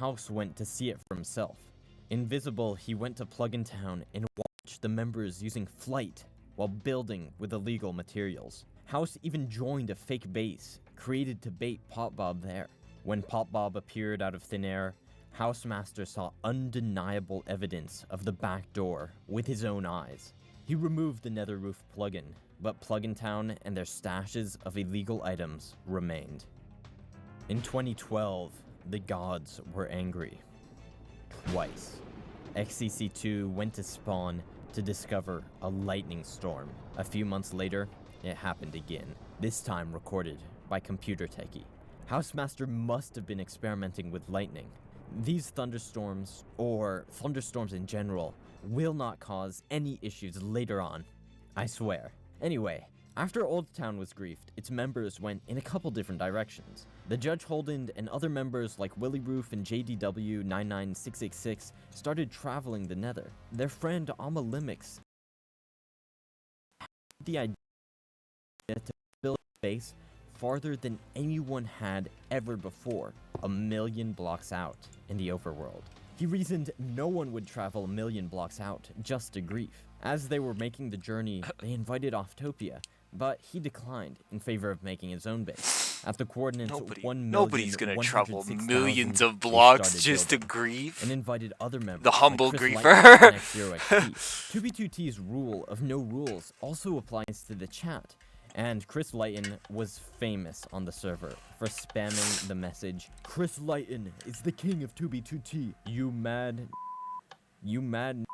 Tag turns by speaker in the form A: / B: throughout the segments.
A: House went to see it for himself. Invisible, he went to Plugin Town and watched the members using flight while building with illegal materials. House even joined a fake base created to bait Pop Bob there. When Pop Bob appeared out of thin air, Housemaster saw undeniable evidence of the back door with his own eyes. He removed the Nether Roof plugin, but Plugin Town and their stashes of illegal items remained. In 2012, the gods were angry. Twice. XCC2 went to spawn to discover a lightning storm. A few months later, it happened again, this time recorded by Computer Techie. Housemaster must have been experimenting with lightning. These thunderstorms, or thunderstorms in general, will not cause any issues later on. I swear. Anyway, after Old Town was griefed, its members went in a couple different directions. The Judge Holden and other members like Willy Roof and JDW 99686 started traveling the Nether. Their friend Amalimix had the idea to build a base farther than anyone had ever before, 1,000,000 blocks out in the overworld. He reasoned no one would travel 1,000,000 blocks out just to grief. As they were making the journey, they invited Offtopia, but he declined in favor of making his own base. At the coordinates
B: Nobody's gonna travel millions of blocks just to grief.
A: And invited other members,
B: the humble
A: like
B: griefer.
A: 2b2t's rule of no rules also applies to the chat, and Chris Lighton was famous on the server for spamming the message, "Chris Lighton is the king of 2b2t. You mad? You mad?"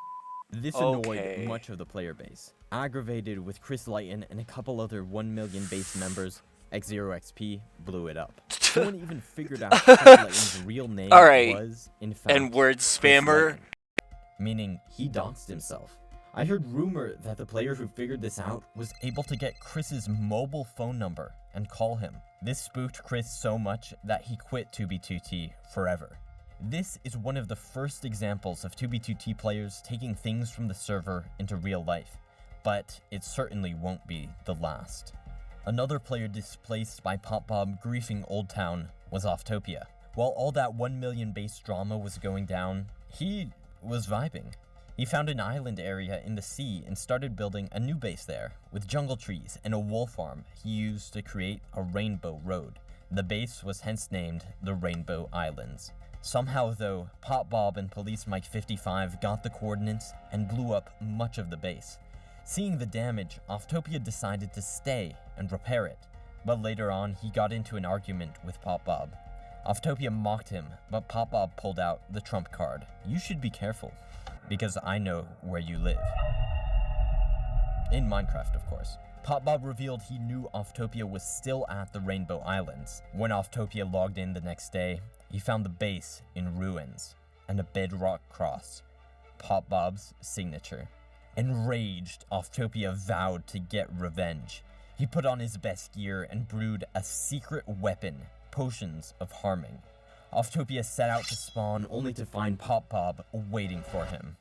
A: This annoyed much of the player base. Aggravated with Chris Lighton and a couple other 1,000,000 base members, X0XP blew it up. No one even figured out Chris Lighton's real name was, in fact,
B: N-word spammer.
A: Meaning he doxed himself. I heard rumor that the player who figured this out was able to get Chris's mobile phone number and call him. This spooked Chris so much that he quit 2b2t forever. This is one of the first examples of 2b2t players taking things from the server into real life, but it certainly won't be the last. Another player displaced by Pop Bob griefing Old Town was Offtopia. While all that 1,000,000 base drama was going down, he was vibing. He found an island area in the sea and started building a new base there, with jungle trees and a wool farm he used to create a rainbow road. The base was hence named the Rainbow Islands. Somehow though, Pop Bob and Police Mike 55 got the coordinates and blew up much of the base. Seeing the damage, Offtopia decided to stay and repair it, but later on he got into an argument with Pop Bob. Offtopia mocked him, but Pop Bob pulled out the trump card. "You should be careful, because I know where you live." In Minecraft, of course. Pop Bob revealed he knew Offtopia was still at the Rainbow Islands. When Offtopia logged in the next day, he found the base in ruins and a bedrock cross, Pop Bob's signature. Enraged, Offtopia vowed to get revenge. He put on his best gear and brewed a secret weapon, potions of harming. Offtopia set out to spawn only to find Pop Bob waiting for him.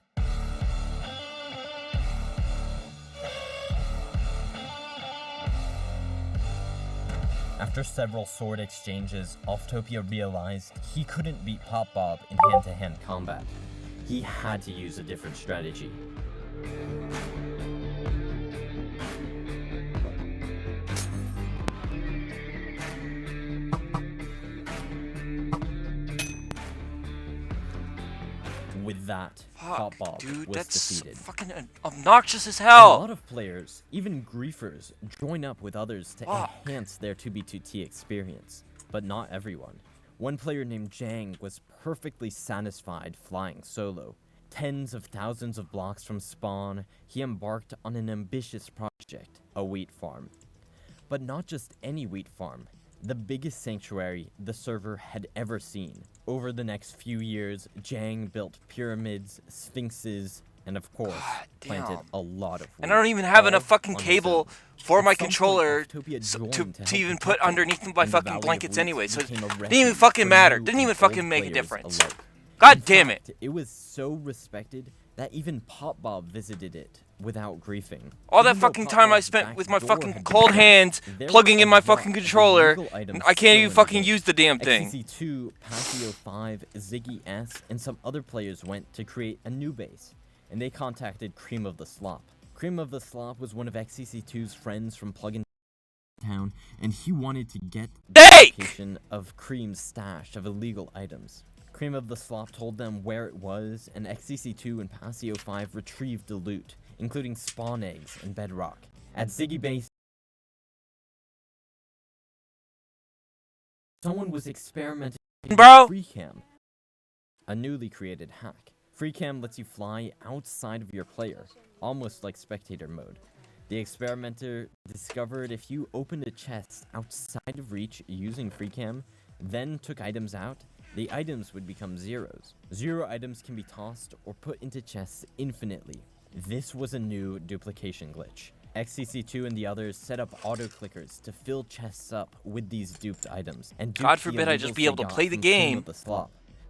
A: After several sword exchanges, Offtopia realized he couldn't beat Pop Bob in hand-to-hand combat. He had to use a different strategy. With that, Pop Bob was defeated.
B: Fucking obnoxious as hell.
A: A lot of players, even griefers, join up with others to enhance their 2b2t experience, but not everyone. One player named Jang was perfectly satisfied flying solo. Tens of thousands of blocks from spawn, he embarked on an ambitious project, a wheat farm. But not just any wheat farm. The biggest sanctuary the server had ever seen. Over the next few years, Jang built pyramids, sphinxes, and of course, planted a lot of wheat.
B: And I don't even have enough fucking cable for my controller to even put underneath my fucking blankets anyway, so it didn't even fucking matter. Didn't even fucking make a difference. God damn it.
A: It was so respected that even Pop Bob visited it without griefing.
B: All that fucking time I spent with my fucking cold hands plugging in my fucking controller, I can't even fucking use the damn thing.
A: XCC2, Passio 5, Ziggy S, and some other players went to create a new base, and they contacted Cream of the Slop. Cream of the Slop was one of XCC2's friends from Plugin Town, and he wanted to get the location of Cream's stash of illegal items. Cream of the Slop told them where it was, and XCC2 and Passio 5 retrieved the loot, including spawn eggs and bedrock. At Ziggy Base, someone was experimenting with FreeCam, a newly created hack. FreeCam lets you fly outside of your player, almost like spectator mode. The experimenter discovered if you opened a chest outside of reach using FreeCam, then took items out, the items would become zeros. 0 items can be tossed or put into chests infinitely. This was a new duplication glitch. XCC2 and the others set up auto-clickers to fill chests up with these duped items. And
B: God forbid I just be able to play the game.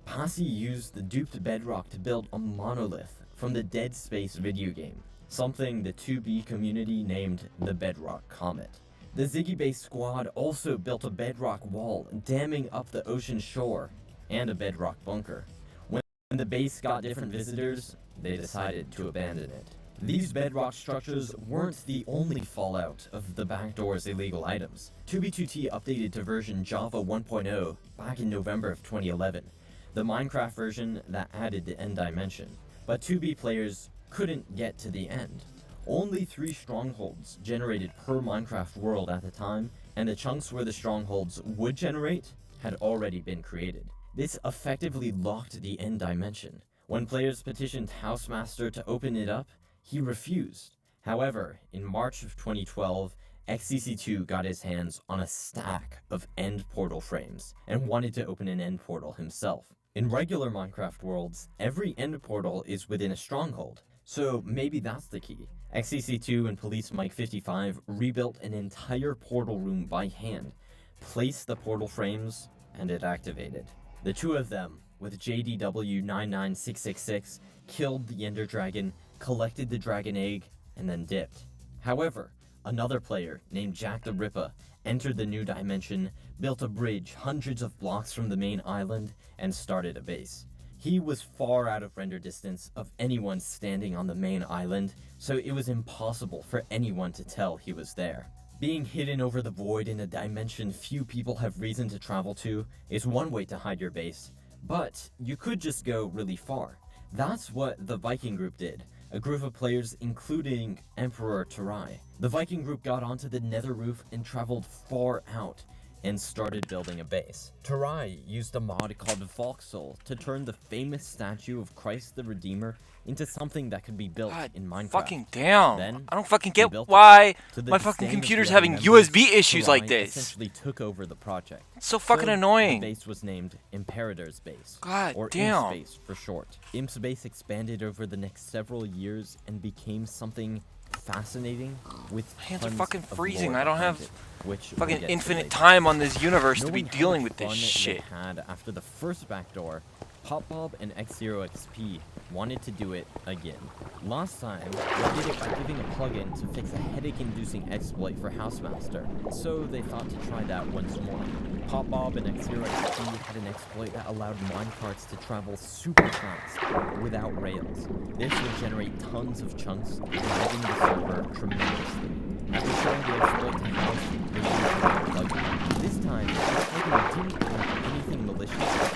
A: Posse used the duped bedrock to build a monolith from the Dead Space video game, something the 2B community named the Bedrock Comet. The Ziggy Base squad also built a bedrock wall damming up the ocean shore, and a bedrock bunker. When the base got different visitors, they decided to abandon it. These bedrock structures weren't the only fallout of the backdoor's illegal items. 2B2T updated to version Java 1.0 back in November of 2011, the Minecraft version that added the end dimension. But 2B players couldn't get to the end. Only 3 strongholds generated per Minecraft world at the time, and the chunks where the strongholds would generate had already been created. This effectively locked the end dimension. When players petitioned Housemaster to open it up, he refused. However, in March of 2012, XCC2 got his hands on a stack of end portal frames and wanted to open an end portal himself. In regular Minecraft worlds, every end portal is within a stronghold, so maybe that's the key. XCC2 and Police Mike 55 rebuilt an entire portal room by hand, placed the portal frames, and it activated. The 2 of them, with JDW 99666, killed the Ender Dragon, collected the Dragon Egg, and then dipped. However, another player, named Jack the Ripper, entered the new dimension, built a bridge hundreds of blocks from the main island, and started a base. He was far out of render distance of anyone standing on the main island, so it was impossible for anyone to tell he was there. Being hidden over the void in a dimension few people have reason to travel to is one way to hide your base, but you could just go really far. That's what the Viking group did, a group of players including Emperor Tarai. The Viking group got onto the nether roof and traveled far out and started building a base. Tarai used a mod called Voxel to turn the famous statue of Christ the Redeemer into something that could be built in Minecraft.
B: Fucking damn. Then, I don't fucking get why my fucking computer's having USB issues
A: Tarai
B: like this.
A: Essentially took over the project.
B: It's so fucking annoying.
A: The base was named Imperator's Base,
B: God
A: or
B: damn.
A: Imp's Base for short. Imp's Base expanded over the next several years and became something fascinating with
B: hands are fucking freezing. I don't have
A: which
B: fucking infinite time on this universe to be dealing with this shit.
A: Had after the first backdoor, PopBob and X0XP wanted to do it again. Last time, they did it by giving a plugin to fix a headache-inducing exploit for Housemaster, so they thought to try that once more. PopBob and X0XP had an exploit that allowed minecarts to travel super fast without rails. This would generate tons of chunks, driving the server tremendously. After showing the exploit to House, they used the plugin. This time, the plugin didn't have anything malicious except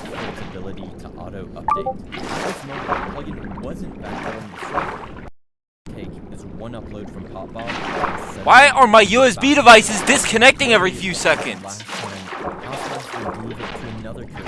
A: for its ability to auto-update. At this moment, the plugin wasn't backdooring the server. Take is one upload from PopBob.
B: Why are my USB devices disconnecting every few seconds?
A: Last time, Housemaster moved it to another server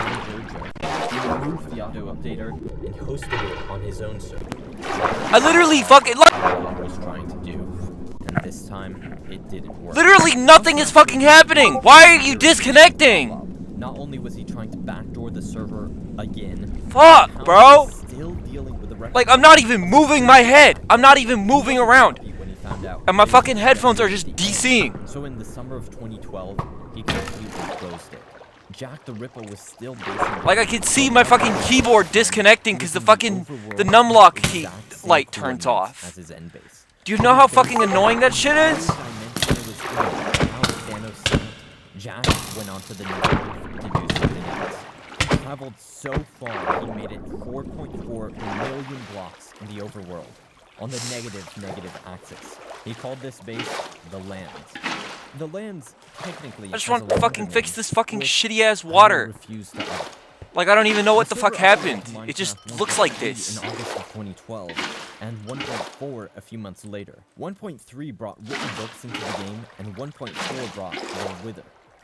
A: named Jojo. He removed the auto-updater and hosted it on his own server.
B: I literally fucking
A: was trying to do, and this time it didn't work.
B: Literally nothing is fucking happening. Why are you disconnecting?
A: Not only was he trying to backdoor the server again,
B: fuck, bro.
A: Still dealing with the
B: like I'm not even moving my head. I'm not even moving around. And my fucking headphones are just DCing.
A: So in the summer of 2012, he completely closed it. Jack the Ripper was still basing.
B: Like I could see my fucking keyboard disconnecting because the numlock key light turns off.
A: As his end base.
B: Do you know how fucking annoying that shit is?
A: Jack went onto the network to do something else. He traveled so far, he made it 4.4 million blocks in the overworld, on the negative axis. He called this base the Lands. The Lands, technically,
B: I just want to fucking fix this fucking shitty-ass water. Like, I don't even know what the fuck happened. It just looks like this.
A: In August of 2012, and 1.4 a few months later. 1.3 brought written books into the game, and 1.4 brought the Wither.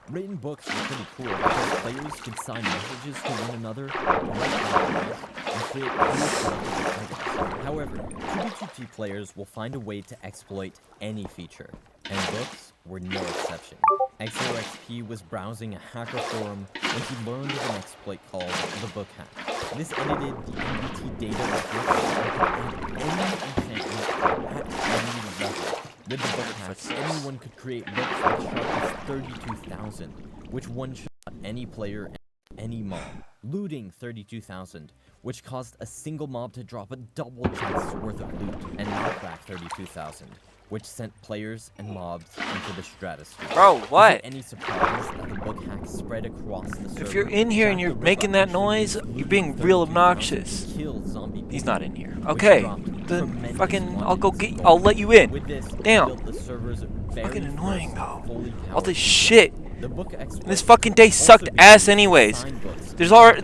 A: Written books were pretty cool because players could sign messages to one another, and create items. However, 2b2t players will find a way to exploit any feature, and books were no exception. XOXP was browsing a hacker forum when he learned of an exploit called the book hack. This edited the MBT data of books and could add any enchantment at any level. With the book hacks, anyone could create books with sharpness 32,000, which one-shot any player and any mob, looting 32,000, which caused a single mob to drop a double chest's worth of loot, and knock back 32,000, which sent players and mobs into the stratosphere.
B: Bro, what?
A: Any surprise that the book hack spread across the server?
B: If you're in here and you're making that noise, you're being real obnoxious. He's not in here. Okay, then fucking I'll let you in. Damn. Fucking annoying though. All this shit. This fucking day sucked ass anyways. There's already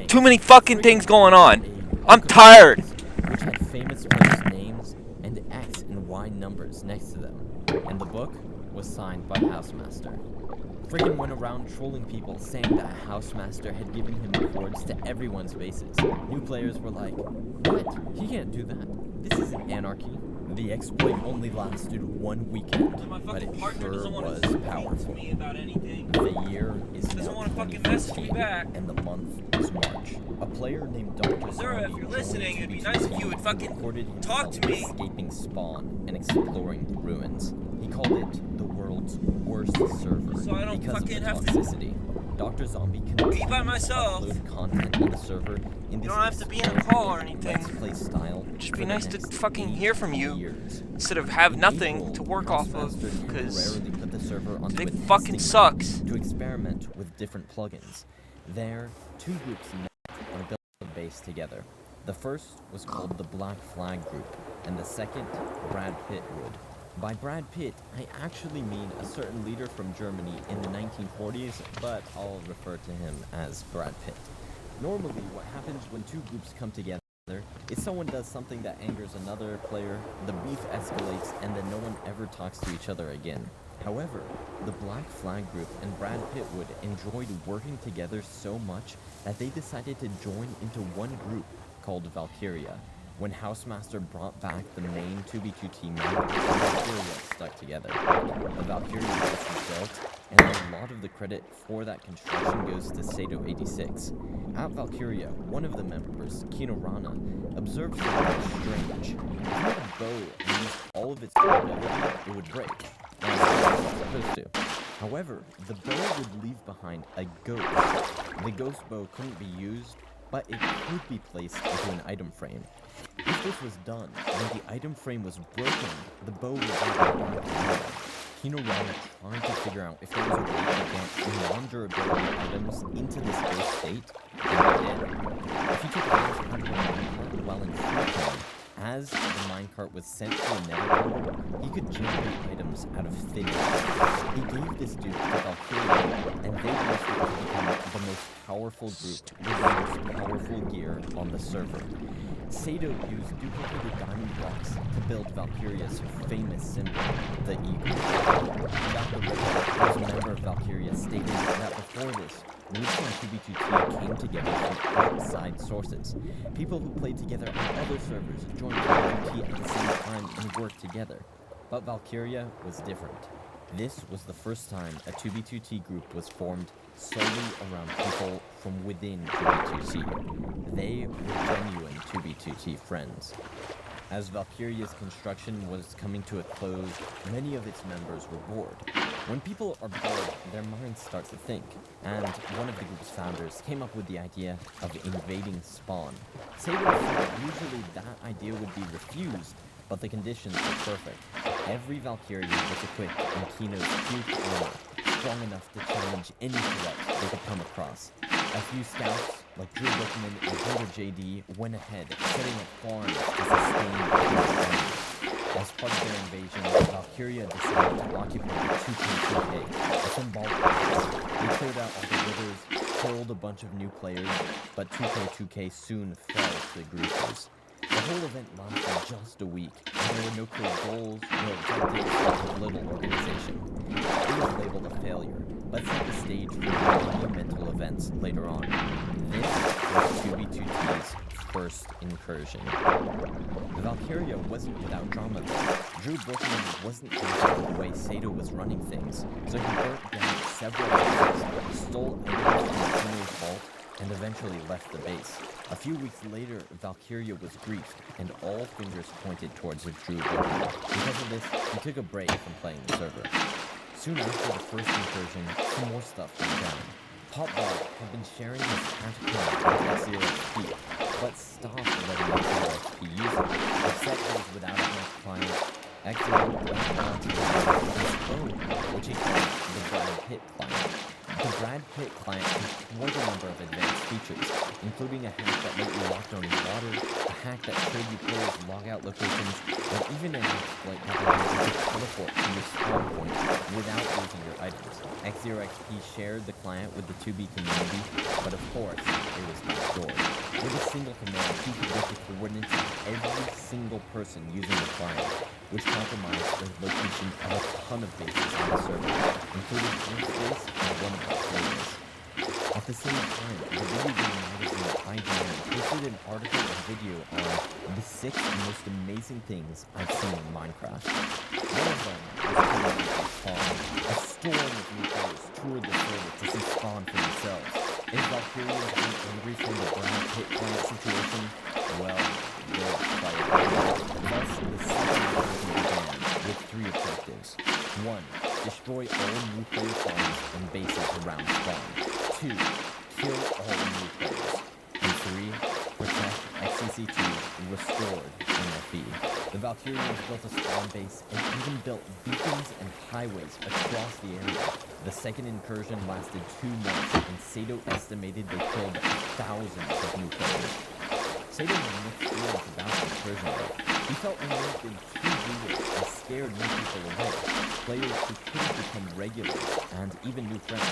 B: too many fucking things going on. I'm tired.
A: Which had famous players' names and X and Y numbers next to them. And the book was signed by Housemaster. Friggin' went around trolling people, saying that Housemaster had given him rewards to everyone's bases. New players were like, what? He can't do that. This isn't anarchy. The exploit only lasted 1 weekend, but it sure was powerful. The year is now 2014, and the month is March. A player named Dr.
B: Zara, if you're listening, it'd be nice if you would fucking talk to me.
A: Escaping Spawn and exploring the ruins. He called it the world's worst server
B: So I don't
A: because of the
B: fucking have to
A: toxicity. Dr. Zombie continues
B: be by myself.
A: to upload content on the server in this
B: You don't have to be in a call or anything.
A: Let's Play style.
B: Just be nice to fucking hear from you instead of have nothing to work off of, because it fucking sucks.
A: To experiment with different plugins. There, two groups met and built a base together. The first was called the Black Flag Group, and the second, Brad Pitt would. By Brad Pitt, I actually mean a certain leader from Germany in the 1940s, but I'll refer to him as Brad Pitt. Normally, what happens when two groups come together is someone does something that angers another player, the beef escalates, and then no one ever talks to each other again. However, the Black Flag Group and Brad Pittwood enjoyed working together so much that they decided to join into one group called Valkyria. When Housemaster brought back the main 2b2t map, Valkyria stuck together. The Valkyria base was built, and a lot of the credit for that construction goes to Sato86. At Valkyria, one of the members, Kino Rana, observed something strange. If you had a bow and used all of its durability, it would break, as it was supposed to. However, the bow would leave behind a ghost. The ghost bow couldn't be used, but it could be placed into an item frame. If this was done, when the item frame was broken, the bow would be back. Kino Rana tried to figure out if there was a way to get non-durability items into this ghost state, and it did. If you took items out of a minecart while in free time, as the minecart was sent to a nether portal, he could generate items out of thin air. He gave this dude to Valkyria, and they used it to become the most powerful group with the most powerful gear on the server. Sato used duplicated diamond blocks to build Valkyria's famous symbol, the eagle. Dr. Riddle, who was a member of Valkyria, stated that before this, Musa and 2b2t came together from outside sources. People who played together on other servers joined 2b2t at the same time and worked together. But Valkyria was different. This was the first time a 2b2t group was formed solely around people from within 2b2t. They were genuine 2b2t friends. As Valkyria's construction was coming to a close, many of its members were bored. When people are bored, their minds start to think, and one of the group's founders came up with the idea of invading Spawn. Sato said usually that idea would be refused, but the conditions were perfect. Every Valkyria was equipped in Kino's huge armor, strong enough to challenge any threat they could come across. A few scouts, like Drew Bookman and Hunter JD, went ahead, setting up farms to sustain the army. As part of their invasion, Valkyria decided to occupy the 2K2K, a symbolic place. They cleared out all the withers, killed a bunch of new players, but 2K2K soon fell to the griefers. The whole event lasted just a week, and there were no clear goals, no objectives, and little organization. It was labeled a failure, but set the stage for monumental events later on. This was 2B2T's first incursion. The Valkyria wasn't without drama though. Drew Bookman wasn't happy with the way Sato was running things, so he burnt down several houses, stole items from Kino's vault, and eventually left the base. A few weeks later, Valkyria was griefed, and all fingers pointed towards Drew Bookman. Because of this, he took a break from playing the server. Soon after the first incursion, some more stuff went down. Popbob had been sharing his hash code with XP, but stopped letting XP use it. Except those without a hash client, XP went on to develop his own, which he called the Brad Pitt client. The Brad Pitt client has quite a number of advanced features, including a hack that let you lock down water, a hack that showed you players' logout locations, and even an exploit that allowed you to teleport to your spawn point without losing your items. X0XP shared the client with the 2B community, but of course, it was backdoored. With a single command, he could get the coordinates of every single person using the client, which compromised the location of a ton of bases on the server, including Base and one of the players. At the same time, the video game magazine IGN posted an article and video on the 6 most amazing things I've seen in Minecraft. One of them was coming from Spawn. A storm of new players toured the server to see Spawn for themselves. Is Valkyrians being angry from the Brad Pitt client situation? Well, they're fired. Thus, the second version began with 3 objectives. 1. Destroy all new player farms and bases around Spawn. 2. Kill all new players. And 3. Protect XCC2 restored NFE. The Valkyrians built a spawn base and even built beacons and highways across the area. The second incursion lasted 2 months, and Sato estimated they killed thousands of new players. Sato had mixed feelings about the incursion though. He felt it had been too brutal and scared new people away, players who couldn't become regulars, and even new friends.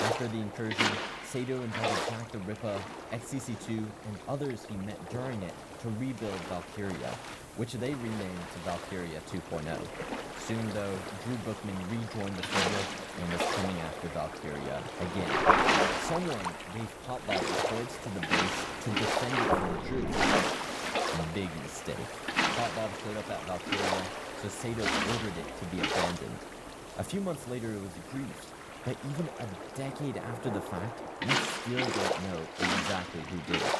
A: After the incursion, Sato invited Jack the Ripper, XCC2, and others he met during it to rebuild Valkyria, which they renamed to Valkyria 2.0. Soon though, Drew Bookman rejoined the server and was coming after Valkyria again. Someone gave Popbob the cords to the base to defend it from Drew. Big mistake. Popbob showed up at Valkyria, so Sato ordered it to be abandoned. A few months later it was griefed, but even a decade after the fact, we still don't know exactly who did it.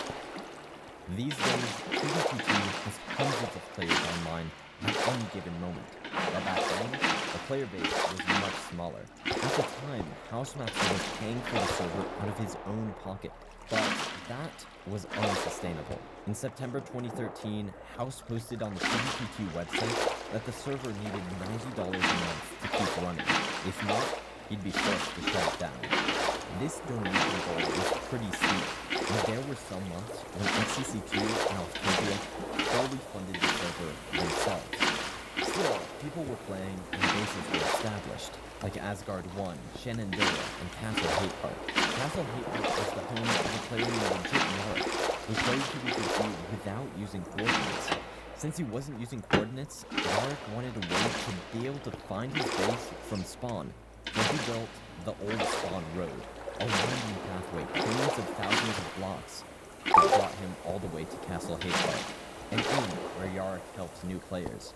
A: These days, 2B2T has hundreds of players online at any given moment, but back then, the player base was much smaller. At the time, Housemaster was paying for the server out of his own pocket, but that was unsustainable. In September 2013, House posted on the 2B2T website that the server needed $90 a month to keep running. If not, he'd be forced to shut it down. This donation goal was pretty steep, and there were some months when XCC2 and Octavia fully funded the server themselves. Still, people were playing and bases were established, like Asgard 1, Shenandoah, and Castle Hate Park. Castle Hate Park was the home of a player named Legit Yorick, who played 2B2T without using coordinates. Since he wasn't using coordinates, Yorick wanted a way to be able to find his base from spawn, so he built the Old Spawn Road, a winding pathway hundreds of thousands of blocks that brought him all the way to Castle Hate Park, an inn where Yorick helped new players.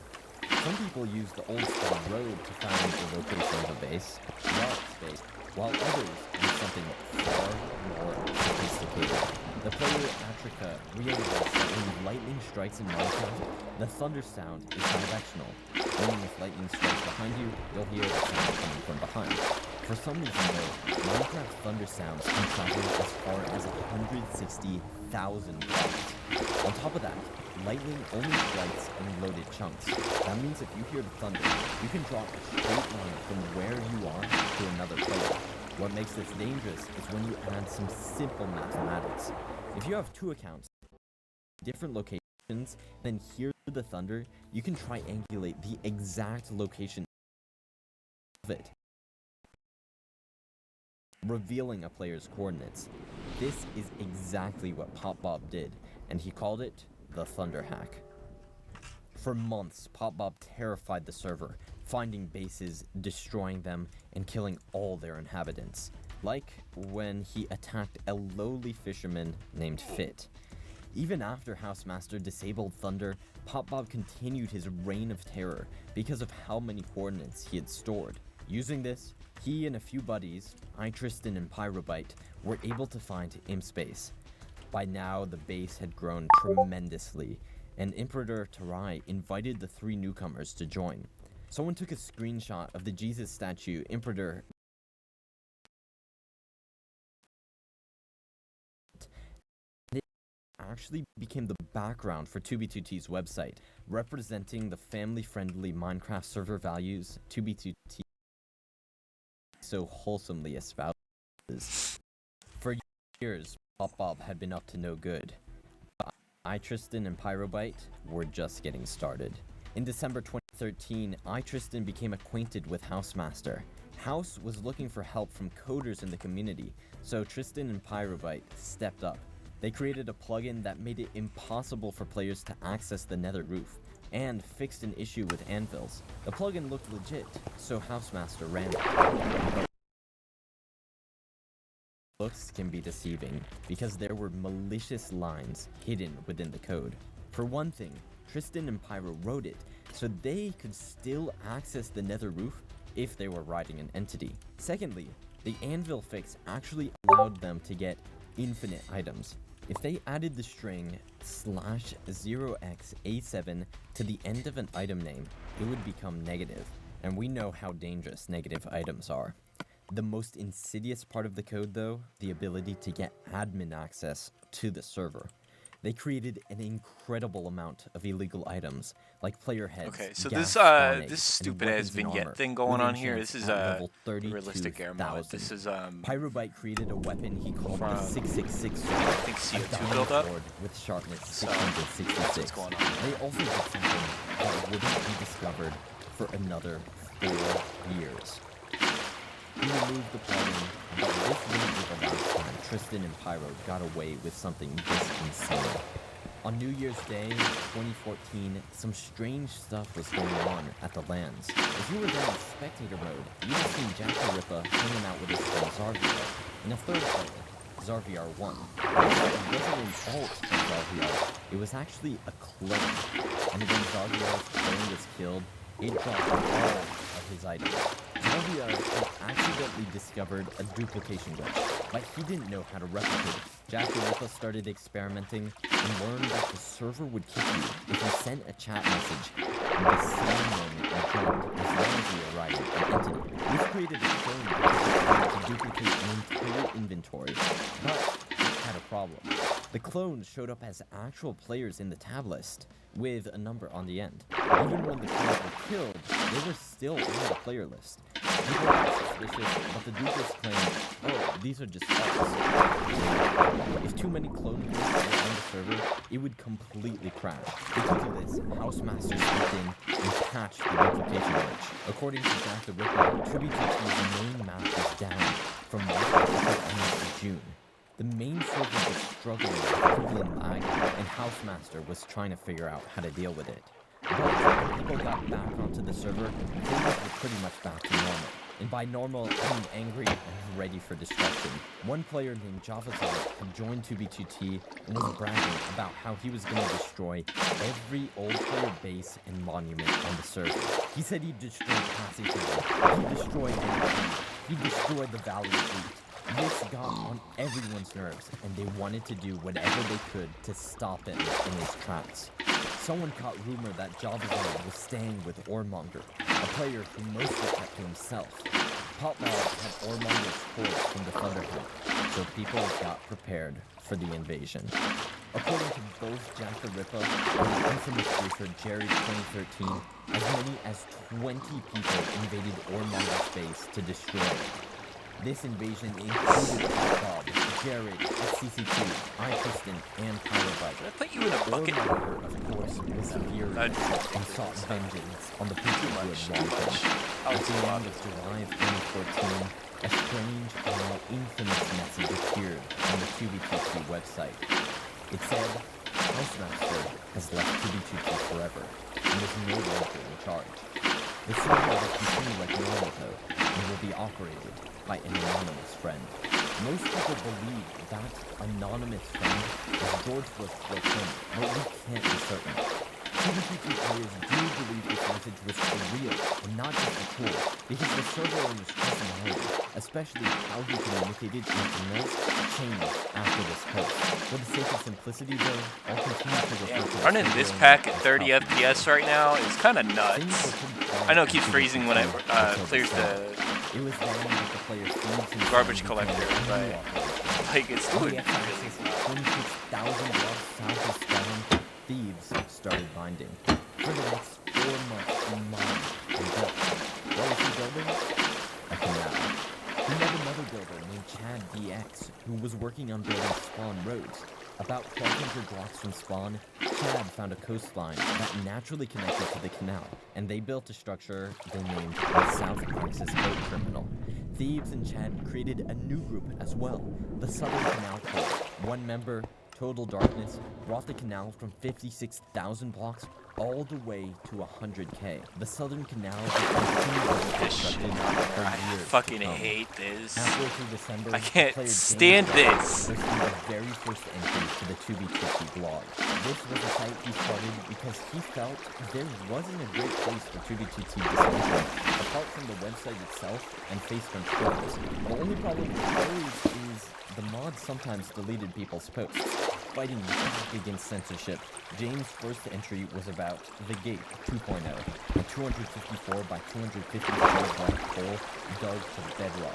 A: Some people use the Old Spawn Road to find the location of a base, Yorick's base, while others use something far more sophisticated. The player Atrica realized that when lightning strikes in Minecraft, the thunder sound is bidirectional, meaning if lightning strikes behind you, you'll hear the sound coming from behind. For some reason though, Minecraft thunder sounds can travel as far as 160,000 blocks. On top of that, lightning only strikes in loaded chunks. That means if you hear the thunder, you can draw a straight line from where you are to another player. What makes this dangerous is when you add some simple mathematics. If you have two accounts, different locations, then hear the thunder, you can triangulate the exact location of it, revealing a player's coordinates. This is exactly what PopBob did, and he called it the Thunder Hack. For months, PopBob terrified the server, finding bases, destroying them, and killing all their inhabitants. Like when he attacked a lowly fisherman named Fit. Even after Housemaster disabled Thunder, PopBob continued his reign of terror because of how many coordinates he had stored. Using this, he and a few buddies, Tristan and Pyrobite, were able to find Imspace. By now, the base had grown tremendously, and Imperator Tarai invited the three newcomers to join. Someone took a screenshot of the Jesus statue Imperator actually became the background for 2b2t's website, representing the family-friendly Minecraft server values 2b2t so wholesomely espouses. For years, PopBob had been up to no good. Tristan and Pyrobite were just getting started. In December 2013, Tristan became acquainted with Housemaster. House was looking for help from coders in the community, so Tristan and Pyrobite stepped up. They created a plugin that made it impossible for players to access the nether roof, and fixed an issue with anvils. The plugin looked legit, so Housemaster ran it. Looks can be deceiving, because there were malicious lines hidden within the code. For one thing, Tristan and Pyro wrote it, so they could still access the nether roof if they were riding an entity. Secondly, the anvil fix actually allowed them to get infinite items. If they added the string /0xA7 to the end of an item name, it would become negative, and we know how dangerous negative items are. The most insidious part of the code, though, the ability to get admin access to the server. They created an incredible amount of illegal items, like player heads.
B: Okay, so
A: gas
B: this stupid
A: and
B: ass
A: weapons and
B: vignette
A: armor,
B: thing going on
A: with
B: here.
A: enchants
B: This is
A: at
B: a
A: level
B: realistic air mode.
A: 32,000.
B: This is
A: Pyrobite created a weapon he called
B: from,
A: the 666 sword,
B: I think
A: a
B: CO2
A: diamond
B: buildup.
A: sword with sharpness
B: So,
A: 666.
B: that's what's going on.
A: They also did something that wouldn't be discovered for another 4 years. He removed the plugin, but this wouldn't be the last time Tristan and Pyro got away with something this insane. On New Year's Day, 2014, some strange stuff was going on at the lands. If you were there in spectator mode, you would have seen Jack the Ripper hanging out with his friend Zarviar. In a third player, Zarviar won. It wasn't an alt of Zarviar, it was actually a clone. And when Zarviar's clone was killed, it dropped all of his items. Zarviar had accidentally discovered a duplication glitch, but he didn't know how to replicate it. Jack the Ripper started experimenting and learned that the server would kick you if you sent a chat message in the same moment you joined, as long as you were riding an entity. This created a clone to duplicate an entire inventory, but it had a problem. The clones showed up as actual players in the tab list, with a number on the end. Even when the clones were killed, they were still on the player list. People got suspicious, but the dupes claimed, oh, these are just bots. If too many clone groups were on the server, it would completely crash. Because of this, Housemaster stepped in and patched the duplication glitch. According to Jack the Ripper, 2b2t's main map was down from March to June. The main server was struggling with equivalent lag, and Housemaster was trying to figure out how to deal with it. But when people got back onto the server, things were pretty much back to normal. And by normal, I mean angry and ready for destruction. One player named Javazar had joined 2b2t and was bragging about how he was going to destroy every old player base and monument on the server. He said he'd destroy Passy Town, he'd destroy anything, he'd destroy the Valley of Wheat. This got on everyone's nerves, and they wanted to do whatever they could to stop him in his tracks. Someone caught rumor that Jabazon was staying with Ormonger, a player who mostly kept to himself. Potmob had Ormonger's force from the Thunderhead, so people got prepared for the invasion. According to both Jack the Ripper and the infamous griefer Jerry 2013, as many as 20 people invaded Ormonger's base to destroy it. This invasion included Bob, Jared, XCC2, iTristan, and Pyrobite.
B: Did I put you in a bucket?
A: Ormonger, of course, was furious and sought vengeance on the people who had wronged him. At the end of July of 2014, a strange and now infamous message appeared on the 2B2T website. It said, Housemaster has left 2B2T forever and is no longer in charge. The server will continue like normal though, and will be operated by an anonymous friend. Most people believe that anonymous friend is George Bush or him, but we can't be certain. 2B2T players do believe this message was for real and not just a tool, because the server owner's personality, especially how he communicated in emails, changed after this post. For the sake of simplicity though, I'll continue to refer to
B: running this pack at 30 FPS right now is kind of nuts. I know it keeps freezing when it clears the garbage collector, but like it's doing really well.
A: 26,000 blocks south of Spawn, thieves started binding. For the next 4 months, he mined and built. What was he building? A canal. He met another builder named Chad DX, who was working on building Spawn roads. About 1,200 blocks from Spawn, Chad found a coastline that naturally connected to the canal, and they built a structure they named the South Axis Boat Terminal. Thieves and Chad created a new group as well, the Southern Canal Corps. One member, Total Darkness, brought the canal from 56,000 blocks all the way to 100K. The Southern Canal was constructed for
B: I
A: years.
B: fucking hate this.
A: Halfway through December,
B: I can't
A: player
B: stand
A: James
B: this.
A: posted the very first entry to the 2B2T blog. This was a site he started because he felt there wasn't a great place for 2B2T discussion, apart from the website itself and Facebook forums. The only problem with those is the mods sometimes deleted people's posts. Fighting back against censorship, James' first entry was about the Gate 2.0, a 254 by 254 black hole dug to bedrock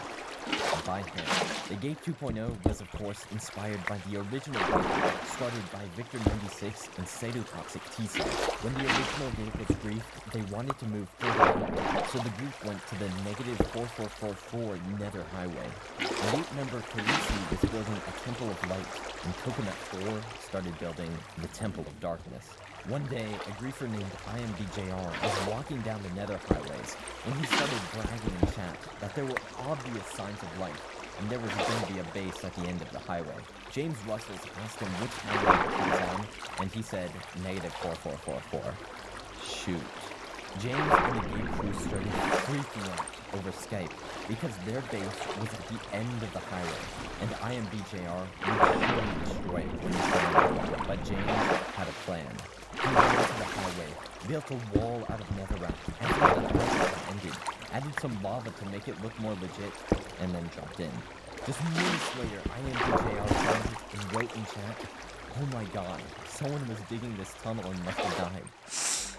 A: by hand. The Gate 2.0 was of course inspired by the original Gate started by Victor 96 and Cytotoxic T-Cell. When the original Gate was briefed, they wanted to move further out, so the group went to the -4444 Nether Highway. Gate member Khaleesi was building a Temple of Light, and Coconut 4 started building the Temple of Darkness. One day, a griefer named IMDJR was walking down the Nether highways when he started bragging in chat that there were obvious signs of life and there was going to be a base at the end of the highway. James Russell asked him which highway he was on, and he said -4444. Shoot. James and the game crew started freaking out over Skype because their base was at the end of the highway, and IMBJR would surely destroy it when he found it. But James had a plan. He went to the highway, built a wall out of netherrack, and the highway had ended, added some lava to make it look more legit, and then dropped in. Just minutes later, IMBJR found it and wrote in chat, "Oh my god, someone was digging this tunnel and must have died."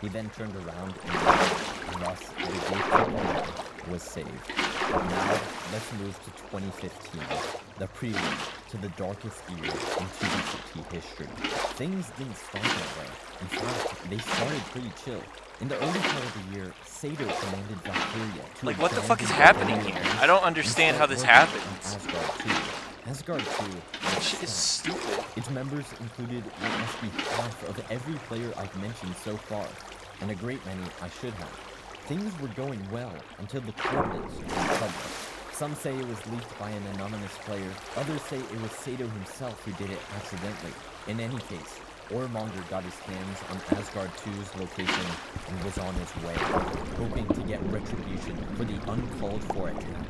A: He then turned around and thus the Gate 2.0 was saved. Now, let's move to 2015, the prelude to the darkest year in 2B2T history. Things didn't start that way. In fact, they started pretty chill. In the early part of the year, Sato commanded Valkyria to
B: Like, what the fuck is happening here? I don't understand how this happens.
A: Asgard 2.
B: That shit is stupid.
A: Its members included what must be half of every player I've mentioned so far, and a great many I should have. Things were going well until the coordinates went public. Some say it was leaked by an anonymous player, others say it was Sato himself who did it accidentally. In any case, Ormonger got his hands on Asgard 2's location and was on his way, hoping to get retribution for the uncalled-for attack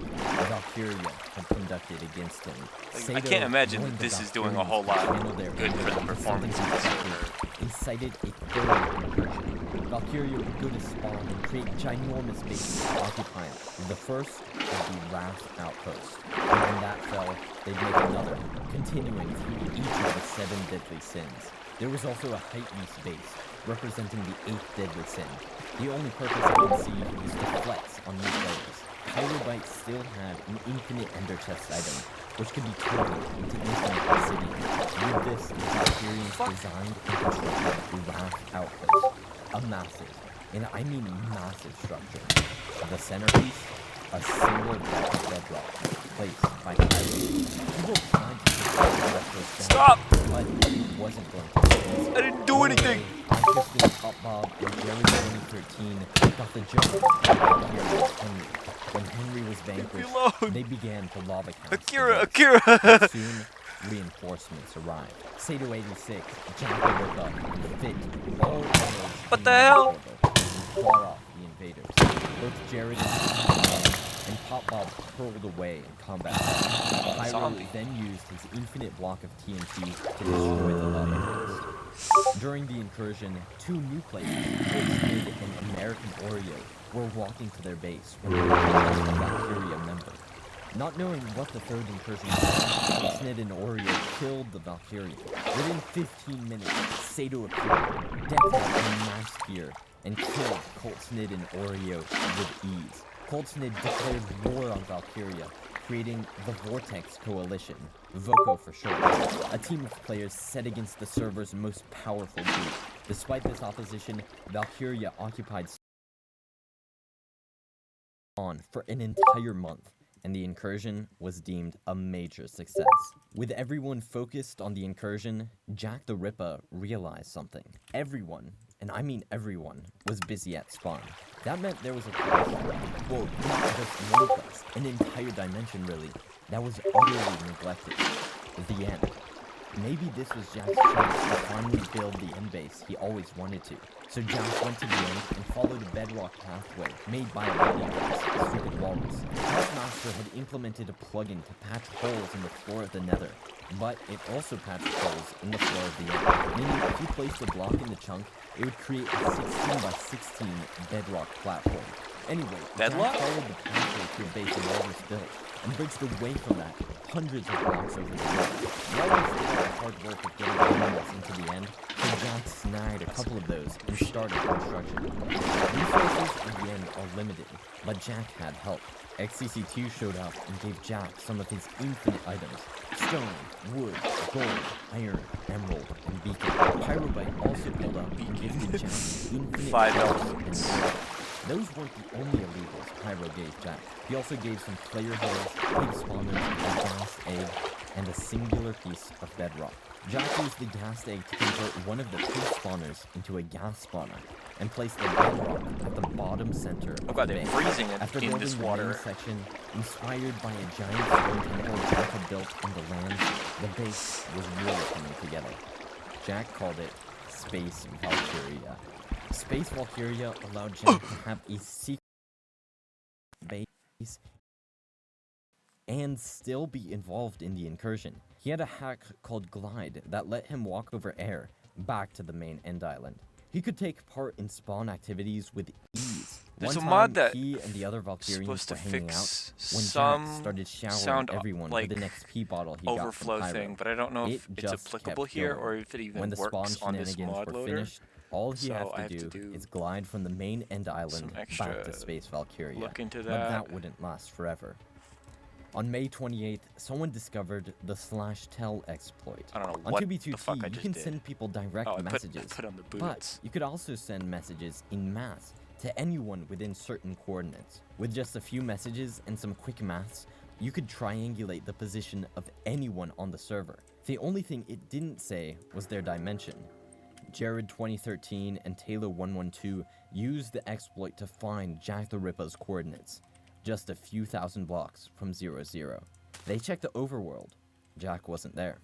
A: Valkyria had conducted against him.
B: Like, I can't imagine that this is doing a whole lot good for the performance of the server.
A: Incited a third incursion. Valkyria would go to spawn and create ginormous bases to occupy it. The first would be Wrath Outpost. And when that fell, they'd make another, continuing through each of the 7 deadly sins. There was also a Hypebeast base, representing the 8th deadly sin. The only purpose I can see is to flex on new players. Pyrobite still had an infinite Ender Chest item, which could be turned into infinite obsidian. With this, the Valkyrians designed and constructed the Wrath Outpost. A massive, and I mean massive structure. The centerpiece, a single block of bedrock, placed by pirates. People tried to take the rest
B: Stop!
A: but it wasn't going to happen.
B: I didn't do anything!
A: Kristen, Pop Bob, and Jerry 2013 got the joke of Valkyria Henry. When Henry was vanquished, they began to lava cast.
B: Akira!
A: Soon, reinforcements arrived. Sato 86, Jack the Ripper, and Fit, all others
B: What the hell?
A: and fought off the invaders. Both Jared and Pop Bob hurled away in combat. Pyro then used his infinite block of TNT to destroy the lava coast. During the incursion, 2 new players, Kid and American Oreo, were walking to their base when they were a Valkyria member. Not knowing what the third incursion was, Snid and Oreo killed the Valkyrian. Within 15 minutes, Sato appeared, decked out in mass gear, and killed Colt Snid and Oreo with ease. Colt Snid declared war on Valkyria, creating the Vortex Coalition, VOCO for short, a team of players set against the server's most powerful group. Despite this opposition, Valkyria occupied spawn for an entire month, and the incursion was deemed a major success. With everyone focused on the incursion, Jack the Ripper realized something. Everyone, and I mean everyone, was busy at spawn. That meant there was a quest, well, not just one quest, an entire dimension really, that was utterly neglected. The end. Maybe this was Jack's chance to finally build the end base he always wanted to. So Jack went to the end and followed a bedrock pathway made by a stupid walrus. Housemaster had implemented a plugin to patch holes in the floor of the nether, but it also patched holes in the floor of the end, meaning if you placed a block in the chunk, it would create a 16 by 16 bedrock platform. Anyway, Jack followed the pathway to a base the walrus built, and bridged away from that hundreds of blocks over the wall. Walrus did all the hard work of getting animals into the end, so Jack snagged a couple of those and started construction. Resources in the end are limited, but Jack had help. XCC2 showed up and gave Jack some of his infinite items: stone, wood, gold, iron, emerald, and beacon. Pyrobite also pulled up and gifted Jack infinite
B: 5
A: elements. Those weren't the only illegals Pyro gave Jack. He also gave some player holes, pig spawners, a gas egg, and a singular piece of bedrock. Jack used the gas egg to convert one of the pig spawners into a gas spawner, and placed the bedrock at the bottom center of the base.
B: Freezing it
A: After
B: in
A: building
B: this
A: the
B: water.
A: main section, inspired by a giant stone temple Jack had built in the land, the base was really coming together. Jack called it Space Valkyria. Space Valkyria allowed Jack to have a secret base and still be involved in the incursion. He had a hack called Glide that let him walk over air back to the main end island. He could take part in spawn activities with ease.
B: There's
A: One
B: a mod
A: time,
B: that
A: he and the other Valkyrians
B: supposed
A: were
B: to
A: hanging out
B: fix
A: when
B: some
A: Jack started showering
B: sound
A: everyone
B: like
A: with an XP bottle he got from
B: overflow
A: Pyro.
B: thing, but I don't know if
A: It
B: it's
A: just
B: applicable
A: kept
B: here
A: going.
B: or if it even
A: When the spawn
B: works on this
A: shenanigans
B: mod
A: were
B: loader.
A: finished, all he
B: So
A: had
B: I have
A: to
B: to
A: do
B: do
A: is glide from the main end island back
B: extra
A: to Space Valkyria.
B: look into
A: But
B: that.
A: that wouldn't last forever. On May 28th, someone discovered the /tell exploit.
B: I don't know
A: On
B: what
A: 2B2T,
B: the fuck I
A: you
B: just
A: can
B: did.
A: send people direct
B: Oh, I
A: messages,
B: put on the
A: but
B: boots.
A: you could also send messages in mass to anyone within certain coordinates. With just a few messages and some quick maths, you could triangulate the position of anyone on the server. The only thing it didn't say was their dimension. Jared 2013 and Taylor 112 used the exploit to find Jack the Ripper's coordinates, just a few thousand blocks from 0-0. They checked the overworld. Jack wasn't there.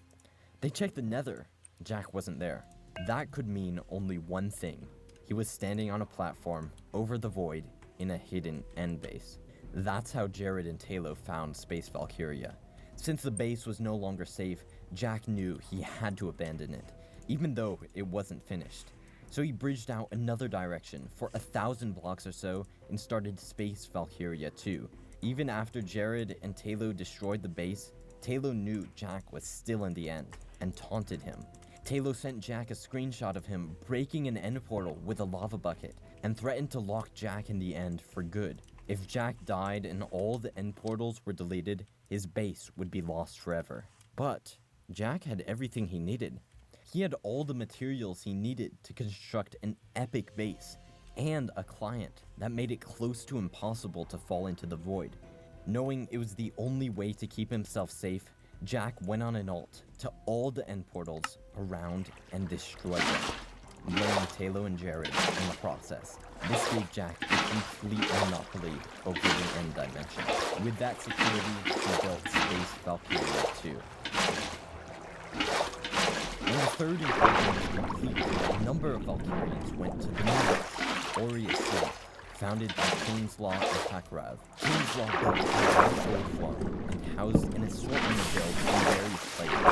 A: They checked the nether. Jack wasn't there. That could mean only one thing. He was standing on a platform over the void in a hidden end base. That's how Jared and Taylor found Space Valkyria. Since the base was no longer safe, Jack knew he had to abandon it, even though it wasn't finished. So he bridged out another direction for 1,000 blocks or so and started Space Valkyria 2. Even after Jared and Talo destroyed the base, Talo knew Jack was still in the end and taunted him. Talo sent Jack a screenshot of him breaking an end portal with a lava bucket and threatened to lock Jack in the end for good. If Jack died and all the end portals were deleted, his base would be lost forever. But Jack had everything he needed. He had all the materials he needed to construct an epic base and a client that made it close to impossible to fall into the void. Knowing it was the only way to keep himself safe, Jack went on an ult to all the end portals around and destroyed them, laying Talo and Jared in the process. This gave Jack a complete monopoly over the end dimension. With that security, he built Space Valkyria 2. When the third incursion was complete, a number of Valkyrians went to the new Aurea City, founded by King's Law and Takrav. King's Law built a gold farm and housed an assortment of builds in various places,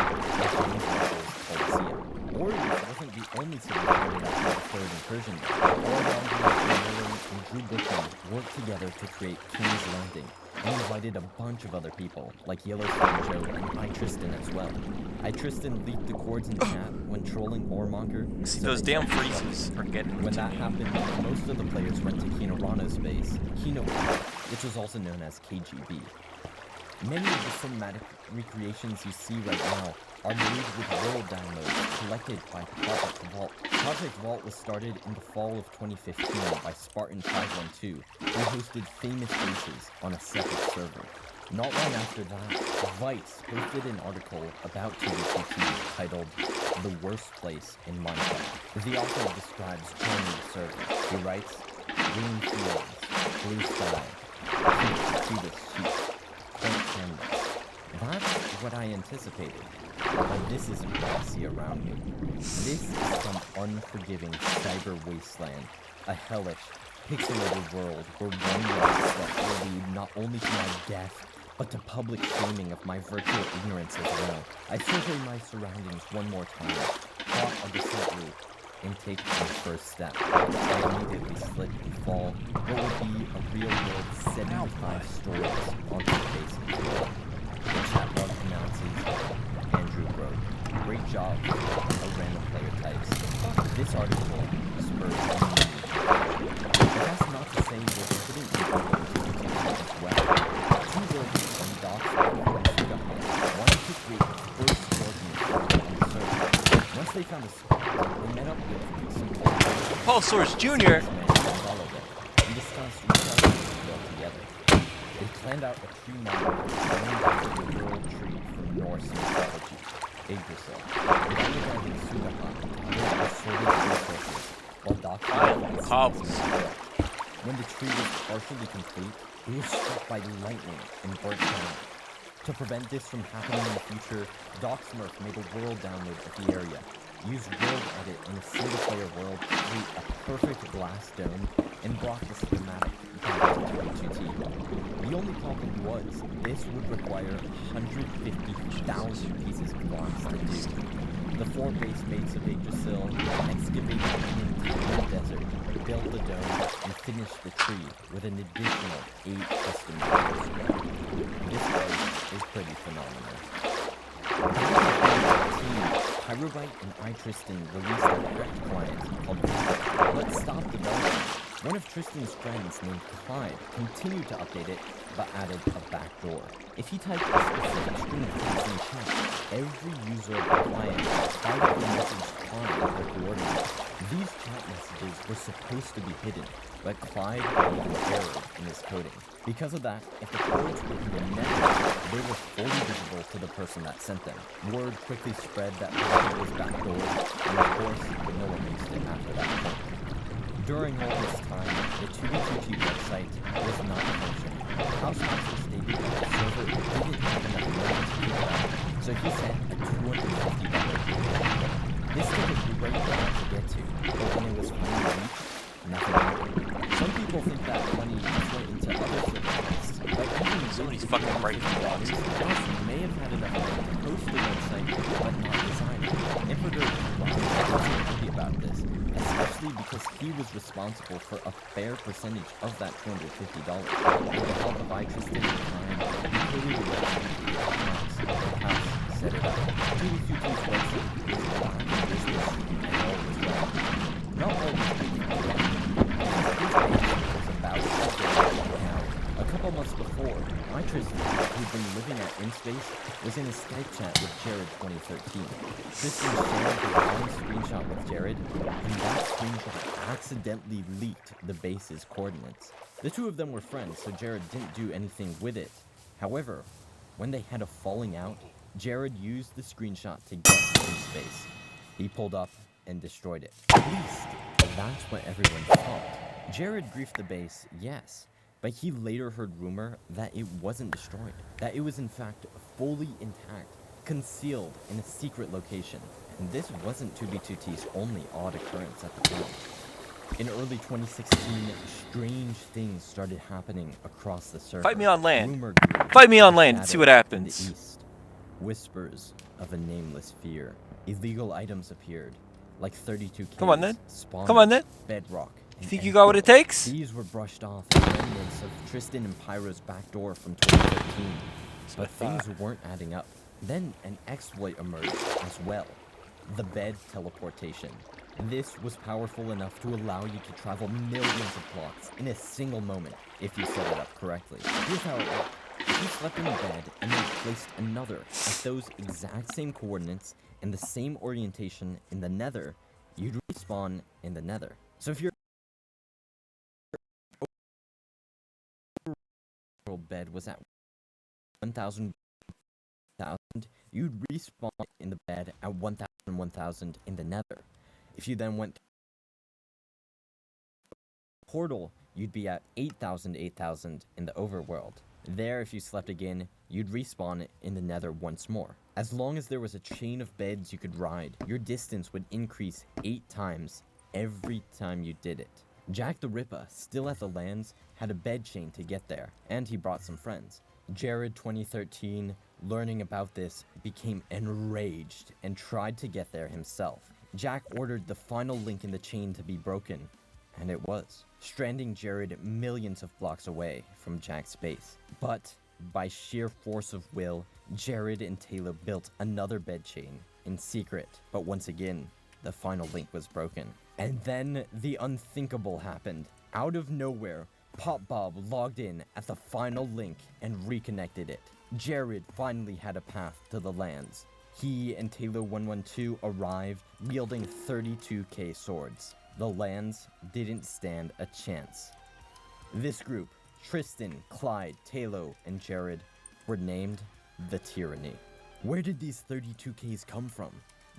A: like King's Law's Coliseum. Aurea wasn't the only city founded after the third incursion. Orlando, and Drew Bookman worked together to create King's Landing, and invited a bunch of other people, like Yellowstone Joe and Tristan as well. Tristan leaked the chords in chat when trolling Oremonger.
B: See, those damn freezes are getting
A: When that happened, most of the players went to Kino Rano's base, Kino, which was also known as KGB. Many of the cinematic recreations you see right now are made with world downloads collected by Project Vault. Project Vault was started in the fall of 2015 by Spartan 512, who hosted famous bases on a separate server. Not long after that, Vice posted an article about 2v2t titled The Worst Place in Minecraft. The author describes joining the server. He writes, green fields, blue sky, cutest sheep, quaint canvas. That's what I anticipated, but this isn't what I see around me. This is some unforgiving cyber wasteland, a hellish, pixelated world where one wrong step will lead not only to my death, but to public shaming of my virtual ignorance as well. I survey my surroundings one more time, plot a descent route, and take my first step. I immediately slip and fall what would be a real-world 75 stories onto the basement floor. The chat log announces, Andrew broke. Great job, a random player types. This article spurs on. But that's not to say there couldn't be people as well. Two workers on dawnbreak wanted to create the first organism on the server. Once they found a spot, they met up with some
B: Paul Source Jr.
A: and discussed which organisms to build together. They planned out a tree monument named after the world tree from Norse mythology, Yggdrasil. They underwent Sudahan to build assorted resources, while documenting
B: cobbles.
A: When the tree was partially complete, it was struck by lightning and burnt down. To prevent this from happening in the future, DocSmurf made a world download of the area, used World Edit in a single-player world to create a perfect glass dome, and brought the schematic back to 2v2t. The only problem was, this would require 150,000 pieces of glass to do. The four base mates of Yggdrasil excavated an entire desert, built the dome, and finished the tree with an additional 8 custom modules. This place is pretty phenomenal. Pyrovite and Tristan released a direct client called Let's Stop Development. One of Tristan's friends named Clyde continued to update it, but added a backdoor. If he typed a specific string of text in chat, every user of the client privately messaged Clyde their coordinates. These chat messages were supposed to be hidden, but Clyde made an error in his coding. Because of that, if the codes were in the network, they were fully visible to the person that sent them. Word quickly spread that Clyde was backdoored, and of course, no one used it after that point. During all this time, the 2v2t website was not functioning. Housemaster stated that the server didn't have enough money to keep it up, so he sent a $250 payment. This took a great while to get to, but when it was finally reached, nothing happened. Some people think that money went into other server costs, but even
B: Somebody's fucking breaking the laws.
A: Johnson may have had enough money to host the website, but not design it. Emperor Ron wasn't happy about this, especially he was responsible for a fair percentage of that $250. With the help of Tristan at the time, he clearly set it up. 2B2T's website was alive in business, and all was well. Not all was about now. A couple months before, Tristan, who'd been living at InSpace, was in a Skype chat with Jared 2013. Tristan shared the wrong screenshot with Jared, and that screenshot accidentally leaked the base's coordinates. The two of them were friends, so Jared didn't do anything with it. However, when they had a falling out, Jared used the screenshot to get to InSpace. He pulled up and destroyed it. At least, that's what everyone thought. Jared griefed the base, yes, but he later heard rumor that it wasn't destroyed, that it was in fact fully intact, concealed in a secret location. And this wasn't 2B2T's only odd occurrence at the time. In early 2016, strange things started happening across the server.
B: Fight me on land.
A: Rumor grew.
B: Fight me on land and see what happens.
A: In the east, whispers of a nameless fear. Illegal items appeared, like 32 caves,
B: Come on then.
A: spawners,
B: Come on then.
A: bedrock.
B: You think you got what it takes?
A: These were brushed off as remnants of Tristan and Pyro's backdoor from 2013. But things weren't adding up. Then an exploit emerged as well. The bed teleportation. This was powerful enough to allow you to travel millions of blocks in a single moment if you set it up correctly. Here's how it worked. If you slept in a bed and then placed another at those exact same coordinates and the same orientation in the nether, you'd respawn in the nether. So if your bed was at 1,000, you'd respawn in the bed at 1,000 in the nether. If you then went portal, you'd be at 8,000 in the overworld. There, if you slept again, you'd respawn in the nether once more. As long as there was a chain of beds you could ride, your distance would increase 8 times every time you did it. Jack the Ripper, still at the lands, had a bed chain to get there, and he brought some friends. Jared 2013, learning about this, became enraged and tried to get there himself. Jack ordered the final link in the chain to be broken, and it was, stranding Jared millions of blocks away from Jack's base. But by sheer force of will, Jared and Taylor built another bed chain in secret, but once again, the final link was broken. And then the unthinkable happened. Out of nowhere, Pop Bob logged in at the final link and reconnected it. Jared finally had a path to the lands. He and Taylor 112 arrived wielding 32k swords. The lands didn't stand a chance. This group, Tristan, Clyde, Taylor, and Jared, were named the Tyranny. Where did these 32Ks come from?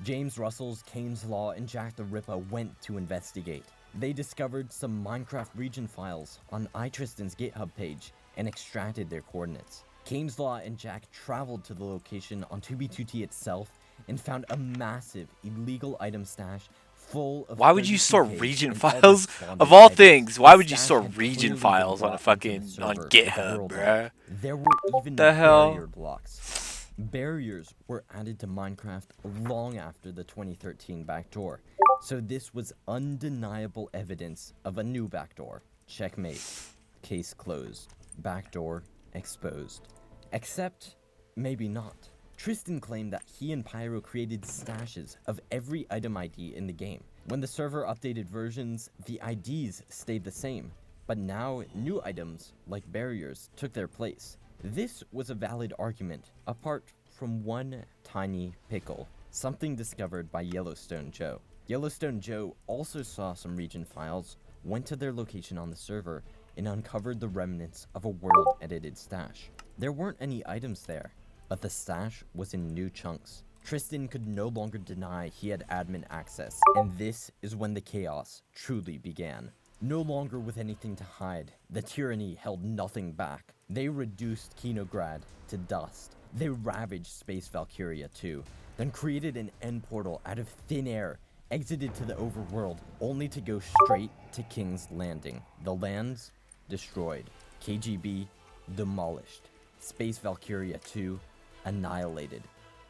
A: James Russell's, Kane's Law, and Jack the Ripper went to investigate. They discovered some Minecraft region files on iTristan's GitHub page and extracted their coordinates. Kane's Law and Jack traveled to the location on 2B2T itself and found a massive illegal item stash full of.
B: Why would you store
A: 32Ks
B: region
A: and
B: files?
A: other
B: Of all
A: items.
B: things, why
A: The
B: would you
A: stash
B: store
A: had
B: region
A: clearly been
B: files on a
A: brought into
B: fucking
A: the server
B: on
A: with
B: GitHub,
A: World
B: bruh?
A: War. There were even
B: The hell?
A: barrier blocks. Barriers were added to Minecraft long after the 2013 backdoor, so this was undeniable evidence of a new backdoor. Checkmate. Case closed. Backdoor exposed. Except, maybe not. Tristan claimed that he and Pyro created stashes of every item ID in the game. When the server updated versions, the IDs stayed the same, but now new items, like barriers, took their place. This was a valid argument, apart from one tiny pickle, something discovered by Yellowstone Joe. Yellowstone Joe also saw some region files, went to their location on the server, and uncovered the remnants of a world-edited stash. There weren't any items there, but the stash was in new chunks. Tristan could no longer deny he had admin access, and this is when the chaos truly began. No longer with anything to hide, the Tyranny held nothing back. They reduced Kinograd to dust. They ravaged Space Valkyria too, then created an end portal out of thin air, exited to the overworld, only to go straight to King's Landing. The lands destroyed. KGB demolished. Space Valkyria 2 annihilated.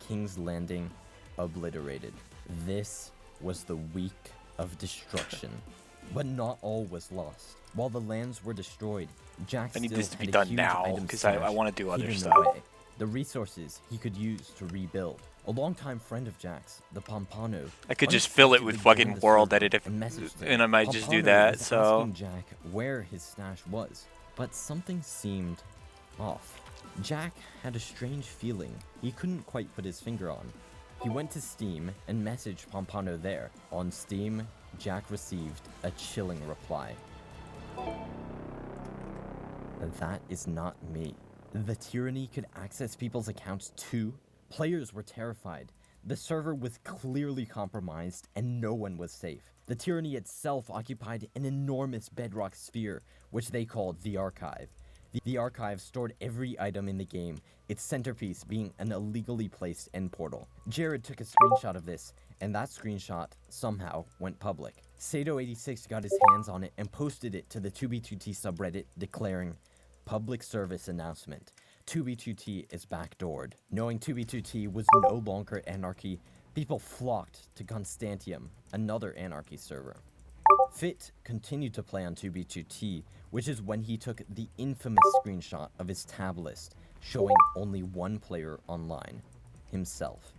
A: King's Landing obliterated. This was the week of destruction. But not all was lost. While the lands were destroyed, Jack
B: I need
A: still
B: this to be
A: had a
B: done
A: huge
B: now,
A: item
B: because I
A: stash
B: want to do other
A: hidden
B: stuff.
A: away. The resources he could use to rebuild. A longtime friend of Jack's, the Pompano,
B: I could just fill it with fucking world edit if, and I might just do that,
A: was
B: so...
A: asking Jack where his stash was, but something seemed off. Jack had a strange feeling he couldn't quite put his finger on. He went to Steam and messaged Pompano there. On Steam, Jack received a chilling reply. That is not me. The tyranny could access people's accounts too. Players were terrified. The server was clearly compromised and no one was safe. The tyranny itself occupied an enormous bedrock sphere, which they called the archive. The archive stored every item in the game, its centerpiece being an illegally placed end portal. Jared took a screenshot of this, and that screenshot somehow went public. Sato86 got his hands on it and posted it to the 2b2t subreddit, declaring, "Public service announcement. 2b2t is backdoored." Knowing 2b2t was no longer anarchy, people flocked to Constantium, another anarchy server. Fit continued to play on 2b2t, which is when he took the infamous screenshot of his tab list, showing only one player online, himself.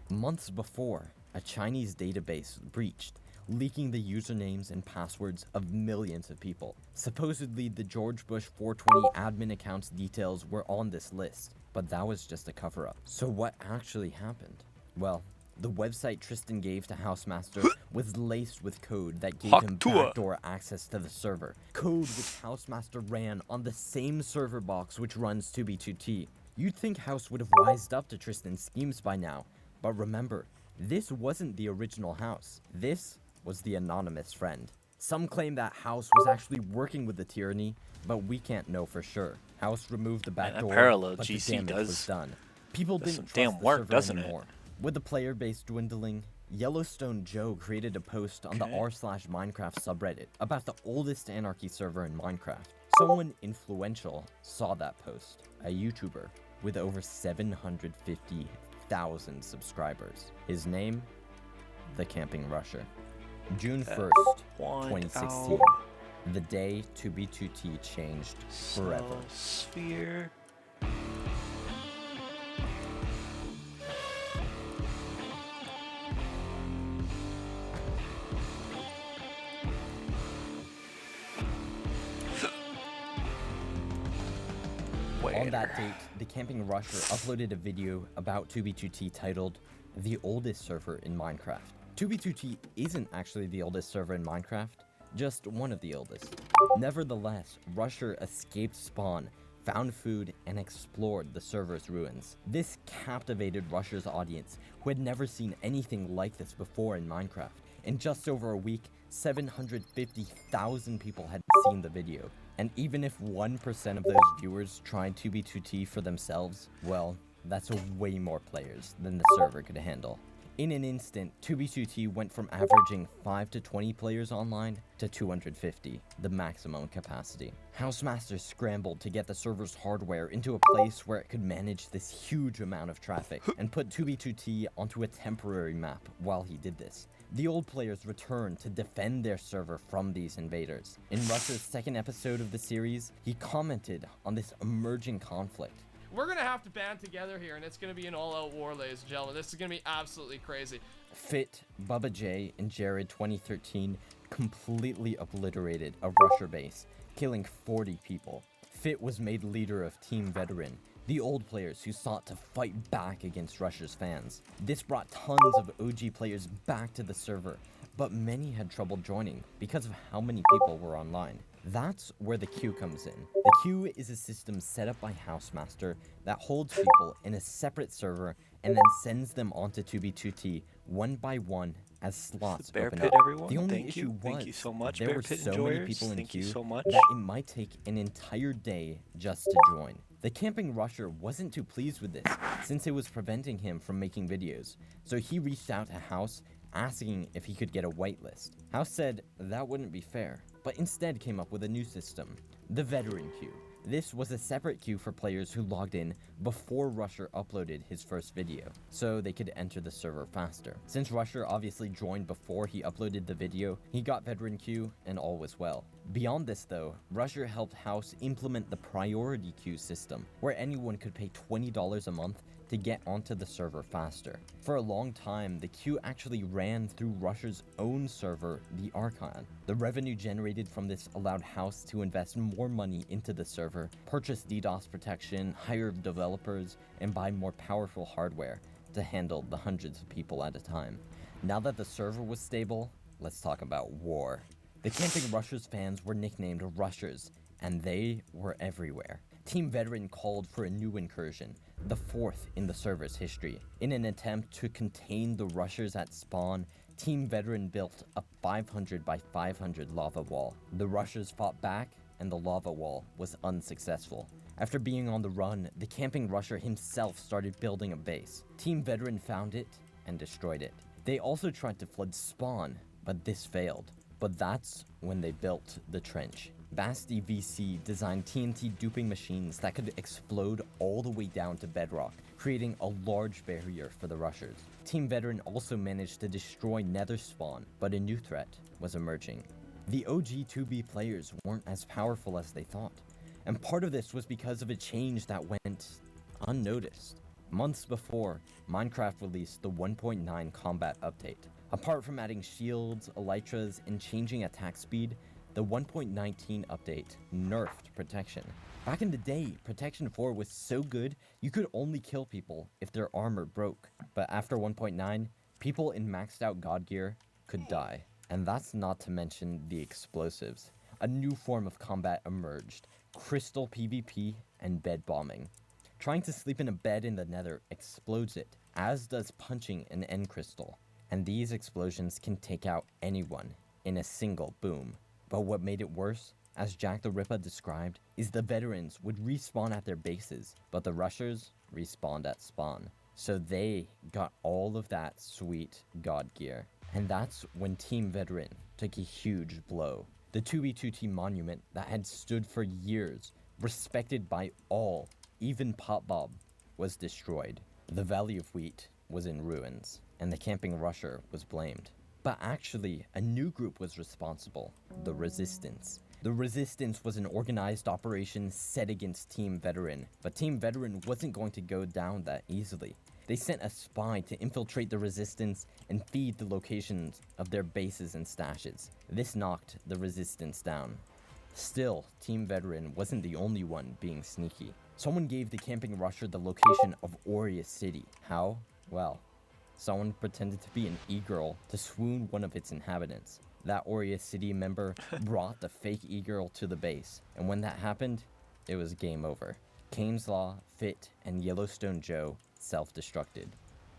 A: Months before, a Chinese database breached, leaking the usernames and passwords of millions of people. Supposedly, the George Bush 420 admin account's details were on this list, but that was just a cover-up. So what actually happened? Well, the website Tristan gave to Housemaster was laced with code that gave him backdoor access to the server. Code which Housemaster ran on the same server box which runs 2b2t. You'd think House would have wised up to Tristan's schemes by now, but remember, this wasn't the original House. This was the anonymous friend. Some claim that House was actually working with the tyranny, but we can't know for sure. House removed the backdoor,
B: parallel
A: but
B: GC
A: the damage
B: does
A: was done. People
B: some
A: didn't
B: damn
A: trust the
B: work,
A: server
B: doesn't it?
A: anymore. With the player base dwindling, Yellowstone Joe created a post on the r/Minecraft subreddit about the oldest anarchy server in Minecraft. Someone influential saw that post, a YouTuber with over 750,000 subscribers. His name? The Camping Rusher. June 1st, 2016. The day 2b2t changed forever.
B: Sphere.
A: On that date, the Camping Rusher uploaded a video about 2b2t titled, "The Oldest Server in Minecraft." 2b2t isn't actually the oldest server in Minecraft, just one of the oldest. Nevertheless, Rusher escaped spawn, found food, and explored the server's ruins. This captivated Rusher's audience, who had never seen anything like this before in Minecraft. In just over a week, 750,000 people had seen the video. And even if 1% of those viewers tried 2b2t for themselves, well, that's way more players than the server could handle. In an instant, 2b2t went from averaging 5 to 20 players online to 250, the maximum capacity. Housemaster scrambled to get the server's hardware into a place where it could manage this huge amount of traffic, and put 2b2t onto a temporary map while he did this. The old players returned to defend their server from these invaders. In Russ's second episode of the series, he commented on this emerging conflict.
C: We're gonna have to band together here, and it's gonna be an all-out war, ladies and gentlemen. This is gonna be absolutely crazy.
A: Fit, Bubba J, and Jared 2013 completely obliterated a Rusher base, killing 40 people. Fit was made leader of Team Veteran, the old players who sought to fight back against Rusher's fans. This brought tons of OG players back to the server, but many had trouble joining because of how many people were online. That's where the queue comes in. The queue is a system set up by Housemaster that holds people in a separate server and then sends them onto 2b2t one by one as slots
B: Bear
A: open
B: Pit,
A: up.
B: everyone.
A: The only
B: Thank
A: issue
B: you.
A: was
B: Thank you so much,
A: there
B: Bear
A: were
B: Pit
A: so
B: enjoyers.
A: many people in
B: Thank you
A: queue
B: so much.
A: that it might take an entire day just to join. The Camping Rusher wasn't too pleased with this, since it was preventing him from making videos, so he reached out to House asking if he could get a whitelist. House said that wouldn't be fair, but instead came up with a new system, the Veteran Queue. This was a separate queue for players who logged in before Rusher uploaded his first video, so they could enter the server faster. Since Rusher obviously joined before he uploaded the video, he got veteran queue and all was well. Beyond this though, Rusher helped House implement the priority queue system, where anyone could pay $20 a month to get onto the server faster. For a long time, the queue actually ran through Rusher's own server, the Archon. The revenue generated from this allowed House to invest more money into the server, purchase DDoS protection, hire developers, and buy more powerful hardware to handle the hundreds of people at a time. Now that the server was stable, let's talk about war. The Camping Rushers fans were nicknamed Rushers, and they were everywhere. Team Veteran called for a new incursion, the fourth in the server's history. In an attempt to contain the Rushers at spawn, Team Veteran built a 500 by 500 lava wall. The Rushers fought back, and the lava wall was unsuccessful. After being on the run, the Camping Rusher himself started building a base. Team Veteran found it and destroyed it. They also tried to flood spawn, but this failed. But that's when they built the trench. Basti VC designed TNT duping machines that could explode all the way down to bedrock, creating a large barrier for the Rushers. Team Veteran also managed to destroy Nether spawn, but a new threat was emerging. The OG 2B players weren't as powerful as they thought, and part of this was because of a change that went unnoticed. Months before, Minecraft released the 1.9 combat update. Apart from adding shields, elytras, and changing attack speed, the 1.19 update nerfed protection. Back in the day, Protection 4 was so good, you could only kill people if their armor broke. But after 1.9, people in maxed out God gear could die. And that's not to mention the explosives. A new form of combat emerged, crystal PvP and bed bombing. Trying to sleep in a bed in the Nether explodes it, as does punching an end crystal. And these explosions can take out anyone in a single boom. But what made it worse, as Jack the Ripper described, is the veterans would respawn at their bases, but the Rushers respawned at spawn. So they got all of that sweet God gear. And that's when Team Veteran took a huge blow. The 2v2T monument that had stood for years, respected by all, even Pop Bob, was destroyed. The Valley of Wheat was in ruins, and the Camping Rusher was blamed. But actually, a new group was responsible, the Resistance. The Resistance was an organized operation set against Team Veteran, but Team Veteran wasn't going to go down that easily. They sent a spy to infiltrate the Resistance and feed the locations of their bases and stashes. This knocked the Resistance down. Still, Team Veteran wasn't the only one being sneaky. Someone gave the Camping Rusher the location of Aurea City. How? Well, someone pretended to be an e-girl to swoon one of its inhabitants. That Aurea City member brought the fake e-girl to the base, and when that happened, it was game over. Kane's Law, Fit, and Yellowstone Joe self-destructed.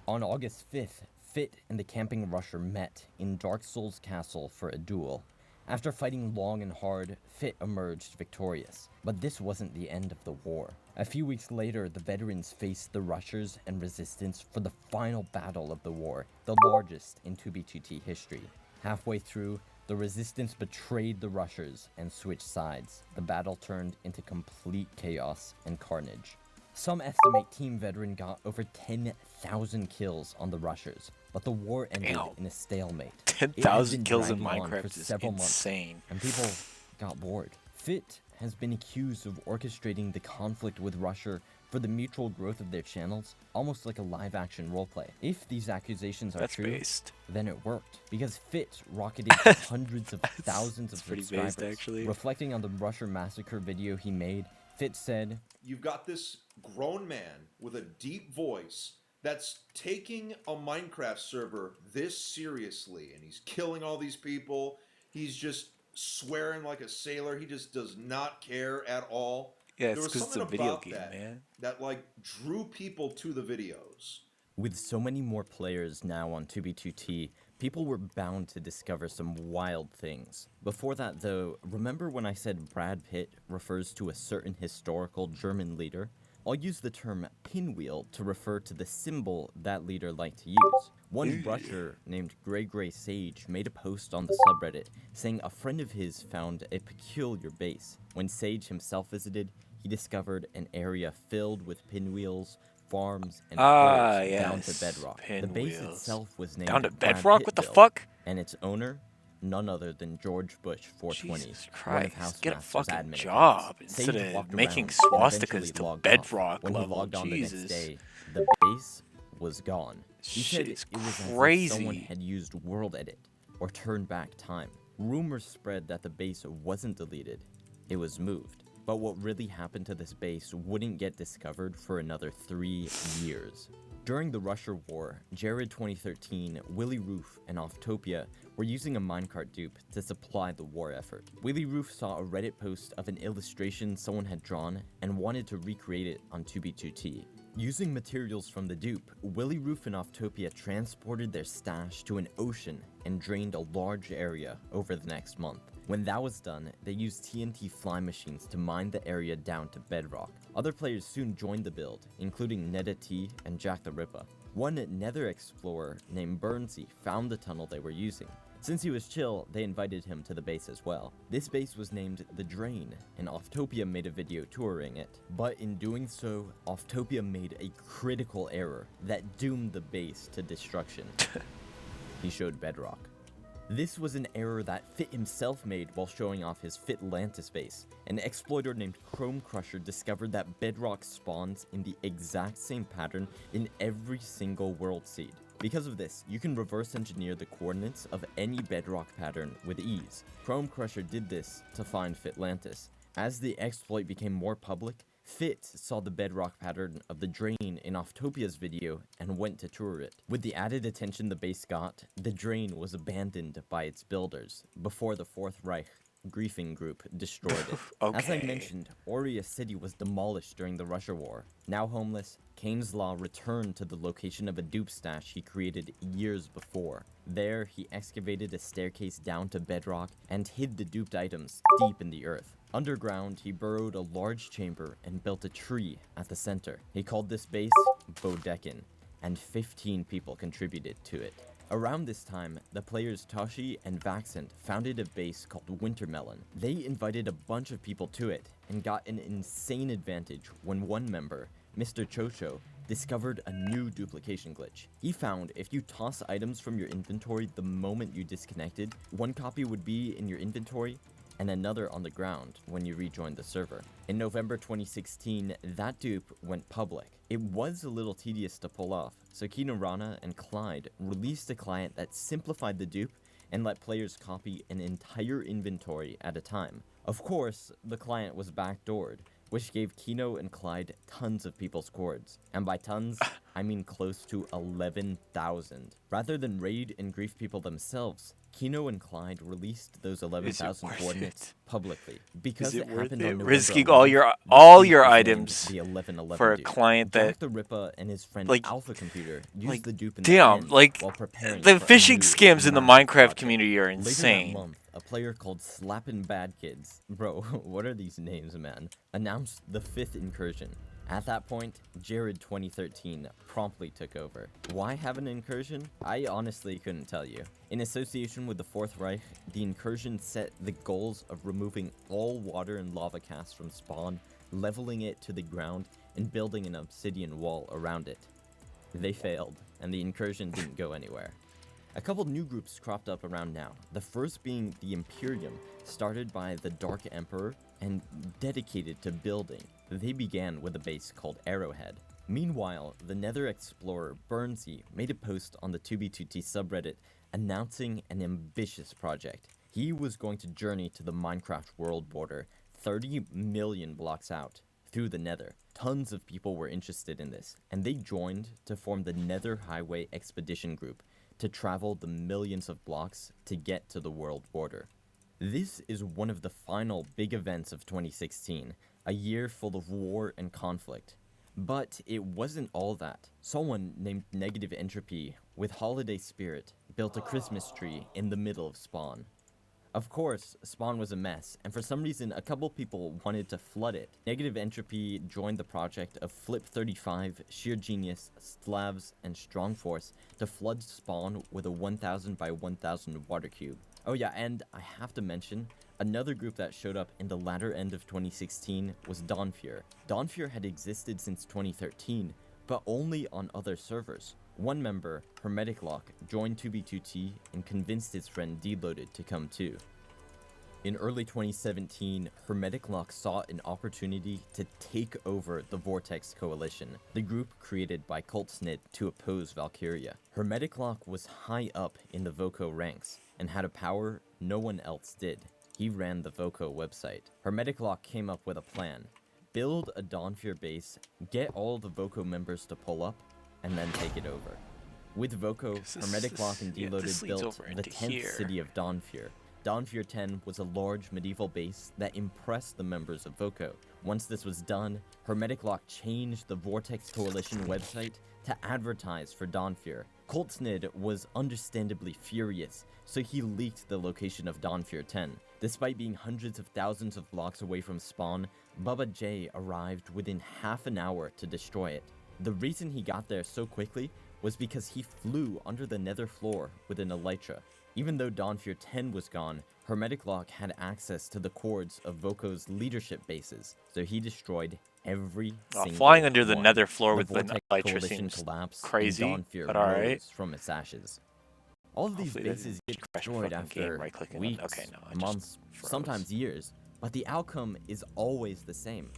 A: On August 5th, Fit and the Camping Rusher met in Dark Souls Castle for a duel. After fighting long and hard, Fit emerged victorious. But this wasn't the end of the war. A few weeks later, the veterans faced the Rushers and Resistance for the final battle of the war, the largest in 2b2t history. Halfway through, the Resistance betrayed the Rushers and switched sides. The battle turned into complete chaos and carnage. Some estimate Team Veteran got over 10,000 kills on the Rushers, but the war ended in a stalemate.
B: 10,000 kills in Minecraft is insane.
A: And people got bored. Fit has been accused of orchestrating the conflict with Rusher for the mutual growth of their channels, almost like a live-action roleplay. If these accusations are true, then it worked, because Fit rocketed to hundreds of thousands of subscribers. Reflecting on the Rusher massacre video he made, Fit said,
D: "You've got this grown man with a deep voice that's taking a Minecraft server this seriously, and he's killing all these people. He's just swearing like a sailor. He just does not care at all."
B: Yeah, it's because it's a video game, man.
D: That like drew people to the videos.
A: With so many more players now on 2b2t, people were bound to discover some wild things. Before that though, remember when I said Brad Pitt refers to a certain historical German leader? I'll use the term pinwheel to refer to the symbol that leader liked to use. One Rusher named Grey Sage made a post on the subreddit saying a friend of his found a peculiar base. When Sage himself visited, he discovered an area filled with pinwheels, farms, and
B: Ah,
A: forts down
B: yes.
A: to bedrock. The base
B: Pinwheels.
A: itself was named
B: Down to
A: Brad
B: bedrock? What the
A: Pittville,
B: fuck?
A: and its owner, none other than George Bush 420,
B: Jesus
A: one of
B: Christ. Get a
A: Housemaster's
B: fucking
A: admin
B: job
A: accounts.
B: instead
A: Sage
B: of
A: walked
B: making
A: around and eventually
B: swastikas to
A: logged
B: bedrock
A: off. When
B: level.
A: he logged on
B: Jesus.
A: the next day, the base was gone. He said
B: Shit, it's
A: it was as if someone
B: crazy.
A: had used World Edit or turned back time. Rumors spread that the base wasn't deleted, it was moved. But what really happened to this base wouldn't get discovered for another 3 years. During the Russia War, Jared 2013, Willy Roof, and Offtopia were using a minecart dupe to supply the war effort. Willy Roof saw a Reddit post of an illustration someone had drawn and wanted to recreate it on 2B2T. Using materials from the dupe, Willy Roof and Offtopia transported their stash to an ocean and drained a large area over the next month. When that was done, they used TNT fly machines to mine the area down to bedrock. Other players soon joined the build, including Neda T and Jack the Ripper. One nether explorer named Burnsy found the tunnel they were using. Since he was chill, they invited him to the base as well. This base was named The Drain, and Offtopia made a video touring it. But in doing so, Offtopia made a critical error that doomed the base to destruction. He showed bedrock. This was an error that Fit himself made while showing off his Fitlantis base. An exploiter named Chrome Crusher discovered that bedrock spawns in the exact same pattern in every single world seed. Because of this, you can reverse engineer the coordinates of any bedrock pattern with ease. Chrome Crusher did this to find Fitlantis. As the exploit became more public, Fit saw the bedrock pattern of the drain in Offtopia's video and went to tour it. With the added attention the base got, the drain was abandoned by its builders before the Fourth Reich griefing group destroyed it.
B: Okay.
A: As I mentioned, Aurea City was demolished during the Russia War. Now homeless, Kane's Law returned to the location of a dupe stash he created years before. There, he excavated a staircase down to bedrock and hid the duped items deep in the earth. Underground, he burrowed a large chamber and built a tree at the center. He called this base Bodekin, and 15 people contributed to it. Around this time, the players Toshi and Vaxent founded a base called Wintermelon. They invited a bunch of people to it and got an insane advantage when one member, Mr. Chocho, discovered a new duplication glitch. He found if you toss items from your inventory the moment you disconnected, one copy would be in your inventory and another on the ground when you rejoined the server. In November 2016, that dupe went public. It was a little tedious to pull off, so Kino Rana and Clyde released a client that simplified the dupe and let players copy an entire inventory at a time. Of course, the client was backdoored, which gave Kino and Clyde tons of people's coords. And by tons, I mean close to 11,000. Rather than raid and grief people themselves, Kino and Clyde released those 11,000 coordinates publicly. Because
B: Is it worth
A: happened
B: it?
A: on November
B: Risking
A: 11th,
B: all
A: this
B: your
A: dupe was named
B: items
A: the 1111
B: for a
A: dupe.
B: client
A: Jack
B: that,
A: the Ripper and his friend
B: like-
A: Alpha Computer used
B: like,
A: the dupe in
B: damn,
A: the end
B: like,
A: while preparing
B: the
A: for a
B: phishing
A: new
B: scams in the
A: massive
B: Minecraft
A: project.
B: community are
A: Later that
B: insane.
A: month, a player called Slappin' Bad Kids, bro, what are these names, man, announced the 5th incursion. At that point, Jared 2013 promptly took over. Why have an incursion? I honestly couldn't tell you. In association with the Fourth Reich, the incursion set the goals of removing all water and lava casts from spawn, leveling it to the ground, and building an obsidian wall around it. They failed, and the incursion didn't go anywhere. A couple new groups cropped up around now, the first being the Imperium, started by the Dark Emperor and dedicated to building. They began with a base called Arrowhead. Meanwhile, the Nether Explorer Burnsy made a post on the 2B2T subreddit announcing an ambitious project. He was going to journey to the Minecraft world border 30 million blocks out through the Nether. Tons of people were interested in this, and they joined to form the Nether Highway Expedition Group to travel the millions of blocks to get to the world border. This is one of the final big events of 2016, a year full of war and conflict. But it wasn't all that. Someone named Negative Entropy, with holiday spirit, built a Christmas tree in the middle of spawn. Of course, Spawn was a mess, and for some reason, a couple people wanted to flood it. Negative Entropy joined the project of Flip35, Sheer Genius, Slavs, and Strong Force to flood Spawn with a 1000 by 1000 water cube. Oh yeah, and I have to mention, another group that showed up in the latter end of 2016 was Dawnfear. Dawnfear had existed since 2013, but only on other servers. One member, Hermetic Lock, joined 2B2T and convinced his friend Deloaded to come too. In early 2017, Hermetic Lock saw an opportunity to take over the Vortex Coalition, the group created by Cultsnit to oppose Valkyria. Hermetic Lock was high up in the Voco ranks, and had a power no one else did. He ran the Voco website. Hermetic Lock came up with a plan. Build a Dawnfear base, get all the Voco members to pull up, and then take it over. With Voco, Hermetic Lock and Deloaded built the 10th city of Dawnfear. Dawnfear 10 was a large medieval base that impressed the members of Voco. Once this was done, Hermetic Lock changed the Vortex Coalition website to advertise for Dawnfear. Cultsnid was understandably furious, so he leaked the location of Dawnfear 10. Despite being hundreds of thousands of blocks away from spawn, Bubba J arrived within half an hour to destroy it. The reason he got there so quickly was because he flew under the nether floor with an elytra. Even though Dawnfear 10 was gone, Hermetic Lock had access to the cords of Voco's leadership bases, so he destroyed every single
B: flying under the
A: one.
B: nether floor
A: The
B: with the
A: Vortex
B: elytra
A: Coalition
B: seems
A: collapsed, and
B: crazy,
A: Dawnfear
B: but alright.
A: rose from its ashes. All of these
B: Hopefully that
A: bases
B: didn't
A: get
B: crash the
A: destroyed
B: fucking game
A: after
B: right-clicking on-
A: weeks,
B: okay, no, I just
A: months,
B: froze.
A: sometimes years, but the outcome is always the same.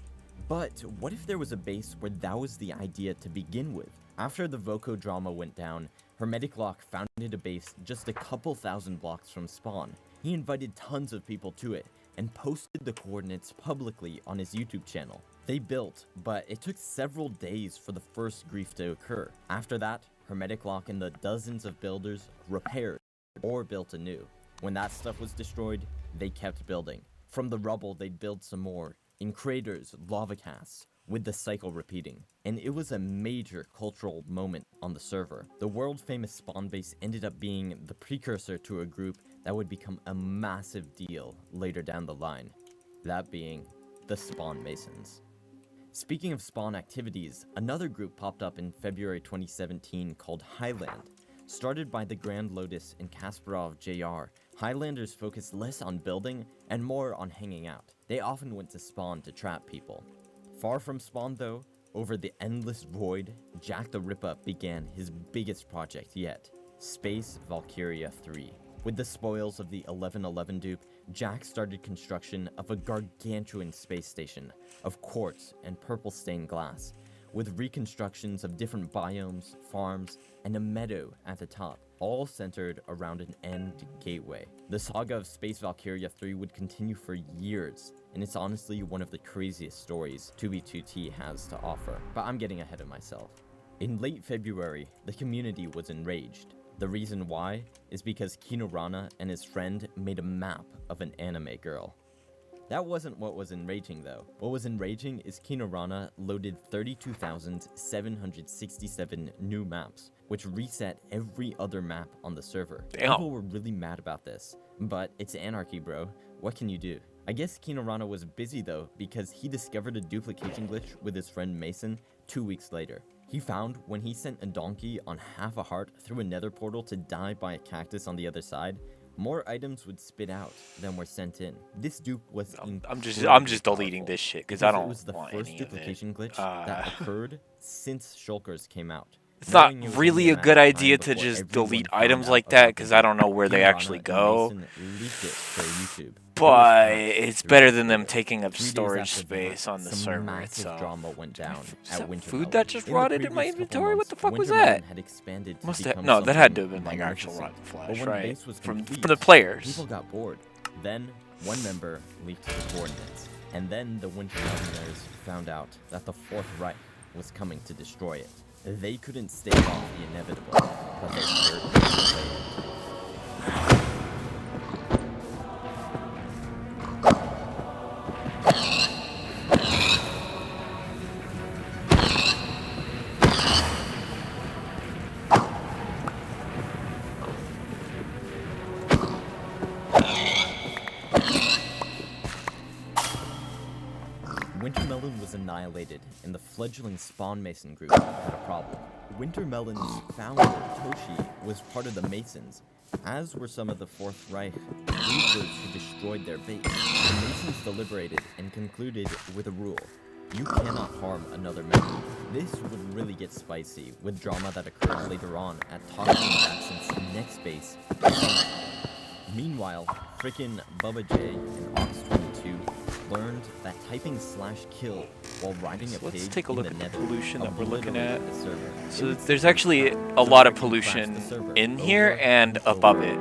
A: But what if there was a base where that was the idea to begin with? After the Voco drama went down, Hermetic Lock founded a base just a couple thousand blocks from spawn. He invited tons of people to it, and posted the coordinates publicly on his YouTube channel. They built, but it took several days for the first grief to occur. After that, Hermetic Lock and the dozens of builders repaired or built anew. When that stuff was destroyed, they kept building. From the rubble, they'd build some more, in craters, lava casts, with the cycle repeating. And it was a major cultural moment on the server. The world-famous spawn base ended up being the precursor to a group that would become a massive deal later down the line. That being the Spawn Masons. Speaking of spawn activities, another group popped up in February 2017 called Highland. Started by the Grand Lotus and Kasparov JR, Highlanders focused less on building and more on hanging out. They often went to spawn to trap people. Far from spawn though, over the endless void, Jack the Ripper began his biggest project yet, Space Valkyria 3. With the spoils of the 1111 dupe, Jack started construction of a gargantuan space station of quartz and purple stained glass, with reconstructions of different biomes, farms, and a meadow at the top, all centered around an end gateway. The saga of Space Valkyria 3 would continue for years, and it's honestly one of the craziest stories 2B2T has to offer, but I'm getting ahead of myself. In late February, the community was enraged. The reason why is because Kinorana and his friend made a map of an anime girl. That wasn't what was enraging though. What was enraging is Kinorana loaded 32,767 new maps, which reset every other map on the server.
B: Damn.
A: People were really mad about this, but it's anarchy, bro. What can you do? I guess Kinorana was busy though, because he discovered a duplication glitch with his friend Mason 2 weeks later. He found when he sent a donkey on half a heart through a nether portal to die by a cactus on the other side, more items would spit out than were sent in. This dupe was
B: I'm just deleting this shit because I don't
A: it was the
B: want
A: first
B: any of it.
A: duplication glitch that occurred since Shulkers came out.
B: It's not
A: Knowing it was
B: really
A: only
B: a
A: matter
B: good
A: of time
B: idea to
A: before
B: just
A: everyone
B: delete
A: found
B: items
A: out
B: like
A: about
B: that
A: the
B: because I don't know where they
A: Kinorana
B: actually
A: and
B: go.
A: Mason leaked it for YouTube.
B: But
A: It was
B: it's
A: hacked
B: better
A: 3
B: than them
A: days
B: taking up
A: 3 days
B: storage
A: after that,
B: space on the
A: some
B: server
A: massive
B: itself.
A: drama went down
B: Is
A: at
B: that
A: Winter
B: food
A: Melon.
B: that just
A: In the
B: rotted in my
A: previous couple
B: inventory? What
A: months,
B: the fuck was
A: Winter
B: that?
A: Melon had expanded to
B: Must have,
A: become
B: no, that had to have
A: something
B: been like actual
A: magnificent.
B: rotten
A: But
B: flesh,
A: when the
B: right?
A: base was
B: From
A: complete,
B: the players.
A: people got bored. Then, one member leaked the coordinates. And then the Winter Meloners found out that the Fourth Reich was coming to destroy it. They couldn't stave off the inevitable, but they certainly played it. Wintermelon was annihilated, and the fledgling Spawn Mason group had a problem. Wintermelon's founder, Toshi, was part of the Masons, as were some of the Fourth Reich leaders who destroyed their base. The Masons deliberated and concluded with a rule: you cannot harm another member. This would really get spicy with drama that occurred later on at Toshi and Jackson's next base. Meanwhile, frickin' Bubba J and Ox 22 learned that typing /kill while riding a pig
B: Let's take a look at the pollution that we're looking at.
A: the server.
B: So there's actually a lot of pollution in here and above it.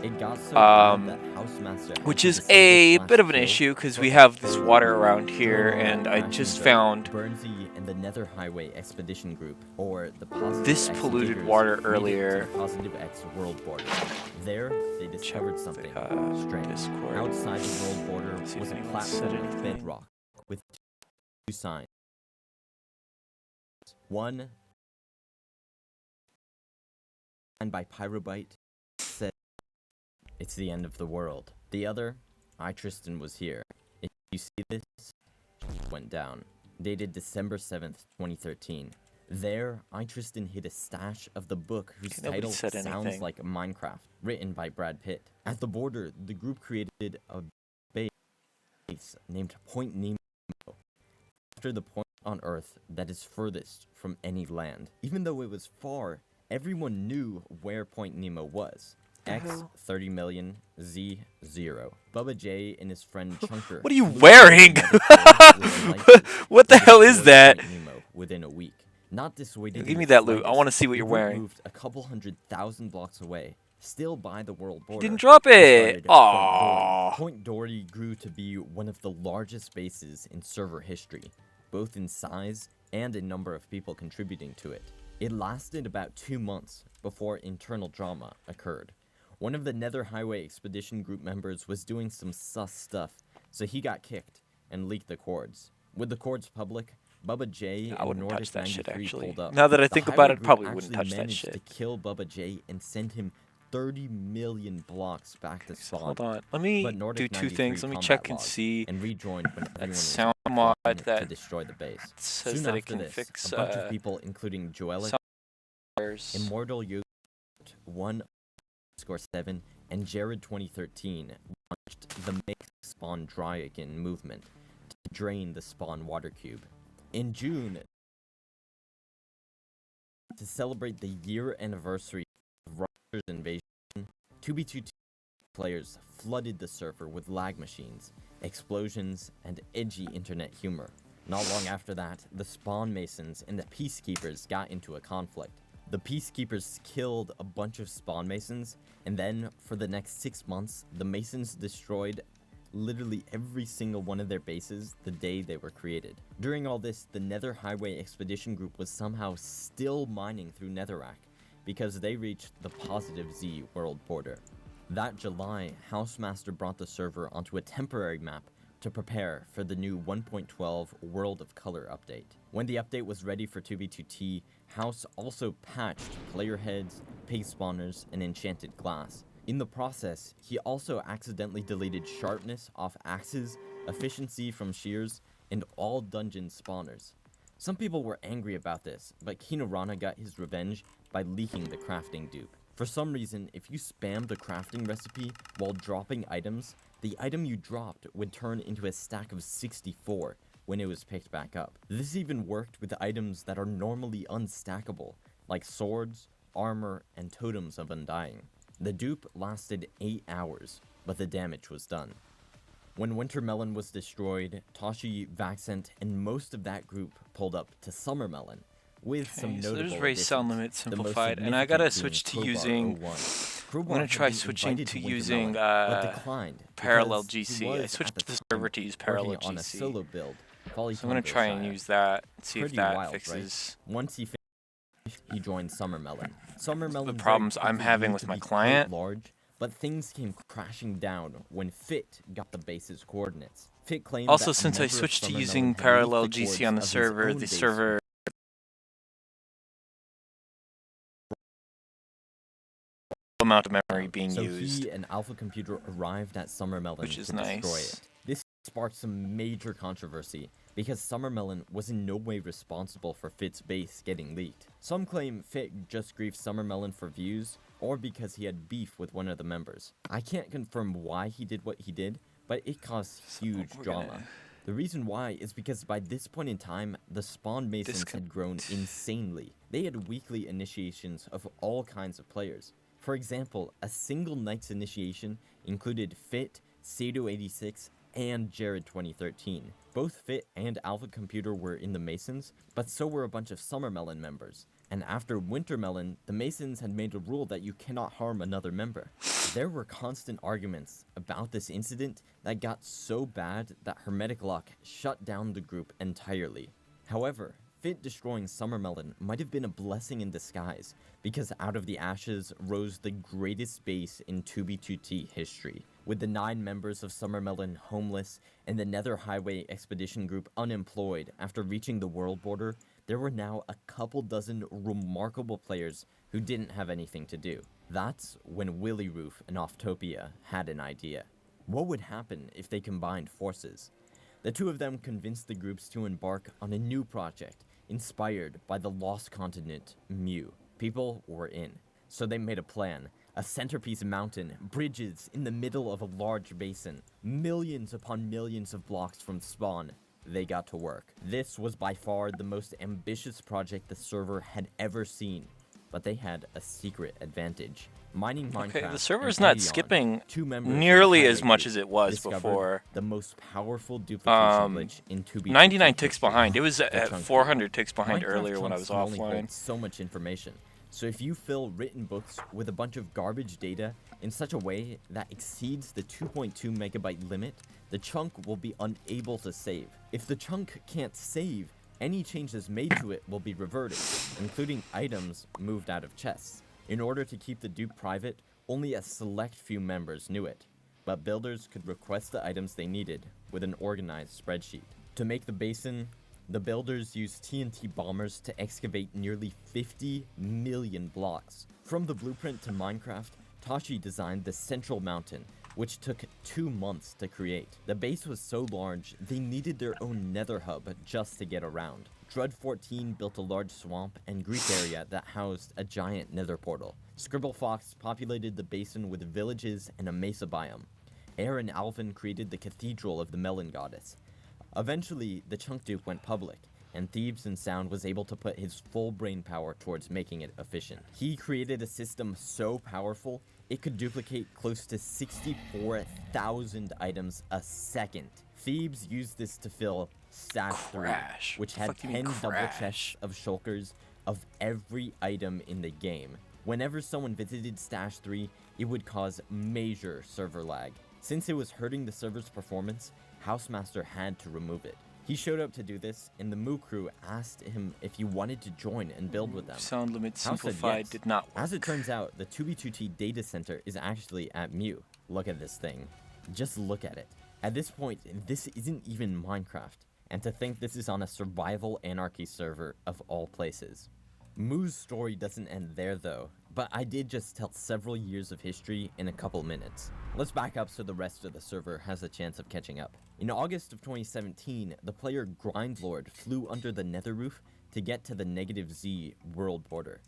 A: It got so bad that Housemaster had
B: Which
A: to
B: is
A: disable
B: a bit of an
A: /kill
B: issue because
A: for
B: we have this water around here, and I
A: factions
B: just
A: of
B: found
A: Burnsy and the Nether Highway Expedition Group, or the Positive
B: this
A: X
B: polluted
A: Diggers,
B: water
A: made it to
B: earlier.
A: the Positive X world border. There, they discovered something strange.
B: Discord.
A: Outside the world border
B: See if
A: was a
B: anyone said
A: platform of
B: anything.
A: bedrock with two signs. One, signed by Pyrobite, said, "It's the end of the world." The other, "I Tristan was here. If you see this," went down. Dated December 7th, 2013. There, I Tristan hid a stash of the book whose
B: Nobody
A: title
B: said
A: sounds
B: anything.
A: like Minecraft, written by Brad Pitt. At the border, the group created a base named Point Nemo, after the point on Earth that is furthest from any land. Even though it was far, everyone knew where Point Nemo was. X
B: hell?
A: 30 million, Z 0. Bubba J and his friend Chunker.
B: What are you
A: flew
B: wearing?
A: to another planet with a light
B: What the
A: to
B: hell is
A: destroy
B: that?
A: Point Nemo within a week. Not dissuaded.
B: Give
A: in
B: me
A: the
B: that loot. I
A: slightest,
B: wanna see what
A: the
B: you're
A: group
B: wearing.
A: Moved a couple 100,000 blocks away, still by the world border.
B: Didn't drop
A: and
B: it.
A: started Point
B: Aww.
A: Dory. Point Dory grew to be one of the largest bases in server history, both in size and in number of people contributing to it. It lasted about 2 months before internal drama occurred. One of the Nether Highway Expedition group members was doing some sus stuff, so he got kicked and leaked the cords. With the cords public, Bubba J
B: I
A: and
B: wouldn't touch
A: Nordic
B: that shit,
A: 93
B: actually.
A: pulled up.
B: Now that I
A: The
B: think
A: Highway
B: about it,
A: group
B: probably wouldn't
A: actually
B: touch that
A: managed
B: shit.
A: to kill Bubba J and send him 30 million blocks back to
B: So
A: spawn.
B: hold on. Let me
A: But
B: do
A: Nordic
B: two
A: 93
B: things. Let me
A: combat
B: check and
A: logged
B: see.
A: and rejoined when everyone was
B: sound mod
A: plotting to
B: that
A: destroy the base.
B: says
A: Soon
B: that it
A: after
B: can
A: this,
B: fix
A: a bunch of people, including Joelic,
B: sound errors.
A: Immortal Yogurt 1_7, and Jared 2013 launched the Make Spawn Dry Again movement to drain the spawn water cube. In June, to celebrate the year anniversary of Russia's invasion, 2b22 players flooded the server with lag machines, explosions, and edgy internet humor. Not long after that, the Spawn Masons and the Peacekeepers got into a conflict. The Peacekeepers killed a bunch of Spawn Masons, and then, for the next 6 months, the Masons destroyed literally every single one of their bases the day they were created. During all this, the Nether Highway Expedition Group was somehow still mining through Netherrack, because they reached the Positive Z world border. That July, Housemaster brought the server onto a temporary map to prepare for the new 1.12 World of Color update. When the update was ready for 2b2t, House also patched player heads, pig spawners, and enchanted glass. In the process, he also accidentally deleted sharpness off axes, efficiency from shears, and all dungeon spawners. Some people were angry about this, but Kinorana got his revenge by leaking the crafting dupe. For some reason, if you spammed a crafting recipe while dropping items, the item you dropped would turn into a stack of 64 when it was picked back up. This even worked with items that are normally unstackable, like swords, armor, and totems of undying. The dupe lasted 8 hours, but the damage was done. When Wintermelon was destroyed, Toshi, Vaxent, and most of that group pulled up to Summermelon, with some
B: Okay, so
A: notable
B: there's race sound
A: additions,
B: limit
A: the most
B: simplified, and I gotta
A: significant
B: switch to
A: being
B: using.
A: Crowbar 01.
B: I'm
A: Crowbar
B: gonna
A: had
B: try
A: been
B: switching
A: invited
B: to
A: Wintermelon,
B: using
A: but declined
B: parallel
A: because he
B: GC. I
A: was,
B: switched
A: at
B: the
A: time,
B: server to use parallel
A: working on a
B: GC.
A: solo build,
B: So I'm gonna try and use that, see if
A: Pretty
B: that
A: wild,
B: fixes
A: right? Once he finished, he joined Summermelon. Summermelon
B: the
A: very
B: problems I'm
A: quickly
B: having
A: grew
B: with
A: to
B: my
A: be quite
B: client.
A: large, but things came crashing down when Fit got the base's coordinates. Fit claimed
B: Also,
A: that a
B: since I
A: member of
B: switched to
A: Summermelon
B: using
A: had leaked
B: parallel
A: the
B: GC
A: cords
B: on the
A: of his
B: server,
A: own
B: the
A: base
B: server amount of memory being
A: so
B: used.
A: he and Alpha Computer arrived at Summermelon
B: Which is
A: to destroy
B: nice.
A: it. This sparked some major controversy because Summermelon was in no way responsible for Fit's base getting leaked. Some claim Fit just griefed Summermelon for views, or because he had beef with one of the members. I can't confirm why he did what he did, but it caused huge drama. The reason why is because by this point in time, the Spawn Masons had grown insanely. They had weekly initiations of all kinds of players. For example, a single night's initiation included Fit, Sado86, and Jared 2013. Both Fit and Alpha Computer were in the Masons, but so were a bunch of Summermelon members. And after Wintermelon, the Masons had made a rule that you cannot harm another member. There were constant arguments about this incident that got so bad that Hermetic Lock shut down the group entirely. However, Fit destroying Summermelon might have been a blessing in disguise, because out of the ashes rose the greatest base in 2B2T history. With the 9 members of Summermelon homeless and the Nether Highway Expedition group unemployed after reaching the world border, there were now a couple dozen remarkable players who didn't have anything to do. That's when Willy Roof and Offtopia had an idea. What would happen if they combined forces? The two of them convinced the groups to embark on a new project, inspired by the lost continent, Mu. People were in. So they made a plan. A centerpiece mountain, bridges in the middle of a large basin, millions upon millions of blocks from spawn. They got to work. This was by far the most ambitious project the server had ever seen, but they had a secret advantage. Mining Minecraft.
B: Okay, the server's
A: and
B: not
A: Ideon,
B: skipping
A: two members
B: nearly
A: of
B: as
A: the
B: much
A: group
B: as it was
A: discovered
B: before.
A: the most powerful duplication glitch in 2B.
B: 99 ticks behind. It was at
A: chunk
B: 400 ticks behind
A: Minecraft
B: earlier when I was
A: chunks can only
B: offline.
A: hold so much information. So if you fill written books with a bunch of garbage data in such a way that exceeds the 2.2 megabyte limit, the chunk will be unable to save. If the chunk can't save, any changes made to it will be reverted, including items moved out of chests. In order to keep the dupe private, only a select few members knew it, but builders could request the items they needed with an organized spreadsheet. To make the basin, the builders used TNT bombers to excavate nearly 50 million blocks. From the blueprint to Minecraft, Tashi designed the central mountain, which took 2 months to create. The base was so large, they needed their own nether hub just to get around. Drud14 built a large swamp and Greek area that housed a giant nether portal. Scribblefox populated the basin with villages and a mesa biome. Air and Alvin created the Cathedral of the Melon Goddess. Eventually, the chunk dupe went public, and Thebes and Sound was able to put his full brain power towards making it efficient. He created a system so powerful, it could duplicate close to 64,000 items a second. Thebes used this to fill Stash 3, which had 10 double chests of shulkers of every item in the game. Whenever someone visited Stash 3, it would cause major server lag. Since it was hurting the server's performance, Housemaster had to remove it. He showed up to do this, and the Moo crew asked him if he wanted to join and build with them.
B: Sound limit
A: House said
B: simplified
A: yes.
B: did not work.
A: As it turns out, the 2B2T data center is actually at Mu. Look at this thing. Just look at it. At this point, this isn't even Minecraft, and to think this is on a survival anarchy server of all places. Moo's story doesn't end there though, but I did just tell several years of history in a couple minutes. Let's back up so the rest of the server has a chance of catching up. In August of 2017, the player Grindlord flew under the nether roof to get to the -Z world border.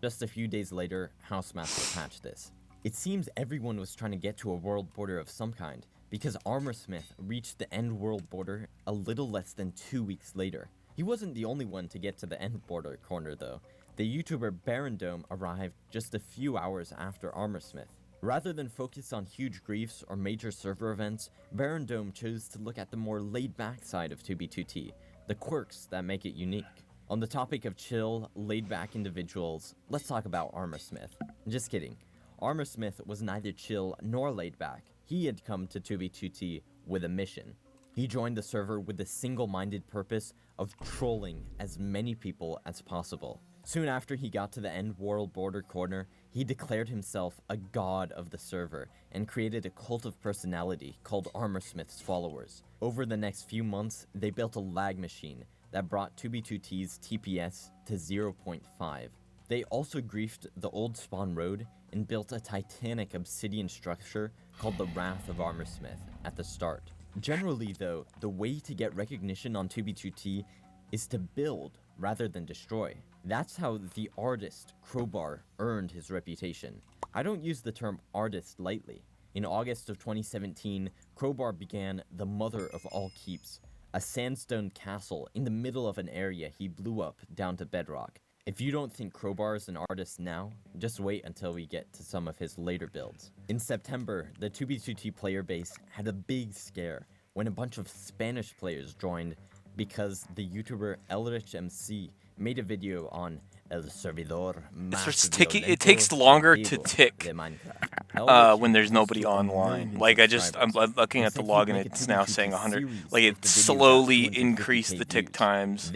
A: Just a few days later, Housemaster patched this. It seems everyone was trying to get to a world border of some kind, because Armorsmith reached the end world border a little less than 2 weeks later. He wasn't the only one to get to the end border corner though. The YouTuber Barondome arrived just a few hours after Armorsmith. Rather than focus on huge griefs or major server events, Barondome chose to look at the more laid-back side of 2B2T, the quirks that make it unique. On the topic of chill, laid-back individuals, let's talk about Armorsmith. Just kidding. Armorsmith was neither chill nor laid-back. He had come to 2B2T with a mission. He joined the server with the single-minded purpose of trolling as many people as possible. Soon after he got to the end world border corner, he declared himself a god of the server and created a cult of personality called Armorsmith's Followers. Over the next few months, they built a lag machine that brought 2B2T's TPS to 0.5. They also griefed the old spawn road and built a titanic obsidian structure called the Wrath of Armorsmith at the start. Generally though, the way to get recognition on 2b2t is to build rather than destroy. That's how the artist Crowbar earned his reputation. I don't use the term artist lightly. In August of 2017, Crowbar began the mother of all keeps, a sandstone castle in the middle of an area he blew up down to bedrock. If you don't think Crowbar is an artist now, just wait until we get to some of his later builds. In September, the 2b2t player base had a big scare when a bunch of Spanish players joined because the YouTuber Elrich MC made a video on El Servidor más violento
B: It takes longer to
A: de
B: tick
A: Minecraft.
B: when there's nobody online. Like I'm looking at the log and it's now saying 100. Like it slowly increased the tick times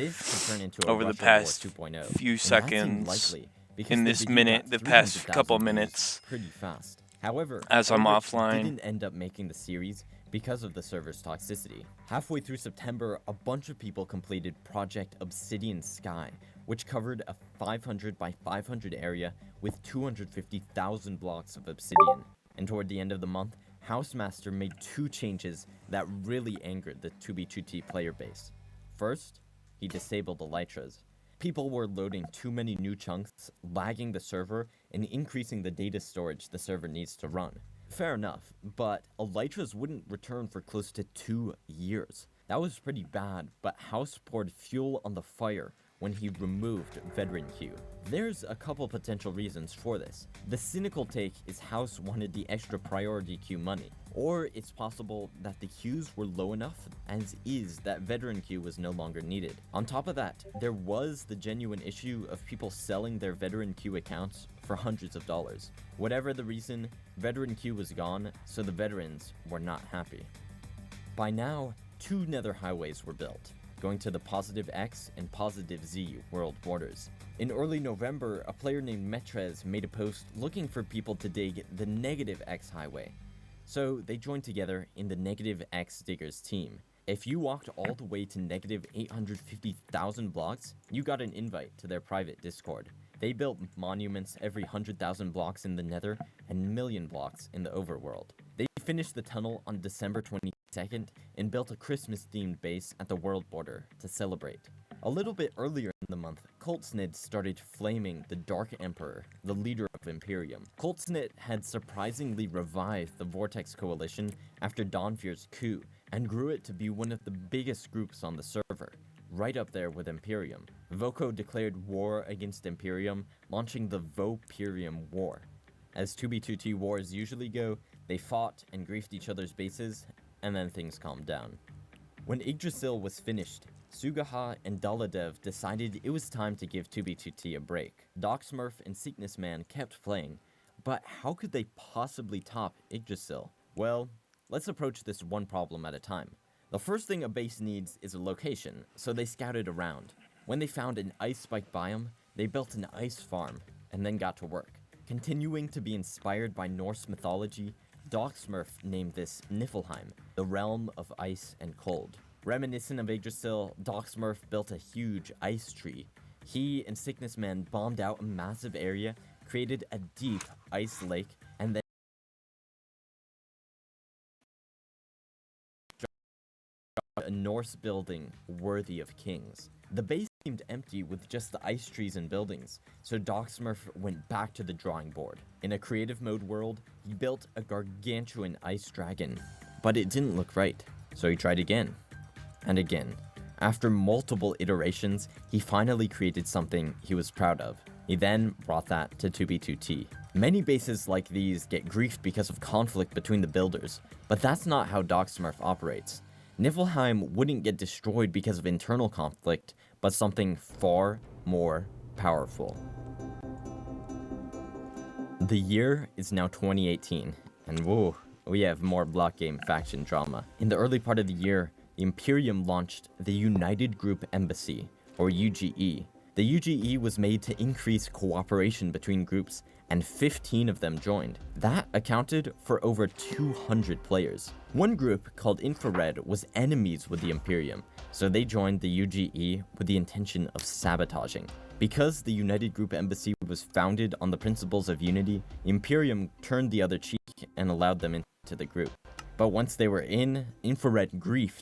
B: over the past few seconds. In this minute, the past couple minutes,
A: pretty fast. However,
B: as I'm
A: Elrich
B: offline.
A: didn't end up making the series because of the server's toxicity. Halfway through September, a bunch of people completed Project Obsidian Sky, which covered a 500 by 500 area with 250,000 blocks of obsidian. And toward the end of the month, Housemaster made 2 changes that really angered the 2b2t player base. First, he disabled elytras. People were loading too many new chunks, lagging the server, and increasing the data storage the server needs to run. Fair enough, but elytras wouldn't return for close to 2 years. That was pretty bad, but House poured fuel on the fire when he removed Veteran Q. There's a couple potential reasons for this. The cynical take is House wanted the extra priority queue money, or it's possible that the queues were low enough as is that Veteran Q was no longer needed. On top of that, there was the genuine issue of people selling their Veteran Q accounts for hundreds of dollars. Whatever the reason, Veteran Q was gone, so the veterans were not happy. By now, 2 nether highways were built, going to the Positive X and Positive Z world borders. In early November, a player named Metrez made a post looking for people to dig the Negative X highway. So they joined together in the Negative X Diggers team. If you walked all the way to negative 850,000 blocks, you got an invite to their private Discord. They built monuments every 100,000 blocks in the Nether and million blocks in the overworld. They finished the tunnel on December 22nd and built a Christmas-themed base at the world border to celebrate. A little bit earlier in the month, Coltsnid started flaming the Dark Emperor, the leader of Imperium. Coltsnid had surprisingly revived the Vortex Coalition after Dawnfear's coup, and grew it to be one of the biggest groups on the server, right up there with Imperium. Voco declared war against Imperium, launching the Voperium War. As 2b2t wars usually go, they fought and griefed each other's bases, and then things calmed down. When Yggdrasil was finished, Sugaha and Daladev decided it was time to give 2b2t a break. Docsmurf and Sickness Man kept playing, but how could they possibly top Yggdrasil? Well, let's approach this one problem at a time. The first thing a base needs is a location, so they scouted around. When they found an ice spike biome, they built an ice farm, and then got to work. Continuing to be inspired by Norse mythology, Docsmurf named this Niflheim, the realm of ice and cold. Reminiscent of Yggdrasil, Docsmurf built a huge ice tree. He and Sickness Man bombed out a massive area, created a deep ice lake, and then a Norse building worthy of kings. The base seemed empty with just the ice trees and buildings, so Docsmurf went back to the drawing board. In a creative mode world, he built a gargantuan ice dragon, but it didn't look right, so he tried again, and again. After multiple iterations, he finally created something he was proud of. He then brought that to 2b2t. Many bases like these get griefed because of conflict between the builders, but that's not how Docsmurf operates. Niflheim wouldn't get destroyed because of internal conflict, but something far more powerful. The year is now 2018, and whoa, we have more block game faction drama. In the early part of the year, the Imperium launched the United Group Embassy, or UGE. The UGE was made to increase cooperation between groups, and 15 of them joined. That accounted for over 200 players. One group, called Infrared, was enemies with the Imperium, so they joined the UGE with the intention of sabotaging. Because the United Group Embassy was founded on the principles of unity, Imperium turned the other cheek and allowed them into the group. But once they were in, Infrared griefed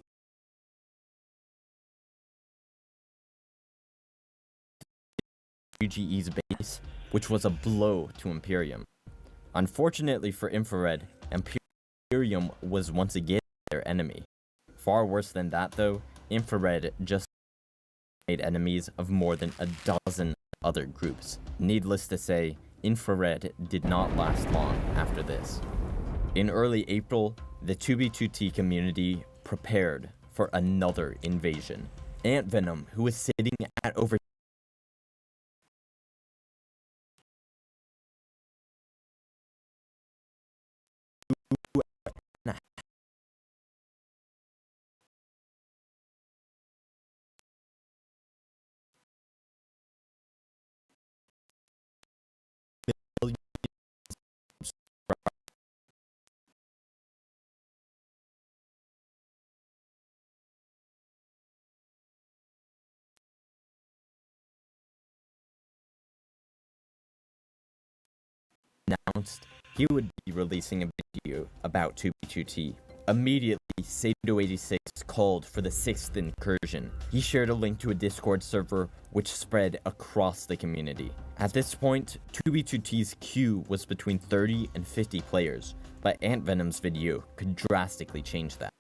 A: UGE's base, which was a blow to Imperium. Unfortunately for Infrared, Imperium was once again their enemy. Far worse than that though, Infrared just made enemies of more than a dozen other groups. Needless to say, Infrared did not last long after this. In early April, the 2B2T community prepared for another invasion. Ant Venom, who was sitting at over announced he would be releasing a video about 2B2T. Immediately, Sado86 called for the 6th incursion. He shared a link to a Discord server which spread across the community. At this point, 2B2T's queue was between 30 and 50 players, but Ant Venom's video could drastically change that.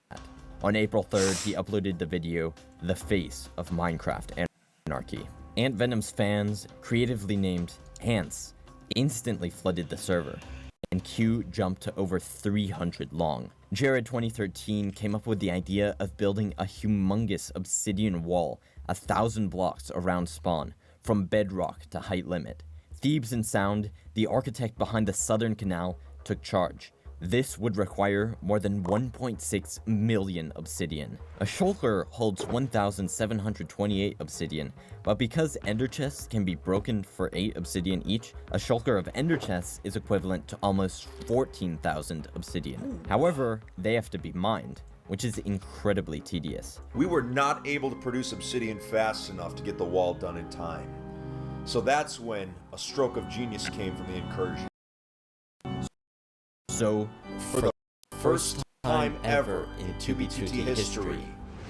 A: On April 3rd, he uploaded the video, The Face of Minecraft Anarchy. Ant Venom's fans, creatively named Ants, instantly flooded the server, and queue jumped to over 300 long. Jared 2013 came up with the idea of building a humongous obsidian wall 1,000 blocks around spawn, from bedrock to height limit. Thebes and Sound, the architect behind the Southern Canal, took charge. This would require more than 1.6 million obsidian. A shulker holds 1,728 obsidian, but because ender chests can be broken for 8 obsidian each, a shulker of ender chests is equivalent to almost 14,000 obsidian. However, they have to be mined, which is incredibly tedious.
D: We were not able to produce obsidian fast enough to get the wall done in time. So that's when a stroke of genius came from the incursion.
A: So,
D: For the first time ever in 2B2T history,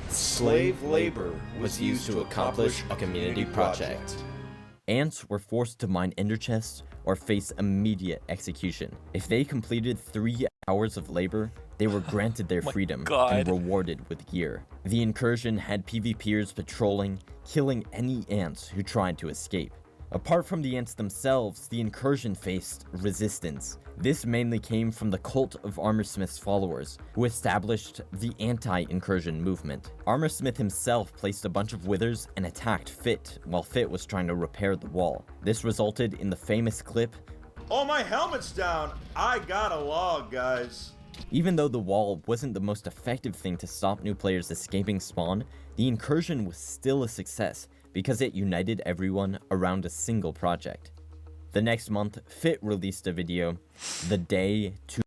D: slave labor was used to accomplish a community project.
A: ants were forced to mine ender chests or face immediate execution. If they completed 3 hours of labor, they were granted their freedom and rewarded with gear. The incursion had PvPers patrolling, killing any ants who tried to escape. Apart from the ants themselves, the incursion faced resistance. This mainly came from the cult of Armorsmith's followers, who established the anti-incursion movement. Armorsmith himself placed a bunch of withers and attacked Fit, while Fit was trying to repair the wall. This resulted in the famous clip,
D: "Oh, my helmet's down! I got a log, guys!"
A: Even though the wall wasn't the most effective thing to stop new players escaping spawn, the incursion was still a success because it united everyone around a single project. The next month, Fit released a video, The Day to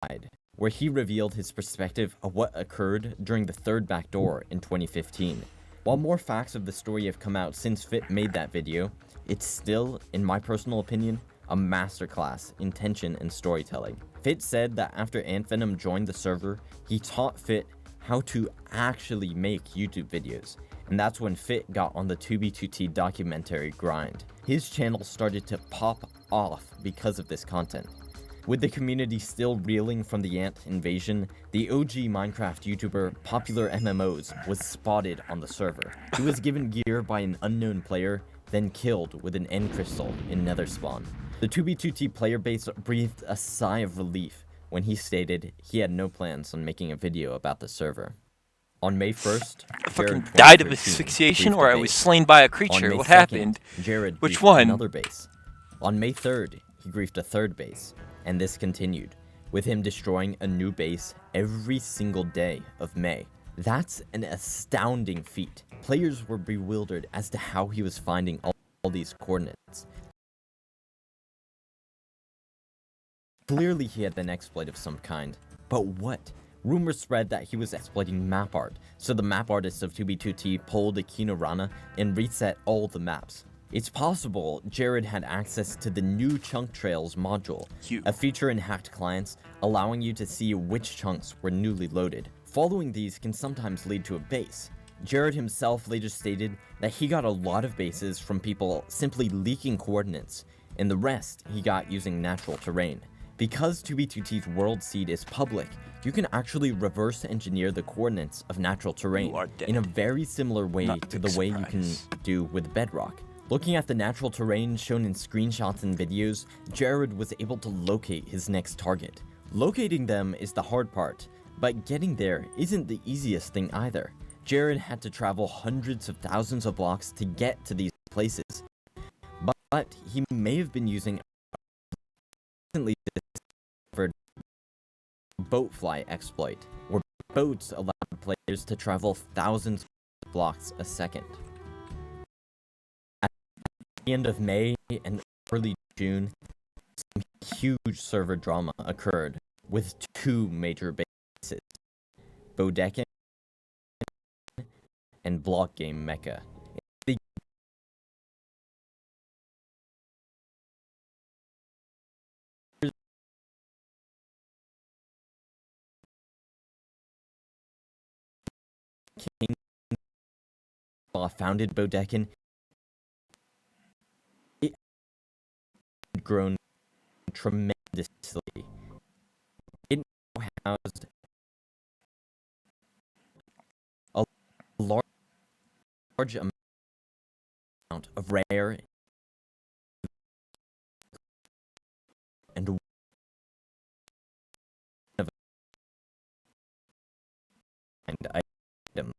A: Died, where he revealed his perspective of what occurred during the third backdoor in 2015. While more facts of the story have come out since Fit made that video, it's still, in my personal opinion, a masterclass in tension and storytelling. Fit said that after Ant Venom joined the server, he taught Fit how to actually make YouTube videos, and that's when Fit got on the 2B2T documentary grind. His channel started to pop off because of this content. With the community still reeling from the ant invasion, the OG Minecraft YouTuber Popular MMOs was spotted on the server. He was given gear by an unknown player, then killed with an end crystal in Nether spawn. The 2B2T player base breathed a sigh of relief when he stated he had no plans on making a video about the server. On May 1st,
B: I fucking died of asphyxiation, or I was slain by a creature. What happened?
A: Jared
B: Which
A: griefed
B: one?
A: Another base. On May 3rd, he griefed a third base, and this continued, with him destroying a new base every single day of May. That's an astounding feat. Players were bewildered as to how he was finding all these coordinates. Clearly he had an exploit of some kind, but what? Rumors spread that he was exploiting map art, so the map artists of 2B2T pulled a Kinorana and reset all the maps. It's possible Jared had access to the new chunk trails module, a feature in hacked clients allowing you to see which chunks were newly loaded. Following these can sometimes lead to a base. Jared himself later stated that he got a lot of bases from people simply leaking coordinates, and the rest he got using natural terrain. Because 2B2T's world seed is public, you can actually reverse engineer the coordinates of natural terrain in a very similar way to the way you can do with Bedrock. Looking at the natural terrain shown in screenshots and videos, Jared was able to locate his next target. Locating them is the hard part, but getting there isn't the easiest thing either. Jared had to travel hundreds of thousands of blocks to get to these places, but he may have been using a recently discovered boat fly exploit, where boats allowed players to travel thousands of blocks a second. At the end of May and early June, some huge server drama occurred with two major bases, Bodekin and Block Game Mecca. King founded Bodekin. It had grown tremendously. It now housed a large amount of rare and items.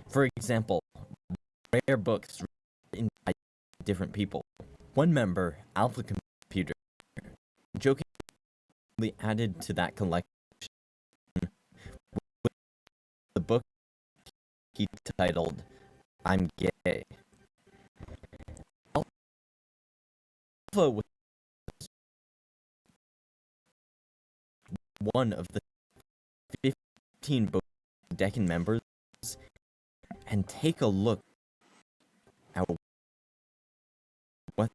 A: For example, rare books written by different people. One member, Alpha Computer, jokingly added to that collection the book he titled "I'm Gay." Alpha was one of the 15 Bodekin members, and take a look at what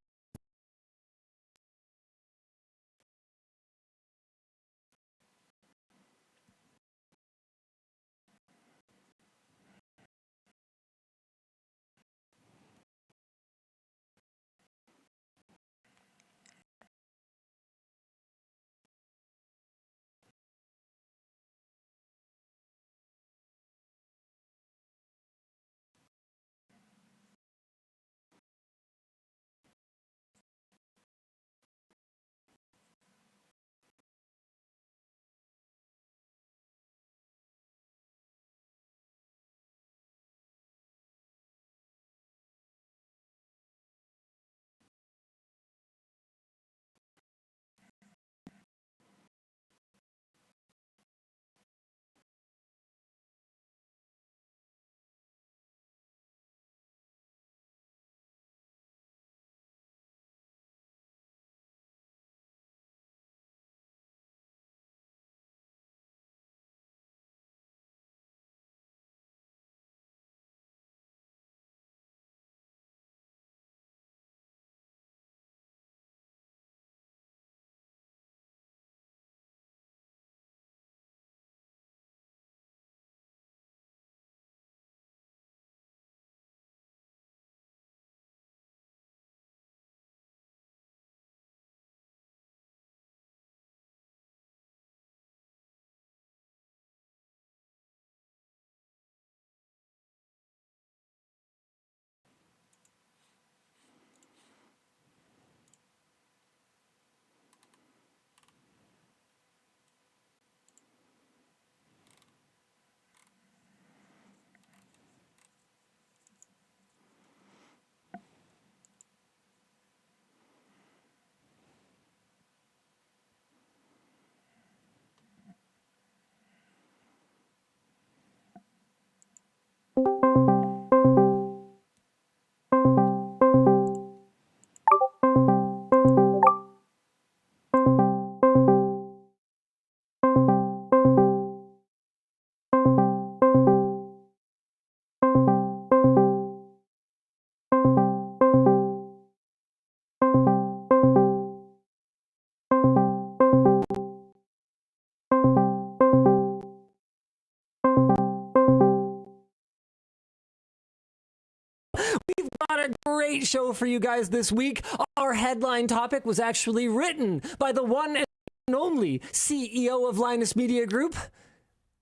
E: got a great show for you guys this week. Our headline topic was actually written by the one and only CEO of Linus Media Group.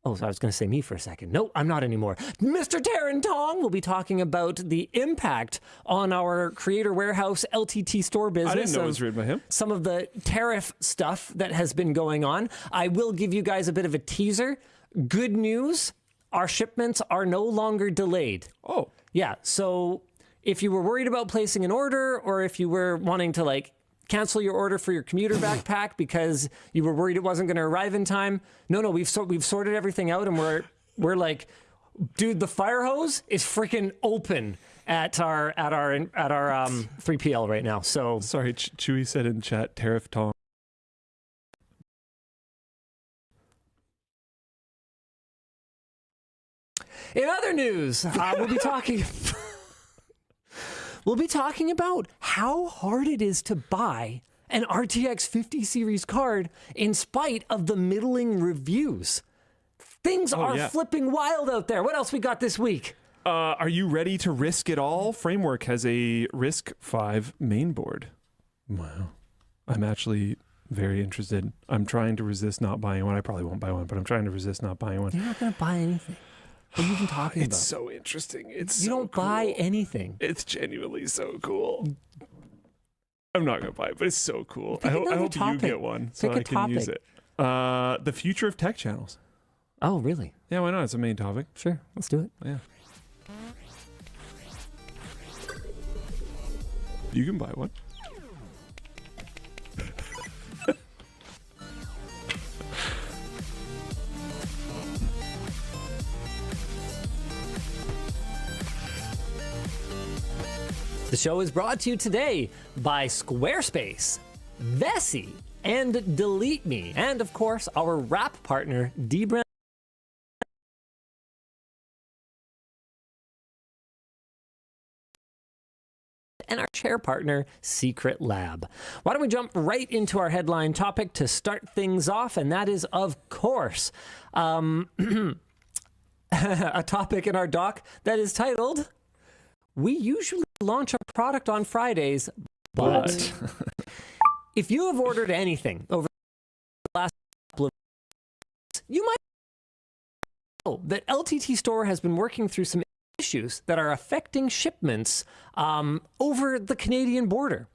E: Oh, so I was going to say me for a second. No, I'm not anymore. Mr. Taryn Tong will be talking about the impact on our Creator Warehouse LTT store business.
F: I didn't know it was written by him.
E: Some of the tariff stuff that has been going on. I will give you guys a bit of a teaser. Good news, our shipments are no longer delayed.
F: Oh.
E: Yeah, so if you were worried about placing an order, or if you were wanting to cancel your order for your commuter backpack because you were worried it wasn't going to arrive in time. No, we've sorted everything out, and we're like, dude, the fire hose is freaking open at our 3PL right now. So
F: sorry, Chewy said in chat, tariff Tom.
E: In other news, we'll be talking. We'll be talking about how hard it is to buy an RTX 50 series card in spite of the middling reviews. Things are flipping wild out there. What else we got this week?
F: Are you ready to risk it all? Framework has a Risk 5 mainboard. Wow. I'm actually very interested. I'm trying to resist not buying one. I probably won't buy one, but I'm trying to resist not buying one.
E: You're not going to buy anything. What are you even talking about?
F: It's so interesting.
E: You don't buy anything.
F: It's genuinely so cool. I'm not going to buy it, but it's so cool. I hope you get one so I can use it. The future of tech channels.
E: Oh, really?
F: Yeah, why not? It's a main topic.
E: Sure, let's do it.
F: Yeah. You can buy one.
E: The show is brought to you today by Squarespace, Vessi, and Delete Me, and of course our wrap partner, Dbrand. And our chair partner, Secret Lab. Why don't we jump right into our headline topic to start things off, and that is, of course, a topic in our doc that is titled, "We usually launch a product on Fridays, but..." If you have ordered anything over the last couple of weeks, you might know that LTT Store has been working through some issues that are affecting shipments over the Canadian border.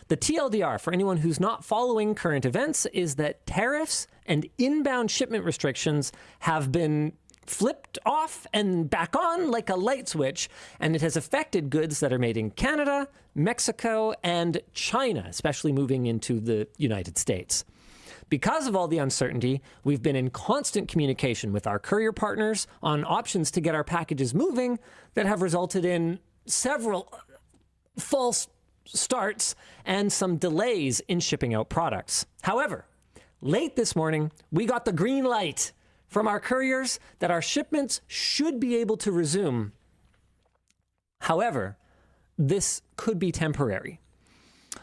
E: The TLDR, for anyone who's not following current events, is that tariffs and inbound shipment restrictions have been flipped off and back on like a light switch, and it has affected goods that are made in Canada, Mexico, and China, especially moving into the United States. Because of all the uncertainty, we've been in constant communication with our courier partners on options to get our packages moving that have resulted in several false starts and some delays in shipping out products. However, late this morning, we got the green light from our couriers that our shipments should be able to resume. However, this could be temporary.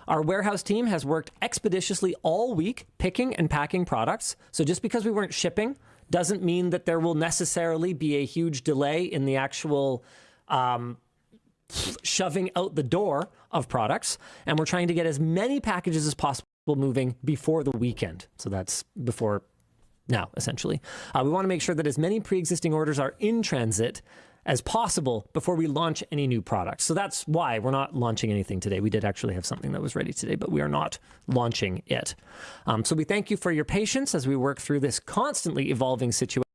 E: Our warehouse team has worked expeditiously all week picking and packing products. So just because we weren't shipping doesn't mean that there will necessarily be a huge delay in the actual shoving out the door of products. And we're trying to get as many packages as possible moving before the weekend. So that's before now, essentially. We want to make sure that as many pre-existing orders are in transit as possible before we launch any new products. So that's why we're not launching anything today. We did actually have something that was ready today, but we are not launching it. So we thank you for your patience as we work through this constantly evolving situation.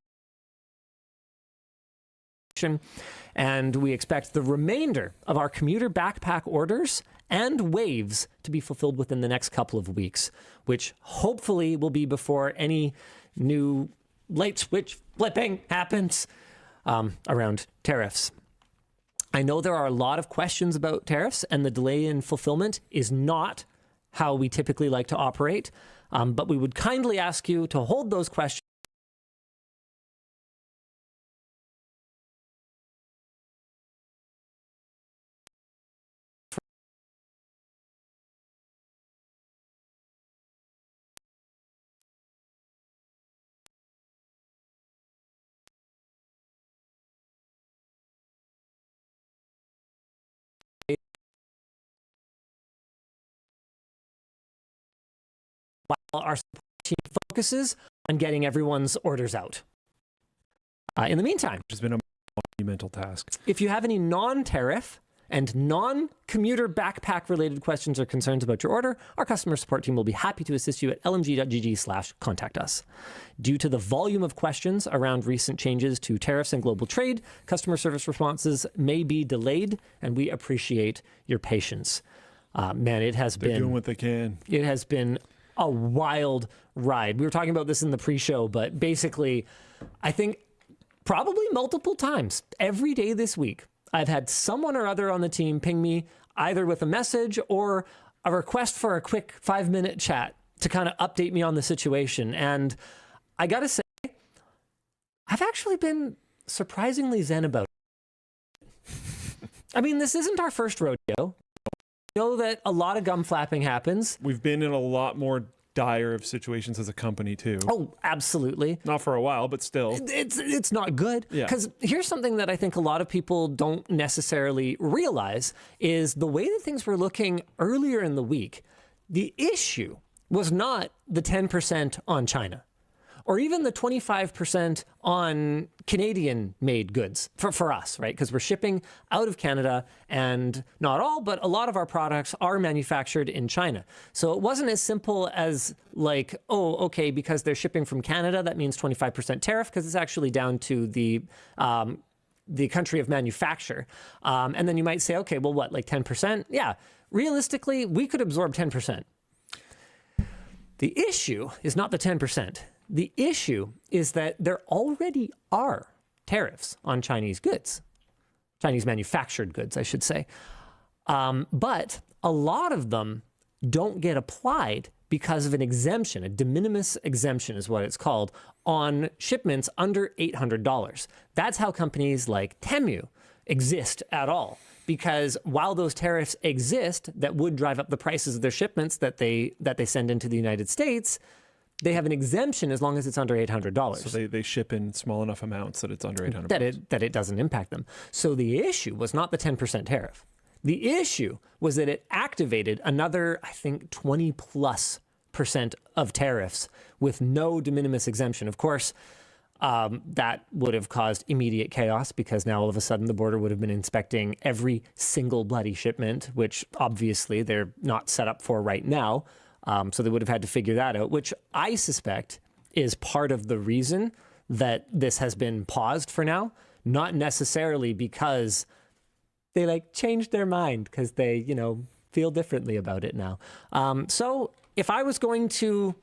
E: And we expect the remainder of our commuter backpack orders and waves to be fulfilled within the next couple of weeks, which hopefully will be before any new light switch flipping happens around tariffs. I know there are a lot of questions about tariffs, and the delay in fulfillment is not how we typically like to operate, but we would kindly ask you to hold those questions while our support team focuses on getting everyone's orders out. In the meantime,
F: Which has been a monumental task.
E: if you have any non-tariff and non-commuter backpack-related questions or concerns about your order, our customer support team will be happy to assist you at lmg.gg/contact us. Due to the volume of questions around recent changes to tariffs and global trade, customer service responses may be delayed, and we appreciate your patience. Man, it has
F: They're
E: been
F: doing what they can.
E: it has been a wild ride. We were talking about this in the pre-show, but basically, I think probably multiple times every day this week, I've had someone or other on the team ping me either with a message or a request for a quick 5-minute chat to kind of update me on the situation. And I got to say, I've actually been surprisingly zen about it. I mean, this isn't our first rodeo. We know that a lot of gum flapping happens.
F: We've been in a lot more dire of situations as a company too.
E: Oh, absolutely.
F: Not for a while, but still.
E: It's not good.
F: Yeah.
E: Because here's something that I think a lot of people don't necessarily realize is the way that things were looking earlier in the week, the issue was not the 10% on China or even the 25% on Canadian-made goods for us, right? Because we're shipping out of Canada, and not all, but a lot of our products are manufactured in China. So it wasn't as simple as like, oh, okay, because they're shipping from Canada, that means 25% tariff, because it's actually down to the country of manufacture. And then you might say, okay, well, what, like 10%? Yeah, realistically, we could absorb 10%. The issue is not the 10%. The issue is that there already are tariffs on Chinese goods, Chinese manufactured goods, I should say. But a lot of them don't get applied because of an exemption, a de minimis exemption is what it's called, on shipments under $800. That's how companies like Temu exist at all. Because while those tariffs exist that would drive up the prices of their shipments that they send into the United States, they have an exemption as long as it's under $800.
F: So they ship in small enough amounts that it's under $800.
E: That it doesn't impact them. So the issue was not the 10% tariff. The issue was that it activated another, I think, 20+% of tariffs with no de minimis exemption. Of course, that would have caused immediate chaos because now all of a sudden the border would have been inspecting every single bloody shipment, which obviously they're not set up for right now. So they would have had to figure that out, which I suspect is part of the reason that this has been paused for now, not necessarily because they like changed their mind because they, feel differently about it now. So if I was going to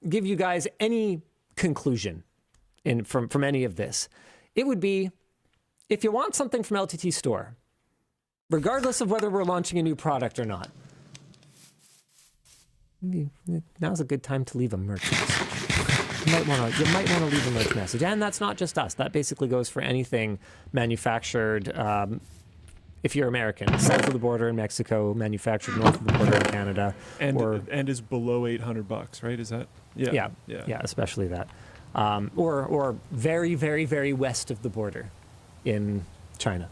E: give you guys any conclusion from any of this, it would be if you want something from LTT Store, regardless of whether we're launching a new product or not, now's a good time to leave a merch message. You might want to leave a merch message, and that's not just us. That basically goes for anything manufactured. If you're American, south of the border in Mexico, manufactured north of the border in Canada,
F: and is below $800, right? Is that? Yeah,
E: especially that, or very, very, very west of the border in China.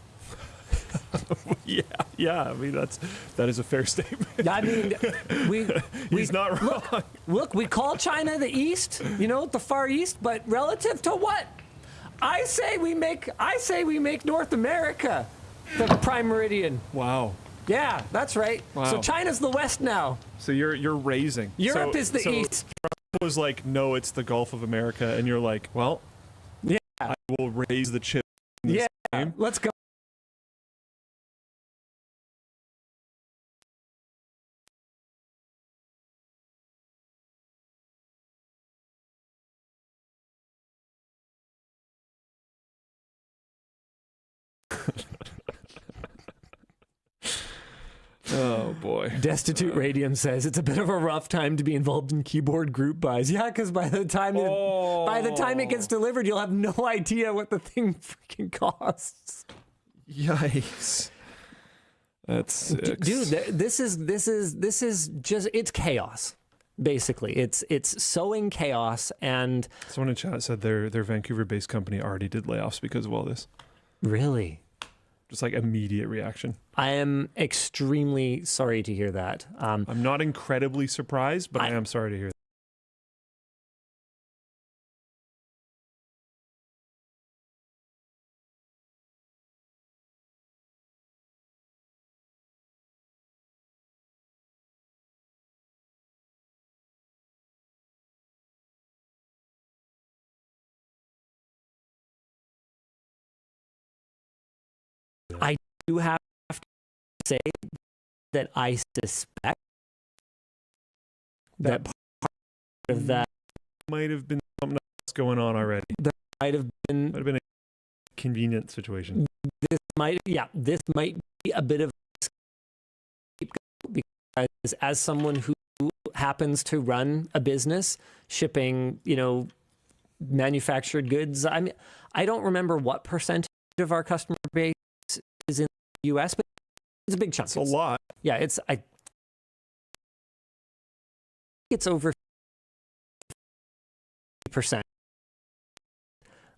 F: yeah. I mean, that is a fair statement.
E: I mean,
F: he's not wrong.
E: Look, we call China the East, the Far East, but relative to what? I say we make North America the prime meridian.
F: Wow.
E: Yeah, that's right.
F: Wow.
E: So China's the West now.
F: So you're raising.
E: Europe is the East.
F: Trump was like, no, it's the Gulf of America, and you're like, well,
E: yeah,
F: I will raise the chip.
E: Yeah, let's go.
F: Oh boy.
E: Destitute Radium says it's a bit of a rough time to be involved in keyboard group buys. Yeah, because by the time it gets delivered, you'll have no idea what the thing freaking costs.
F: Yikes. That's
E: dude. This is just it's chaos. Basically, it's sowing chaos. And
F: someone in chat said their Vancouver-based company already did layoffs because of all this.
E: Really?
F: Just like immediate reaction.
E: I am extremely sorry to hear that.
F: I'm not incredibly surprised, but I am sorry to hear that.
E: I do have to say that I suspect that part of that
F: Might have been something else going on already.
E: might have been
F: Might have been a convenient situation.
E: this might be a bit of a scapegoat, because as someone who happens to run a business shipping, manufactured goods, I don't remember what percentage of our customer base is in the US, but it's a big chunk.
F: It's a lot.
E: Yeah, it's over 50%.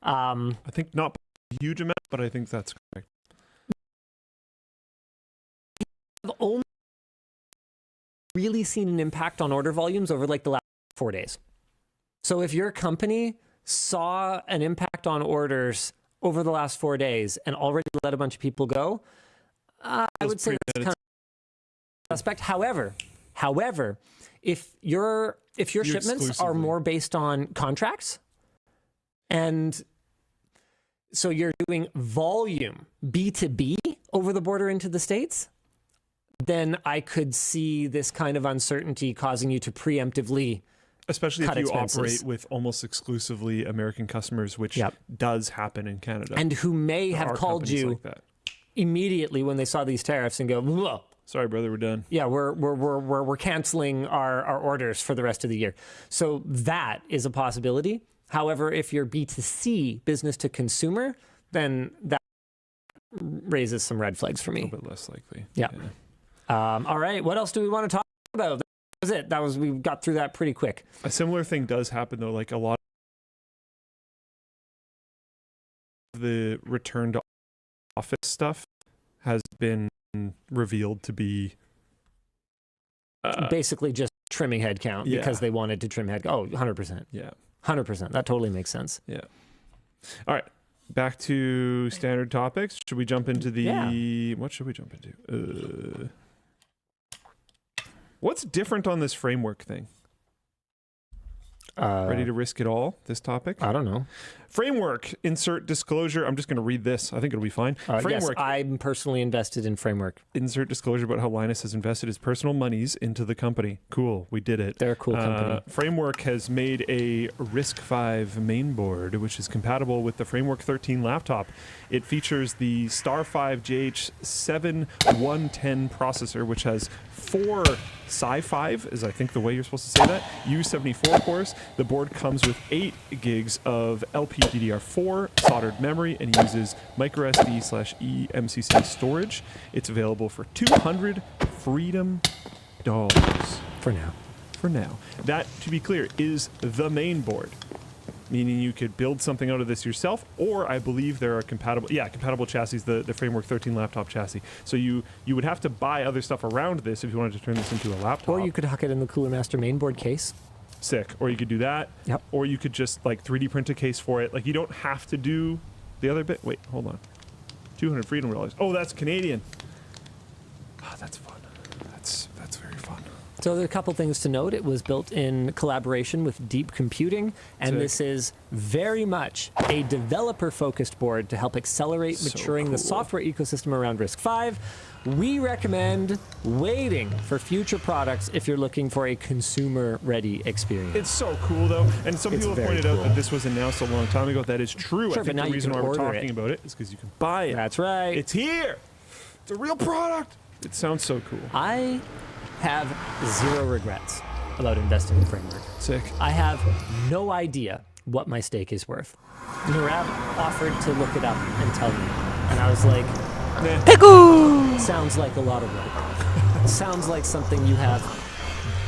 F: I think not a huge amount, but I think that's correct.
E: I've only really seen an impact on order volumes over like the last 4 days. So if your company saw an impact on orders over the last 4 days and already let a bunch of people go, I would say that's kind of suspect. However, if your shipments are more based on contracts, and so you're doing volume B2B over the border into the States, then I could see this kind of uncertainty causing you to preemptively
F: Especially
E: cut
F: if you
E: expenses.
F: operate with almost exclusively American customers, which does happen in Canada.
E: And who may
F: There
E: have
F: are
E: called
F: companies
E: you
F: like that.
E: immediately when they saw these tariffs and go, whoa.
F: Sorry, brother, we're done.
E: Yeah, we're canceling our orders for the rest of the year. So that is a possibility. However, if you're B2C, business to consumer, then that raises some red flags for
F: A
E: me.
F: little bit less likely.
E: Yeah. All right, what else do we want to talk about? That was it. We got through that pretty quick.
F: A similar thing does happen, though. Like a lot of the return to office stuff has been revealed to be
E: Basically just trimming headcount because they wanted to trim headcount. Oh, 100%.
F: Yeah.
E: 100%. That totally makes sense.
F: Yeah. All right. Back to standard topics. Should we jump into the... What should we jump into? What's different on this framework thing? Ready to risk it all, this topic?
E: I don't know.
F: Framework, insert disclosure. I'm just going to read this. I think it'll be fine. Framework.
E: Yes, I'm personally invested in Framework.
F: Insert disclosure about how Linus has invested his personal monies into the company. Cool. We did it.
E: They're a cool company.
F: Framework has made a RISC-V mainboard, which is compatible with the Framework 13 laptop. It features the Star 5 JH7110 processor, which has 4 Sci5, is I think the way you're supposed to say that, U74 cores. The board comes with 8 gigs of LPDDR4 soldered memory and uses microSD/eMCC storage. It's available for $200 Freedom dollars.
E: For now.
F: For now. That, to be clear, is the main board. Meaning you could build something out of this yourself, or I believe there are compatible chassis, the Framework 13 laptop chassis. So you would have to buy other stuff around this if you wanted to turn this into a laptop.
E: Or you could huck it in the Cooler Master mainboard case.
F: Sick. Or you could do that.
E: Yep.
F: Or you could just like 3D print a case for it. Like you don't have to do the other bit. Wait, hold on. 200 Freedom dollars. Oh, that's Canadian. Oh, that's fun. That's very fun.
E: So there are a couple things to note. It was built in collaboration with Deep Computing, and
F: Sick.
E: this is very much a developer-focused board to help accelerate
F: So
E: maturing the
F: cool.
E: software ecosystem around RISC-V. We recommend waiting for future products if you're looking for a consumer-ready experience.
F: It's so cool, though. And some
E: It's
F: people have
E: very
F: pointed out
E: cool.
F: that this was announced a long time ago. That is true.
E: Sure,
F: I
E: but
F: think
E: now
F: the
E: you
F: reason
E: can
F: why we're
E: order
F: talking
E: it.
F: about it is because you can buy it.
E: That's right.
F: It's here. It's a real product. It sounds so cool.
E: I have zero regrets about investing in Framework.
F: Sick.
E: I have no idea what my stake is worth. Narav offered to look it up and tell me, and I was like, sounds like a lot of work. Sounds like something you have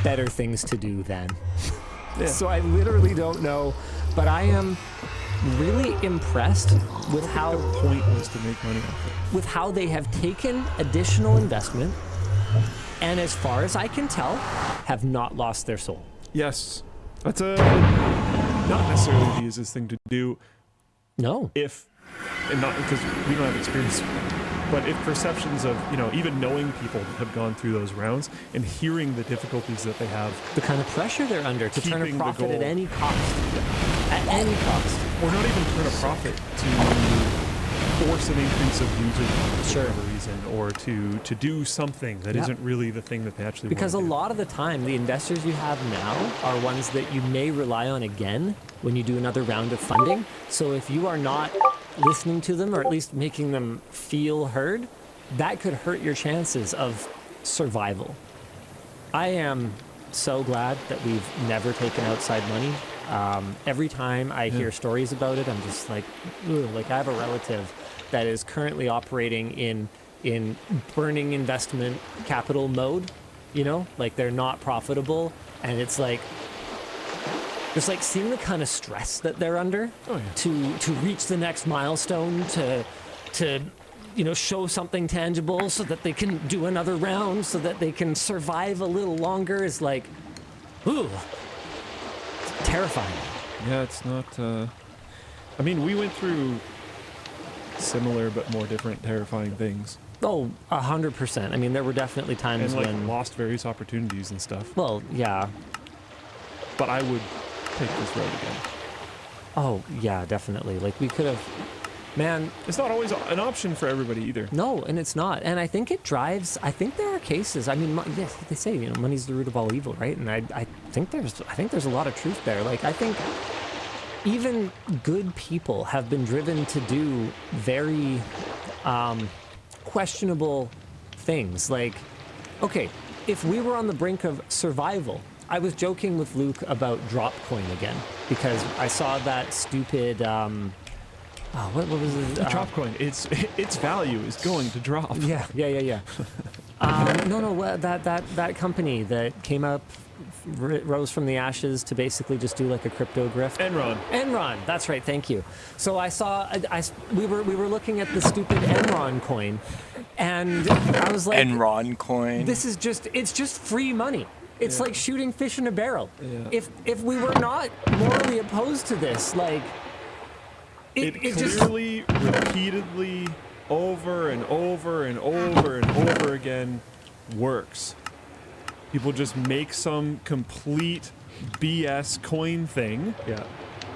E: better things to do than.
F: Yeah.
E: So I literally don't know, but I am really impressed with how
F: The point was to make money off it.
E: with how they have taken additional investment and, as far as I can tell, have not lost their soul.
F: Yes, that's not necessarily the easiest thing to do.
E: No.
F: And not because we don't have experience, but if perceptions of, even knowing people have gone through those rounds and hearing the difficulties that they have,
E: The kind of pressure they're under to turn a
F: Keeping the
E: profit at
F: goal.
E: any cost. At any cost.
F: or not even turn a profit, to force an increase of user count for whatever reason, or to do something that
E: Yep.
F: isn't really the thing that they actually
E: Because a
F: want to do.
E: lot of the time, the investors you have now are ones that you may rely on again when you do another round of funding. So if you are not listening to them, or at least making them feel heard, that could hurt your chances of survival. I am so glad that we've never taken outside money. Every time I hear stories about it, I'm just like, ugh. Like, I have a relative that is currently operating in burning investment capital mode, like they're not profitable, and it's like seeing the kind of stress that they're under to reach the next milestone, to show something tangible so that they can do another round, so that they can survive a little longer, is like, ooh, it's terrifying.
F: Yeah, it's not. I mean, we went through similar but more different terrifying things,
E: Oh, 100%. I mean, there were definitely times
F: and
E: when,
F: lost various opportunities and stuff.
E: well, yeah.
F: But I would take this road again.
E: Oh, yeah, definitely. Like, we could have, man,
F: It's not always an option for everybody either.
E: no, and it's not. And I think it drives, I think there are cases, I mean, yes, they say, money's the root of all evil, right? And I think there's a lot of truth there. Like, I think even good people have been driven to do very questionable things. Like, okay, if we were on the brink of survival, I was joking with Luke about Dropcoin again, because I saw that stupid, what was it?
F: Dropcoin, its value is going to drop.
E: Yeah. No, that company that came up, rose from the ashes to basically just do like a crypto grift. Enron, that's right, thank you. So I saw, we were looking at the stupid Enron coin, and I was like,
B: Enron coin.
E: this is it's just free money. It's like shooting fish in a barrel.
F: Yeah.
E: If we were not morally opposed to this, like,
F: It
E: just,
F: clearly, repeatedly, over and over and over and over again works. People just make some complete BS coin thing.
E: yeah.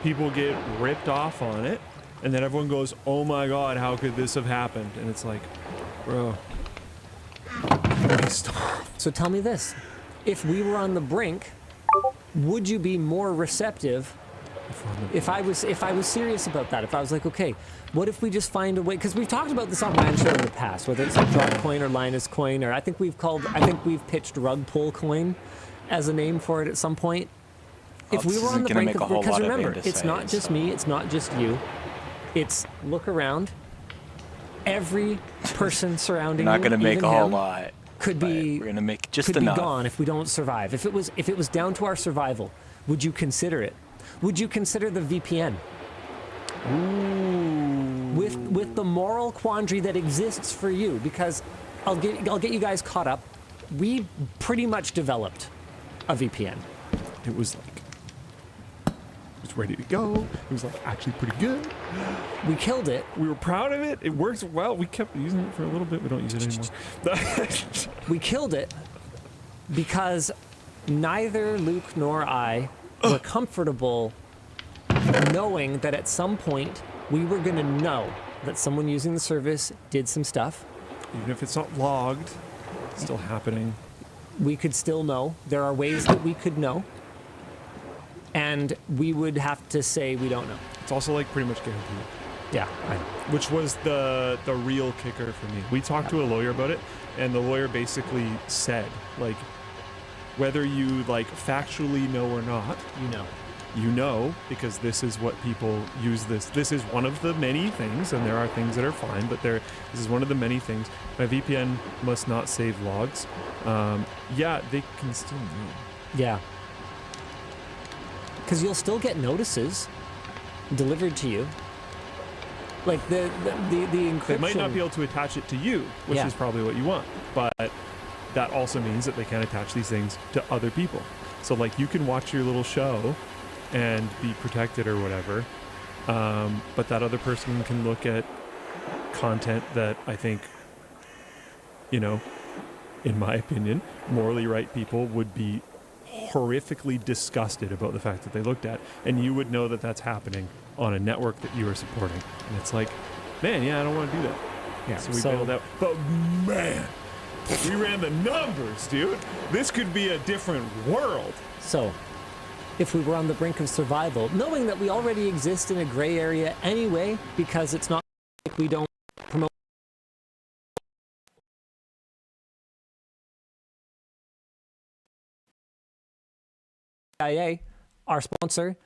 F: People get ripped off on it, and then everyone goes, "Oh my God, how could this have happened?" And it's like, bro, stop.
E: So tell me this: if we were on the brink, would you be more receptive? If I was serious about that, if I was like, okay, what if we just find a way? Because we've talked about this on my show in the past, whether it's like Dropcoin or Linus Coin, or I think we've pitched Rug Pull Coin as a name for it at some point. If we
B: This
E: were on
B: isn't
E: the
B: gonna
E: brink
B: make a
E: of,
B: whole
E: because
B: lot of
E: remember, it's not
B: indices.
E: just me, it's not just you. It's look around. Every person surrounding
B: We're not
E: you,
B: going to make
E: even
B: a whole
E: him,
B: lot.
E: could
B: but
E: be
B: We're going to make just
E: could
B: enough.
E: be gone if we don't survive. If it was down to our survival, would you consider it? Would you consider the VPN?
F: Ooh.
E: With the moral quandary that exists for you, because I'll get you guys caught up. We pretty much developed a VPN.
F: It was ready to go. It was actually pretty good.
E: We killed it.
F: We were proud of it. It works well. We kept using it for a little bit. We don't use it anymore.
E: We killed it because neither Luke nor I were comfortable knowing that at some point we were going to know that someone using the service did some stuff.
F: Even if it's not logged, it's still happening.
E: We could still know. There are ways that we could know. And we would have to say we don't know.
F: It's also pretty much guaranteed.
E: Yeah, I know.
F: Which was the real kicker for me. We talked to a lawyer about it, and the lawyer basically said, whether you factually know or not, you know, because this is what people use this. This is one of the many things, and there are things that are fine, but this is one of the many things. My VPN must not save logs. Yeah, they can still know.
E: Yeah. Because you'll still get notices. delivered to you. Like the encryption.
F: They might not be able to attach it to you, which
E: Yeah.
F: is probably what you want. But that also means that they can't attach these things to other people. So like you can watch your little show and be protected or whatever. But that other person can look at content that I think, you know, in my opinion, morally right people would be horrifically disgusted about the fact that they looked at. And you would know that that's happening on a network that you are supporting. And it's like, man, yeah, I don't want to do that.
E: Yeah,
F: So we bailed out. But man, we ran the numbers, dude. This could be a different world.
E: So, if we were on the brink of survival, knowing that we already exist in a gray area anyway, because it's not like we don't promote CIA, our sponsor,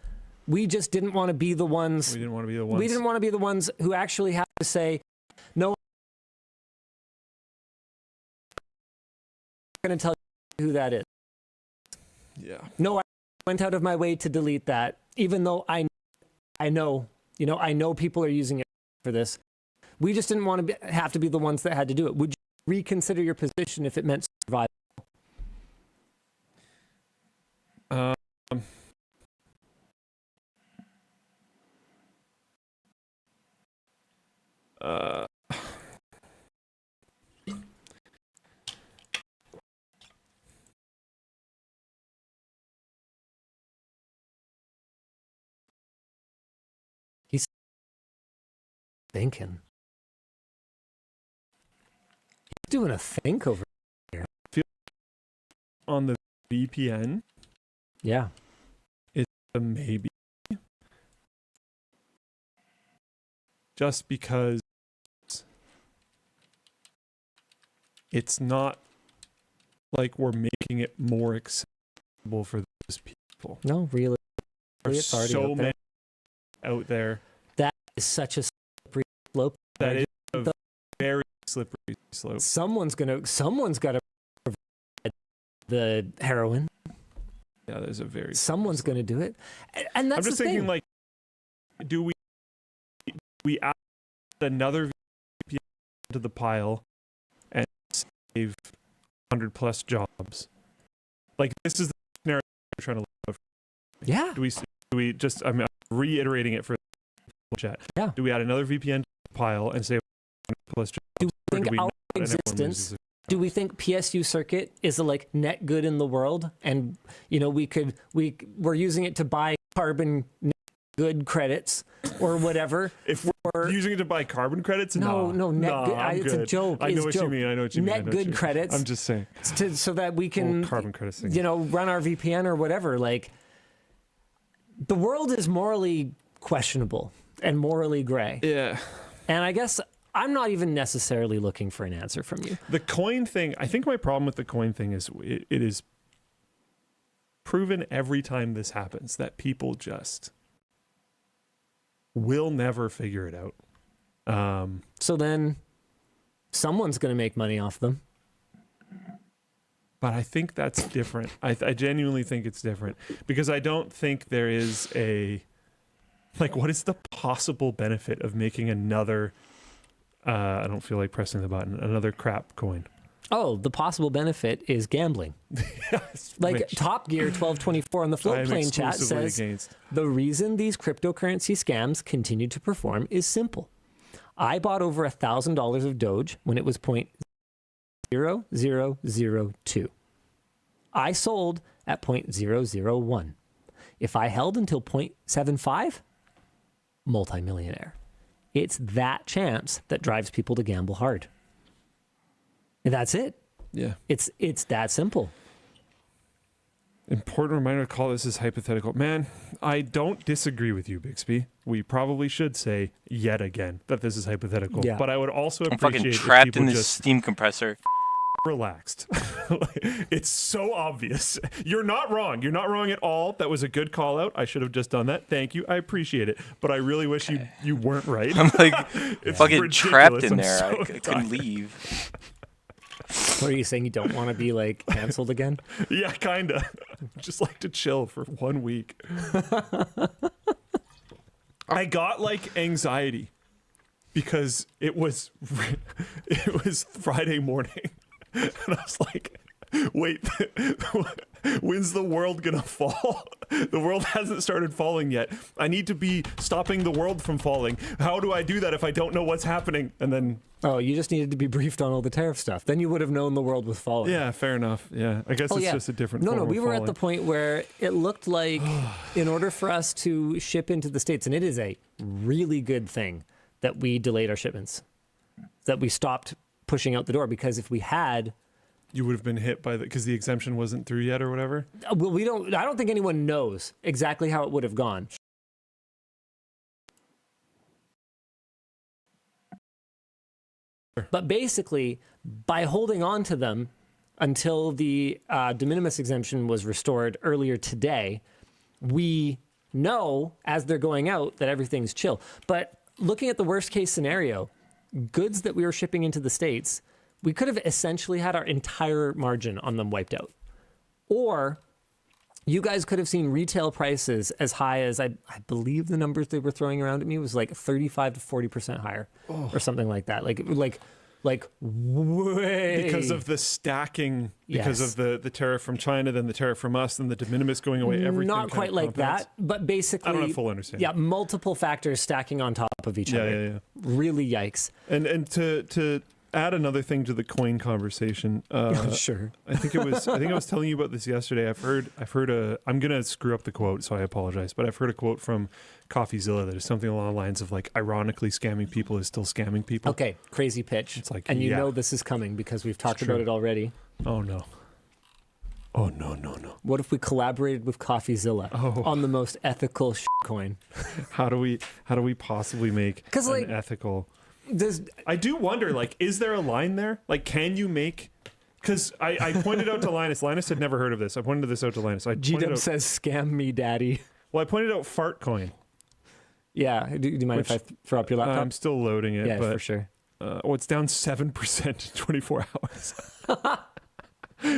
E: we just didn't want to be the ones.
F: We didn't want to be the ones.
E: We didn't want to be the ones who actually have to say, no, I'm going to tell you who that is.
F: Yeah.
E: No, I went out of my way to delete that, even though I know, you know, I know people are using it for this. We just didn't want to have to be the ones that had to do it. Would you reconsider your position if it meant survival? He's thinking. He's doing a think over here.
F: On the VPN,
E: Yeah.
F: it's a maybe. Just because it's not like we're making it more accessible for those people.
E: No, really.
F: There's
E: It's already
F: so
E: out there.
F: many out there.
E: That is such a slippery slope.
F: That is a
E: The-
F: very slippery slope.
E: Someone's got to provide the heroin.
F: Yeah, there's a very.
E: Someone's going to do it. And that's
F: I'm just
E: the
F: thinking,
E: thing.
F: like, do we add another VPN to the pile and save 100+ jobs? Like, this is the scenario we're trying to live.
E: Yeah.
F: Do we just? I'm reiterating it for the chat.
E: Yeah.
F: Do we add another VPN to the pile and save 100+ jobs?
E: Do we
F: Or
E: think
F: do we
E: our
F: not and everyone
E: existence,
F: loses
E: do we think PSU circuit is a like net good in the world? And, you know, we're using it to buy carbon net good credits or whatever.
F: If we're using it to buy carbon credits,
E: No, net good.
F: I'm
E: It's a
F: good.
E: joke.
F: I know
E: It's
F: what
E: joke.
F: you mean. I know what you mean. I
E: Net
F: know what you
E: good
F: mean.
E: credits.
F: I'm just saying.
E: So that we can,
F: carbon credits thing.
E: you know, run our VPN or whatever. Like, the world is morally questionable and morally gray.
F: Yeah.
E: And I guess I'm not even necessarily looking for an answer from you.
F: The coin thing, I think my problem with the coin thing is it is proven every time this happens that people just will never figure it out.
E: So then someone's going to make money off them.
F: But I think that's different. I genuinely think it's different because I don't think there is like, what is the possible benefit of making another, I don't feel like pressing the button, another crap coin?
E: Oh, the possible benefit is gambling.
F: Yes,
E: Like
F: which
E: Top Gear 1224 on the
F: I
E: float
F: am
E: plane chat
F: exclusively
E: says,
F: against.
E: the reason these cryptocurrency scams continue to perform is simple. I bought over $1,000 of Doge when it was 0.0002. I sold at 0.001. If I held until 0.75, multimillionaire. It's that chance that drives people to gamble hard. And that's it.
F: Yeah.
E: It's that simple.
F: Important reminder to call this as hypothetical. Man, I don't disagree with you, Bixby. We probably should say yet again that this is hypothetical.
E: Yeah.
F: But I would also
B: I'm
F: appreciate
B: fucking
F: if
B: trapped
F: people
B: in this
F: just
B: steam compressor.
F: relaxed. It's so obvious. You're not wrong. You're not wrong at all. That was a good call out. I should have just done that. Thank you. I appreciate it. But I really wish you weren't right.
B: I'm like
F: It's
B: fucking
F: ridiculous.
B: trapped in
F: I'm
B: there.
F: so
B: I couldn't
F: tired.
B: leave.
E: What are you saying? You don't want to be like canceled again?
F: Yeah, kinda. Just like to chill for 1 week. I got like anxiety because it was Friday morning, and I was like, wait, when's the world gonna fall? The world hasn't started falling yet. I need to be stopping the world from falling. How do I do that if I don't know what's happening? And then...
E: Oh, you just needed to be briefed on all the tariff stuff. Then you would have known the world was falling.
F: Yeah, fair enough. Yeah, I guess it's just a different form
E: No,
F: of
E: we were
F: falling.
E: at the point where it looked like in order for us to ship into the States, and it is a really good thing that we delayed our shipments, that we stopped pushing out the door, because if we had...
F: You would have been hit by because the exemption wasn't through yet or whatever?
E: Well, I don't think anyone knows exactly how it would have gone. But basically, by holding on to them until the de minimis exemption was restored earlier today, we know as they're going out that everything's chill. But looking at the worst case scenario, goods that we were shipping into the States, we could have essentially had our entire margin on them wiped out. Or you guys could have seen retail prices as high as, I believe the numbers they were throwing around at me was like 35 to 40% higher or something like that. Like way.
F: Because of the stacking, because of the tariff from China, then the tariff from us, then the de minimis going away, everything.
E: Not quite like
F: compounds.
E: that, but basically.
F: I don't have full understanding.
E: Yeah, multiple factors stacking on top of each other.
F: Yeah.
E: Really yikes.
F: And to add another thing to the coin conversation.
E: Sure.
F: I think I was telling you about this yesterday. I've heard I'm gonna screw up the quote, so I apologize. But I've heard a quote from CoffeeZilla that is something along the lines of like, ironically, scamming people is still scamming people.
E: Okay, crazy pitch.
F: It's like,
E: and you
F: yeah.
E: know this is coming because we've talked
F: It's
E: about
F: true.
E: it already.
F: Oh no. Oh no.
E: What if we collaborated with CoffeeZilla on the most ethical coin?
F: How do we possibly make
E: 'Cause, like,
F: an ethical?
E: Does
F: I do wonder, like, is there a line there? Like, can you make? Because I pointed out to Linus. Linus had never heard of this. I pointed this out to Linus.
E: G-Dub says, "Scam me, daddy."
F: Well, I pointed out fart coin.
E: Yeah. Do you mind if I throw up your laptop?
F: I'm still loading it.
E: Yeah,
F: but,
E: for sure.
F: It's down 7% in 24 hours.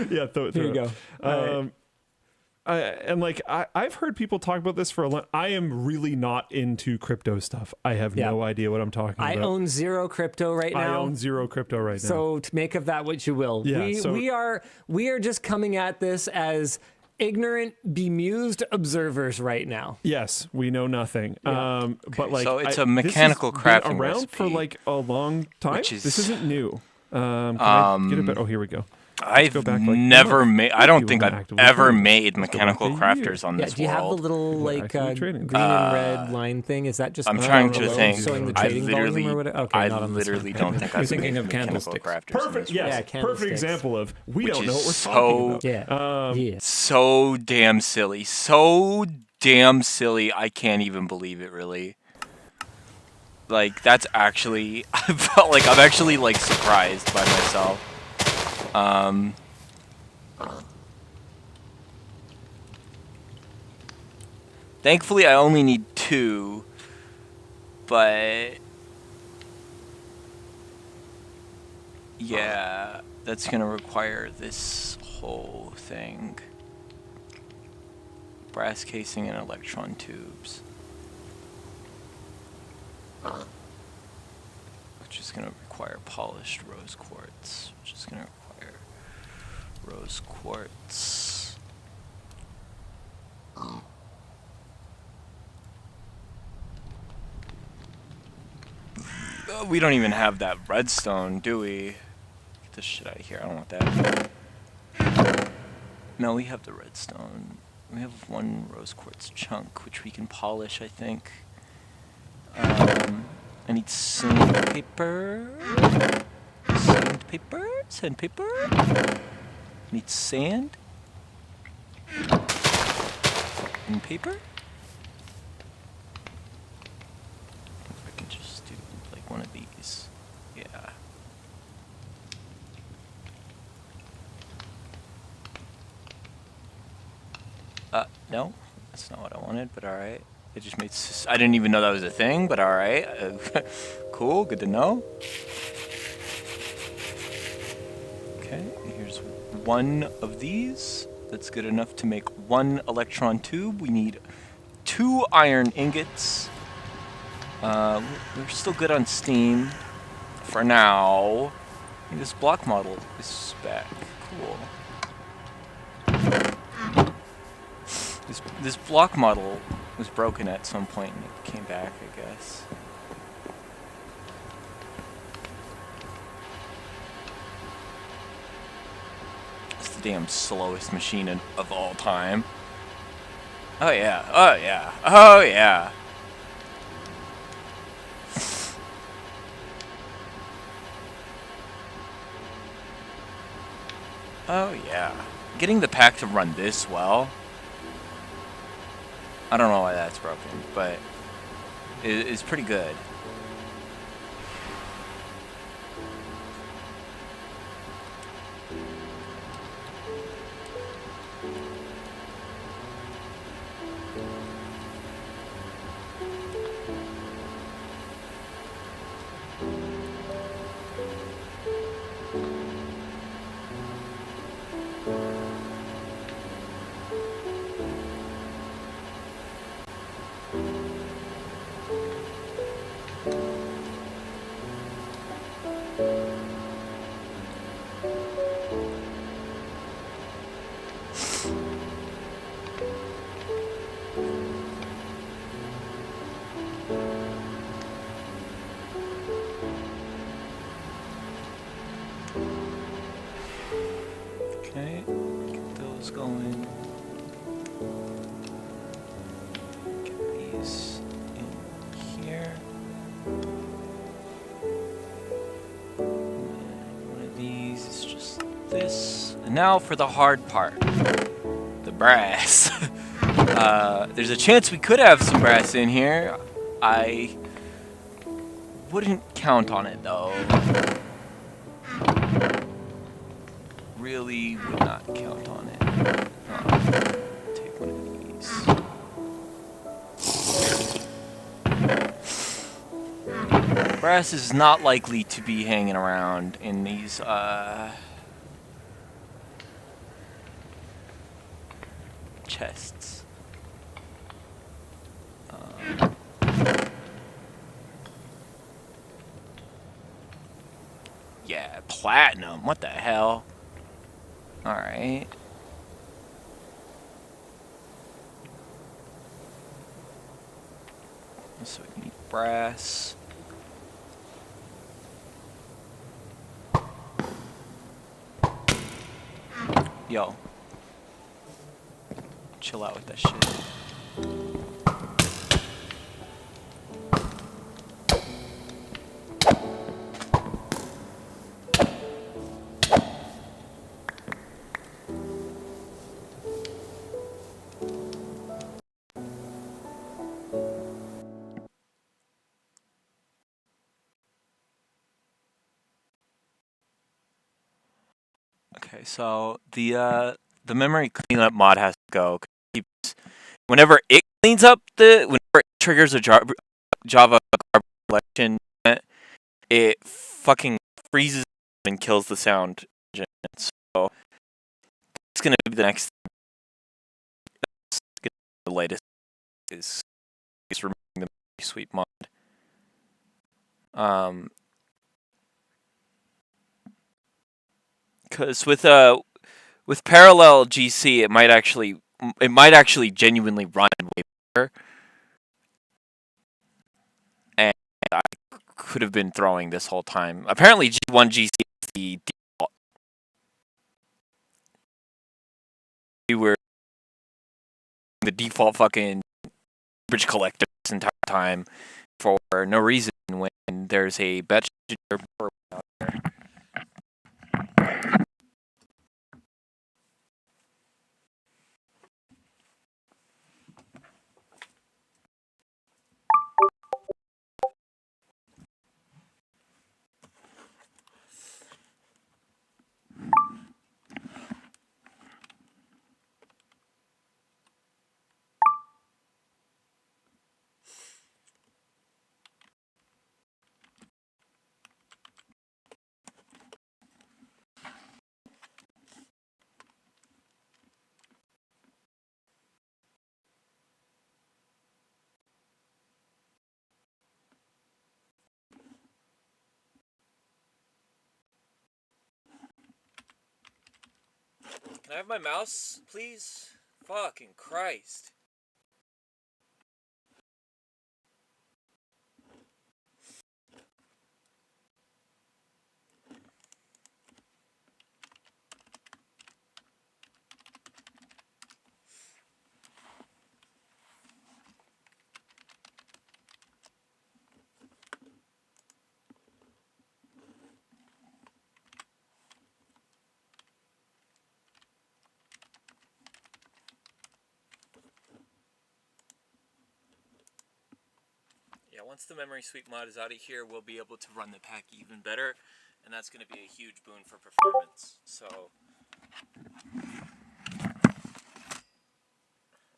F: Yeah, throw
E: Here you
F: it.
E: go. All right.
F: I've heard people talk about this for a long. I am really not into crypto stuff. I have no idea what I'm talking about.
E: I own zero crypto right now.
F: I own zero crypto right now.
E: So to make of that what you will.
F: Yeah,
E: we are just coming at this as ignorant, bemused observers right now.
F: Yes, we know nothing.
E: Yeah.
F: But like,
B: So it's a
F: this
B: mechanical
F: has been
B: crafting
F: around for
B: recipe,
F: like a long time.
B: which is-
F: This isn't new. Can I get a bit? Oh, here we go.
B: I've
F: go back, like,
B: never made. I don't
F: you
B: think
F: weren't
B: I've
F: actively
B: ever
F: trading.
B: made
F: Let's go
B: mechanical
F: back a year.
B: crafters on
E: Yeah,
B: this
E: do you have the
B: world.
E: little
F: We're
E: like
F: actively trading.
E: green and red line thing? Is that just
B: I'm trying to
E: showing
B: think.
E: the
B: I
E: trading volume
B: literally,
E: or whatever? Okay,
B: I
E: not on this
B: literally
E: one.
B: don't think I've
G: thinking
B: made
G: of
B: mechanical
G: candlesticks.
B: crafters.
F: Perfect.
E: Yeah,
F: Yes. Perfect
E: candlesticks.
F: example of we
B: Which
F: don't know what we're
B: is
F: talking about.
E: Yeah. Yeah.
B: So damn silly. So damn silly. I can't even believe it. Really. Like that's actually. I felt like I'm actually like surprised by myself. Thankfully, I only need 2, but yeah, that's gonna require this whole thing. Brass casing and electron tubes. Which is gonna require polished rose quartz. Which is gonna require rose quartz. We don't even have that redstone, do we? Get this shit out of here. I don't want that. No, we have the redstone. We have 1 rose quartz chunk, which we can polish, I think. I need sandpaper. Sandpaper. Need sand. And paper. If I can just do like one of these. Yeah. No, that's not what I wanted, but alright. It just made I didn't even know that was a thing, but alright. Cool, good to know. Okay, here's 1 of these. That's good enough to make 1 electron tube. We need 2 iron ingots. We're still good on Steam for now. And this block model is back. Cool. This block model was broken at some point and it came back, I guess. It's the damn slowest machine of all time. Oh yeah, oh yeah, oh yeah. Oh yeah. Getting the pack to run this well. I don't know why that's broken, but it's pretty good. Okay, get those going. Get these in here. And one of these is just this. And now for the hard part. The brass. There's a chance we could have some brass in here. I wouldn't count on it though. Really would not count on it. Take one of these. Brass is not likely to be hanging around in these chests. Yeah, platinum. What the hell? Alright. So we need brass. Yo. Chill out with that shit. Okay, so the memory cleanup mod has to go. Whenever it cleans up whenever it triggers a Java garbage collection, it fucking freezes and kills the sound engine. So it's gonna be the next. The latest is removing the memory sweep mod. Because with parallel GC, it might actually genuinely run way better. And I could have been throwing this whole time. Apparently, G1 GC is the default. We were the default fucking bridge collector this entire time for no reason when there's a batch out there. Can I have my mouse, please? Fucking Christ. Yeah, once the memory sweep mod is out of here, we'll be able to run the pack even better, and that's going to be a huge boon for performance. So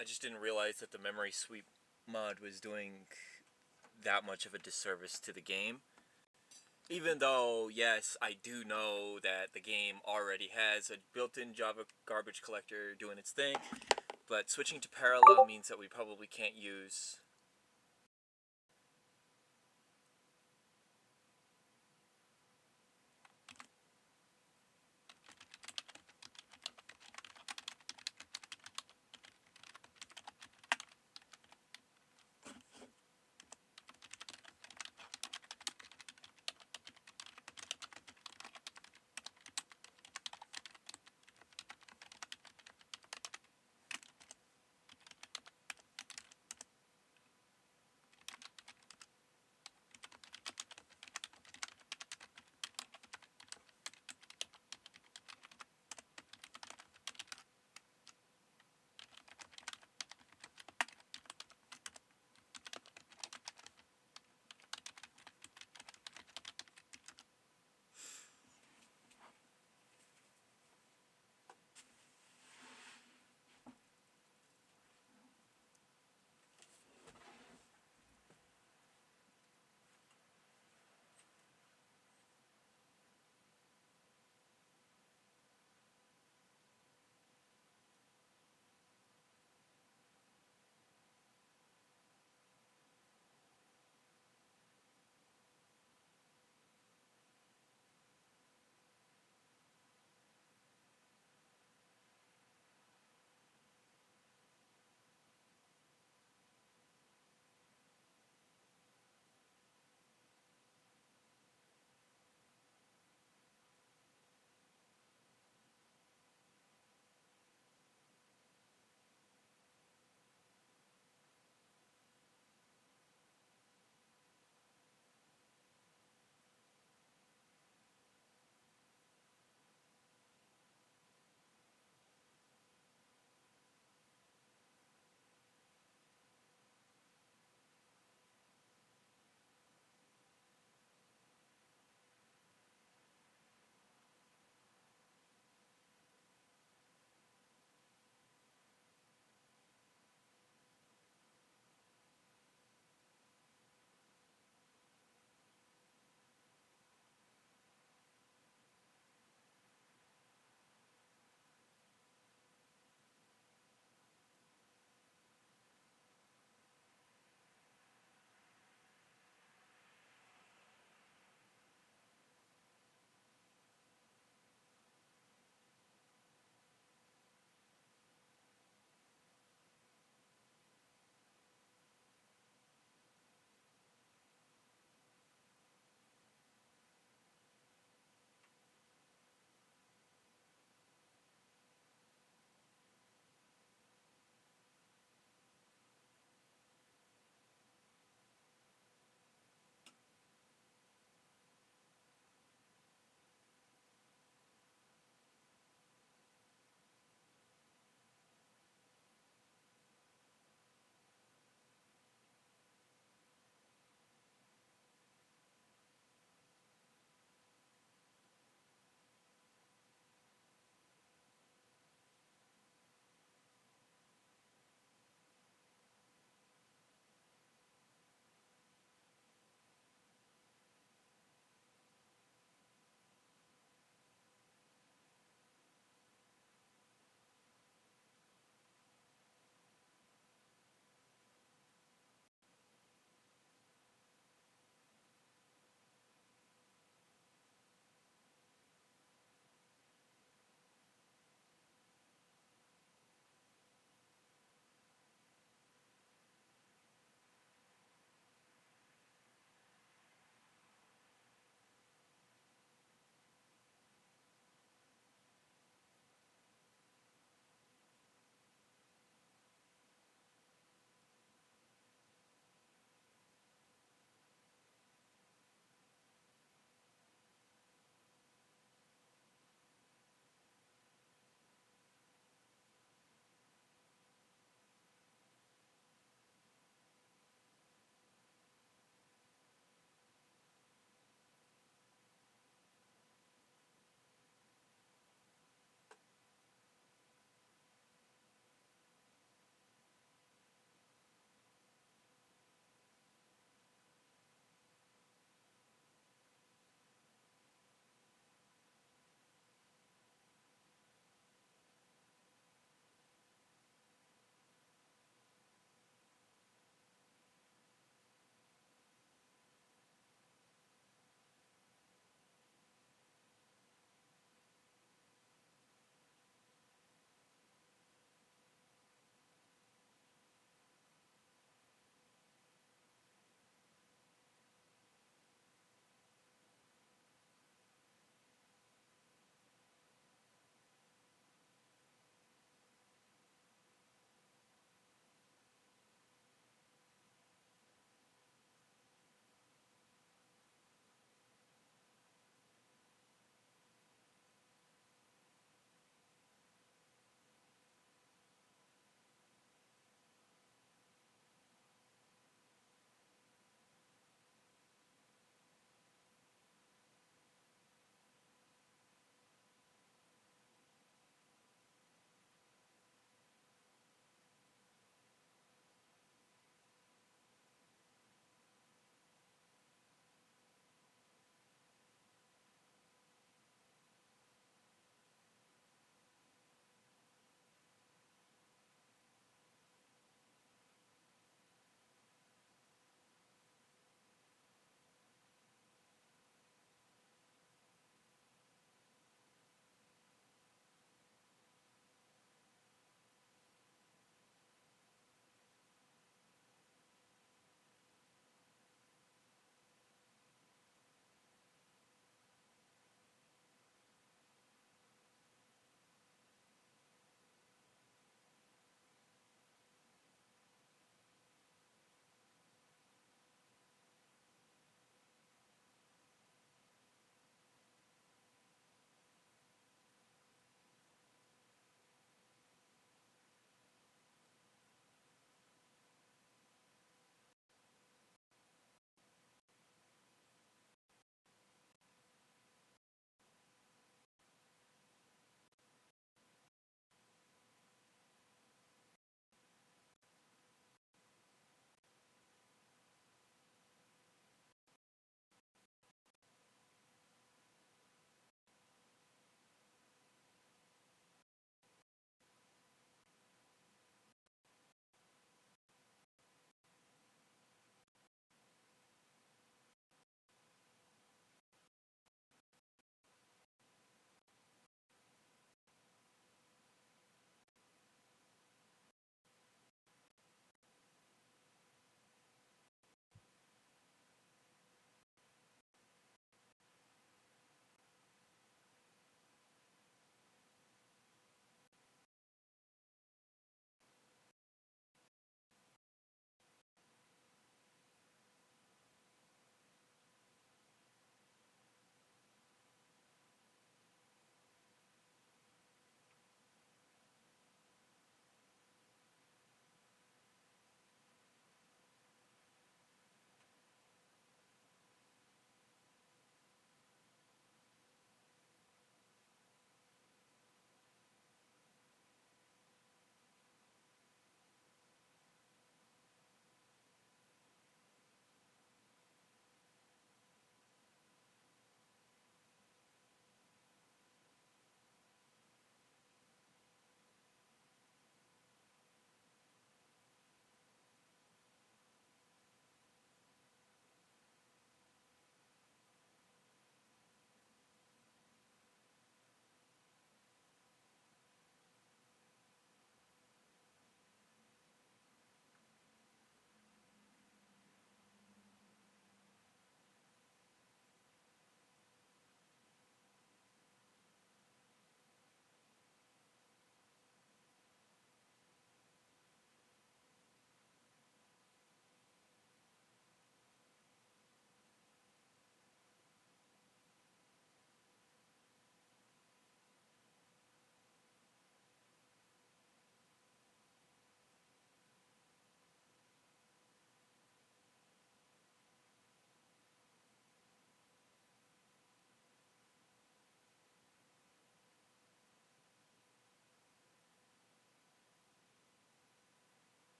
B: I just didn't realize that the memory sweep mod was doing that much of a disservice to the game. Even though, yes, I do know that the game already has a built-in Java garbage collector doing its thing, but switching to parallel means that we probably can't use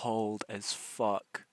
B: cold as fuck.